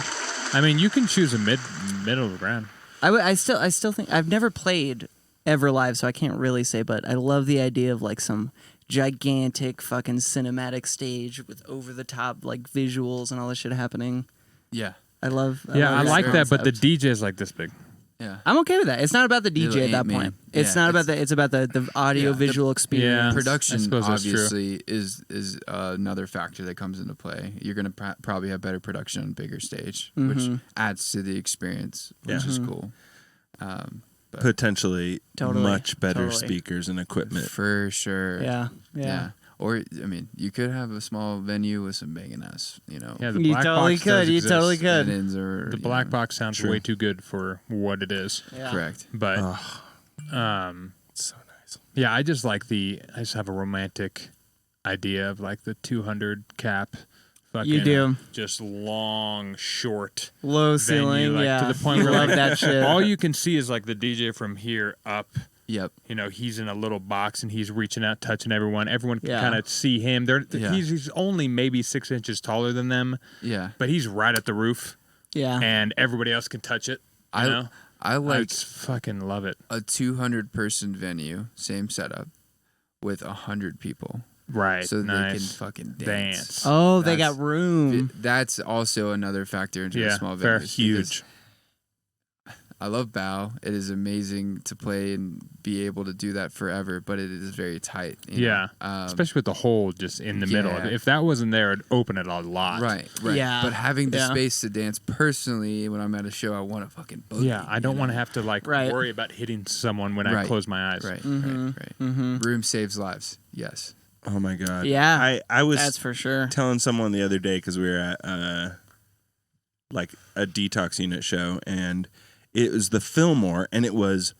Speaker 2: I mean, you can choose a middle of the ground.
Speaker 1: I still think I've never played ever live, so I can't really say. But I love the idea of like some gigantic fucking cinematic stage with over the top like visuals and all this shit happening.
Speaker 3: Yeah,
Speaker 1: I love
Speaker 2: I like that, but the
Speaker 1: concept.
Speaker 2: DJ is like this big.
Speaker 3: yeah.
Speaker 1: I'm okay with that. It's not about the DJ
Speaker 3: Little
Speaker 1: at that
Speaker 3: Ant-Man.
Speaker 1: point. It's
Speaker 3: Yeah,
Speaker 1: not about it's about the audio
Speaker 3: Yeah.
Speaker 1: visual experience.
Speaker 2: I
Speaker 3: Production
Speaker 2: suppose that's true.
Speaker 3: obviously is another factor that comes into play. You're gonna probably have better production on a bigger stage, which adds to the experience, which is cool.
Speaker 4: Potentially
Speaker 1: Totally,
Speaker 4: much better
Speaker 1: totally.
Speaker 4: speakers and equipment.
Speaker 3: For sure.
Speaker 1: Yeah.
Speaker 3: Or I mean, you could have a small venue with some banging ass,
Speaker 2: Yeah, the
Speaker 1: You
Speaker 2: black
Speaker 1: totally
Speaker 2: box does
Speaker 1: could. You
Speaker 2: exist.
Speaker 1: totally could.
Speaker 3: stand-ins or
Speaker 2: The
Speaker 3: you
Speaker 2: black
Speaker 3: know,
Speaker 2: box sounds
Speaker 4: True.
Speaker 2: way too good for what it is.
Speaker 1: Yeah.
Speaker 3: correct.
Speaker 2: But
Speaker 4: So nice.
Speaker 2: yeah, I just have a romantic idea of like the 200 cap. Fucking,
Speaker 1: You do.
Speaker 2: just long, short
Speaker 1: Low
Speaker 2: venue,
Speaker 1: ceiling,
Speaker 2: like,
Speaker 1: yeah.
Speaker 2: to the point
Speaker 1: You
Speaker 2: where
Speaker 1: love
Speaker 2: like,
Speaker 1: that shit.
Speaker 2: all you can see is like the DJ from here up.
Speaker 3: Yep.
Speaker 2: He's in a little box and he's reaching out, touching everyone. Everyone can
Speaker 1: Yeah.
Speaker 2: kind of see him.
Speaker 3: Yeah.
Speaker 2: He's only maybe 6 inches taller than them,
Speaker 3: Yeah.
Speaker 2: but he's right at the roof,
Speaker 1: Yeah.
Speaker 2: and everybody else can touch it. You know?
Speaker 3: I
Speaker 2: I
Speaker 3: like
Speaker 2: just fucking love it.
Speaker 3: a 200-person venue, same setup, with 100 people,
Speaker 2: Right.
Speaker 3: so
Speaker 2: nice.
Speaker 3: they can fucking dance.
Speaker 1: Oh, they
Speaker 3: That's-
Speaker 1: got room.
Speaker 3: That's also another factor into
Speaker 2: Yeah,
Speaker 3: the small
Speaker 2: fair.
Speaker 3: venues. because
Speaker 4: Huge.
Speaker 3: I love Bow. It is amazing to play and be able to do that forever, but it is very tight. you know?
Speaker 2: Yeah. Especially with the hole just in the middle.
Speaker 3: yeah.
Speaker 2: If that wasn't there, it'd open it a lot.
Speaker 3: Right.
Speaker 1: Yeah.
Speaker 3: But having the
Speaker 1: Yeah.
Speaker 3: space to dance personally, when I'm at a show, I want to fucking boogie.
Speaker 2: Yeah, I don't want to have to like
Speaker 1: Right.
Speaker 2: worry about hitting someone when I
Speaker 3: Right.
Speaker 2: close my eyes.
Speaker 3: Right.
Speaker 1: Mm-hmm.
Speaker 3: Right. Room saves lives. Yes.
Speaker 4: Oh my god.
Speaker 1: Yeah.
Speaker 4: I was
Speaker 1: That's for sure.
Speaker 4: telling someone the other day because we were at like a detox unit show, and it was the Fillmore, and it was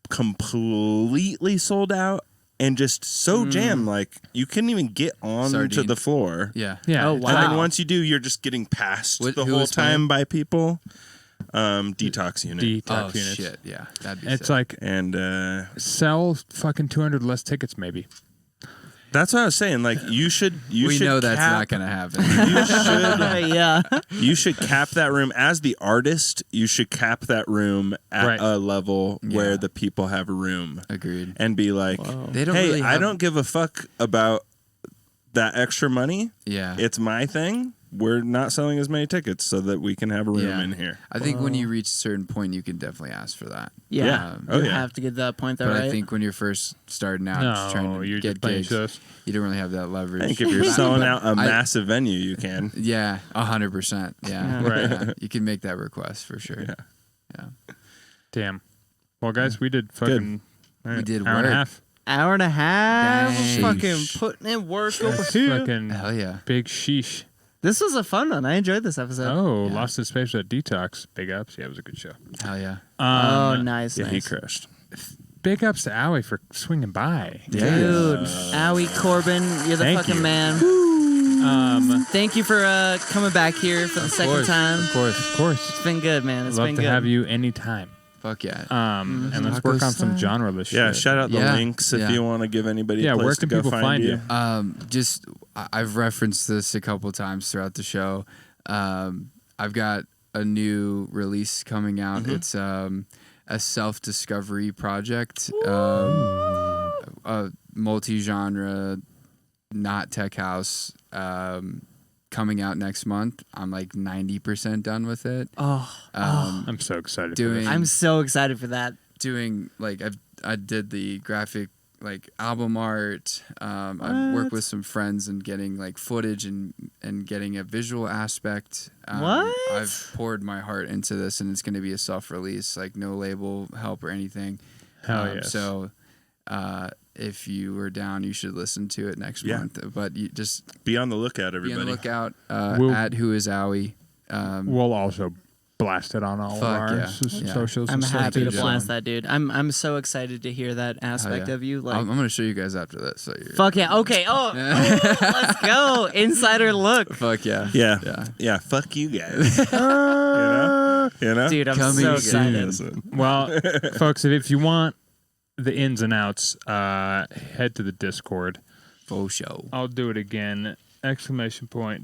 Speaker 4: completely sold out and just so jammed, like you couldn't even get on to
Speaker 3: Sardine.
Speaker 4: the floor.
Speaker 3: Yeah.
Speaker 2: Yeah.
Speaker 1: Oh,
Speaker 2: it's
Speaker 1: wow.
Speaker 4: And
Speaker 2: like-
Speaker 4: then once you do, you're just getting passed
Speaker 3: What-
Speaker 4: the
Speaker 3: who
Speaker 4: whole
Speaker 3: was playing?
Speaker 4: time by people. Detox unit.
Speaker 2: detox
Speaker 3: Oh
Speaker 2: units.
Speaker 3: shit. Yeah. That'd be
Speaker 2: It's
Speaker 3: sick.
Speaker 2: like
Speaker 4: And
Speaker 2: sell fucking 200 less tickets, maybe.
Speaker 4: That's what I was saying. Like you should.
Speaker 3: We
Speaker 4: should
Speaker 3: know that's
Speaker 4: cap,
Speaker 3: not gonna happen.
Speaker 4: You should.
Speaker 1: Yeah.
Speaker 4: You should cap that room as the artist. You should cap that room at
Speaker 2: Right.
Speaker 4: a level where
Speaker 3: Yeah.
Speaker 4: the people have room
Speaker 3: Agreed.
Speaker 4: and be like,
Speaker 3: They don't
Speaker 4: "Hey,
Speaker 3: really
Speaker 4: I
Speaker 3: have-
Speaker 4: don't give a fuck about that extra money.
Speaker 3: Yeah.
Speaker 4: It's my thing. We're not selling as many tickets so that we can have a room
Speaker 3: Yeah.
Speaker 4: in here."
Speaker 3: I think when you reach a certain point, you can definitely ask for that.
Speaker 1: Yeah.
Speaker 4: Yeah. Oh,
Speaker 1: You
Speaker 4: yeah.
Speaker 1: have to get to that point, though,
Speaker 3: But
Speaker 1: right?
Speaker 3: I think when you're first starting out, just trying
Speaker 2: No,
Speaker 3: to
Speaker 2: you're
Speaker 3: get
Speaker 2: just playing
Speaker 3: gigs,
Speaker 2: shows.
Speaker 3: you don't really have that leverage.
Speaker 4: I think if you're
Speaker 3: But-
Speaker 4: selling
Speaker 3: but
Speaker 4: out a
Speaker 3: I-
Speaker 4: massive venue, you can.
Speaker 3: Yeah, 100%. Yeah,
Speaker 2: Right.
Speaker 3: yeah. You can make that request for sure.
Speaker 4: Yeah.
Speaker 3: Yeah.
Speaker 2: Damn. Well, guys, we did fucking.
Speaker 3: We did
Speaker 2: hour and a
Speaker 3: work.
Speaker 2: half.
Speaker 1: Hour and a half.
Speaker 3: Dang.
Speaker 1: Fucking putting in work over
Speaker 2: That's
Speaker 1: here.
Speaker 2: fucking
Speaker 3: Hell yeah.
Speaker 2: big sheesh.
Speaker 1: This was a fun one. I enjoyed this episode.
Speaker 2: Oh,
Speaker 3: Yeah.
Speaker 2: Lost in Space at Detox. Big ups. Yeah, it was a good show.
Speaker 3: Hell yeah.
Speaker 1: Oh, nice,
Speaker 4: Yeah, he
Speaker 1: nice.
Speaker 4: crushed.
Speaker 2: Big ups to Owie for swinging by.
Speaker 1: Dude, Owie Corbin, you're the
Speaker 2: Thank
Speaker 1: fucking
Speaker 2: you.
Speaker 1: man. Thank you for coming back here for the second time.
Speaker 3: Of course.
Speaker 2: Of course.
Speaker 1: It's been good, man. It's
Speaker 2: Love
Speaker 1: been
Speaker 2: to
Speaker 1: good.
Speaker 2: have you anytime.
Speaker 3: Fuck yeah.
Speaker 2: And let's work on some genreless shit.
Speaker 4: Yeah, shout out the
Speaker 3: Yeah.
Speaker 4: links if
Speaker 3: Yeah.
Speaker 4: you want to give anybody
Speaker 2: Yeah,
Speaker 4: a place
Speaker 2: where
Speaker 4: to
Speaker 2: can
Speaker 4: go
Speaker 2: people find you?
Speaker 3: Just I've referenced this a couple times throughout the show. I've got a new release coming out. It's a self-discovery project, a multi-genre, not tech house, coming out next month. I'm like 90% done with it.
Speaker 2: I'm so excited. for
Speaker 3: Doing-
Speaker 2: this.
Speaker 1: I'm so excited for that.
Speaker 3: Doing like I did the graphic like album art. I've worked with some friends and getting like footage and getting a visual aspect.
Speaker 1: What?
Speaker 3: I've poured my heart into this, and it's going to be a self-release, like no label help or anything.
Speaker 2: Hell yes.
Speaker 3: So if you were down, you should listen to it next
Speaker 4: Yeah.
Speaker 3: month. But you just
Speaker 4: Be on the lookout,
Speaker 3: be
Speaker 4: everybody.
Speaker 3: on the lookout
Speaker 2: We'll-
Speaker 3: at Who Is Owie.
Speaker 2: We'll also blast it on all of
Speaker 3: Fuck
Speaker 2: our
Speaker 3: yeah.
Speaker 2: socials.
Speaker 1: I'm
Speaker 2: and stuff
Speaker 1: happy to
Speaker 2: too,
Speaker 1: blast
Speaker 2: so-
Speaker 1: that, dude. I'm so excited to hear that aspect
Speaker 3: yeah.
Speaker 1: of you. Like,
Speaker 3: I'm going to show you guys after this. So you're,
Speaker 1: fuck yeah. Okay. Oh, let's go. Insider look.
Speaker 3: fuck yeah.
Speaker 4: Yeah. Yeah. Fuck you guys. You know?
Speaker 1: Dude, I'm
Speaker 3: Coming
Speaker 1: so
Speaker 3: soon.
Speaker 1: excited.
Speaker 4: Listen.
Speaker 2: Well, folks, if you want the ins and outs, head to the Discord.
Speaker 3: Faux show.
Speaker 2: I'll do it again. !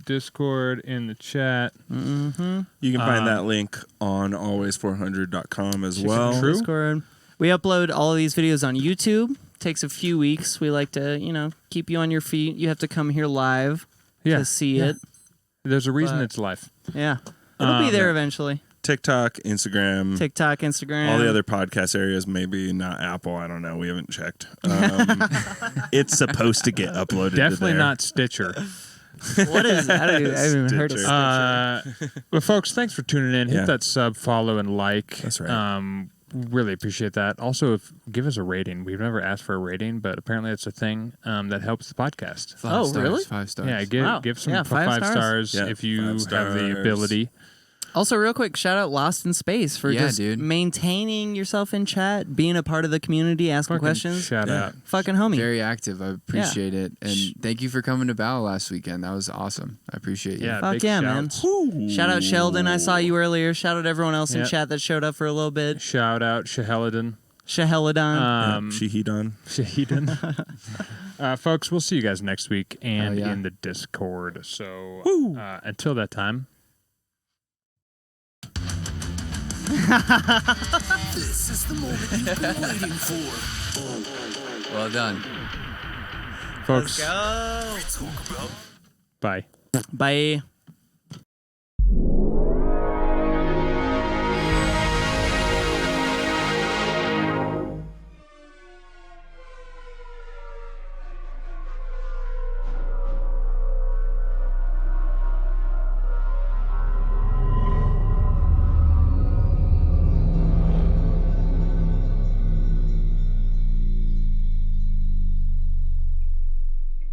Speaker 2: Discord in the chat.
Speaker 4: You can find that link on always400.com as well.
Speaker 2: True.
Speaker 1: Discord. We upload all of these videos on YouTube. Takes a few weeks. We like to, keep you on your feet. You have to come here live
Speaker 2: Yeah.
Speaker 1: to see it.
Speaker 2: There's a reason
Speaker 1: But-
Speaker 2: it's live.
Speaker 1: Yeah. It'll be there eventually.
Speaker 4: TikTok, Instagram,
Speaker 1: TikTok, Instagram.
Speaker 4: all the other podcast areas, maybe not Apple. I don't know. We haven't checked. It's supposed to get uploaded.
Speaker 2: Definitely
Speaker 4: to there.
Speaker 2: not Stitcher.
Speaker 1: What is that? I haven't even heard of
Speaker 4: Stitcher.
Speaker 1: it.
Speaker 2: Well, folks, thanks for tuning in. Hit
Speaker 4: Yeah.
Speaker 2: that sub, follow, and like.
Speaker 4: That's right.
Speaker 2: Really appreciate that. Also, give us a rating. We've never asked for a rating, but apparently it's a thing that helps the podcast.
Speaker 3: 5
Speaker 1: Oh,
Speaker 3: stars,
Speaker 1: really?
Speaker 3: 5 stars.
Speaker 2: Yeah,
Speaker 1: Wow.
Speaker 2: give some
Speaker 1: Yeah,
Speaker 2: 5 stars
Speaker 4: Yeah,
Speaker 2: if you
Speaker 4: 5
Speaker 2: have the
Speaker 4: stars.
Speaker 2: ability.
Speaker 1: Also, real quick, shout out Lost in Space for
Speaker 3: Yeah,
Speaker 1: just
Speaker 3: dude.
Speaker 1: maintaining yourself in chat, being a part of the community, asking
Speaker 2: Fucking
Speaker 1: questions.
Speaker 2: Shout
Speaker 4: Yeah.
Speaker 2: out.
Speaker 1: Fucking homie.
Speaker 3: Very active. I appreciate it. And thank you for coming to Battle last weekend. That was awesome. I appreciate you.
Speaker 2: Yeah,
Speaker 1: Fuck
Speaker 2: big
Speaker 1: yeah, man.
Speaker 2: shouts.
Speaker 1: Shout out Sheldon. I saw you earlier. Shout out everyone else in
Speaker 2: Yeah.
Speaker 1: chat that showed up for a little bit.
Speaker 2: Shout out Shahelidan.
Speaker 1: Shaheladon.
Speaker 4: Shahidon.
Speaker 2: Shahidin. Folks, we'll see you guys next week and
Speaker 3: yeah.
Speaker 2: in the Discord. So until that time,
Speaker 5: This is the moment you've been waiting for.
Speaker 3: Well done.
Speaker 2: folks,
Speaker 1: Go.
Speaker 5: Talk about
Speaker 2: bye.
Speaker 1: Bye.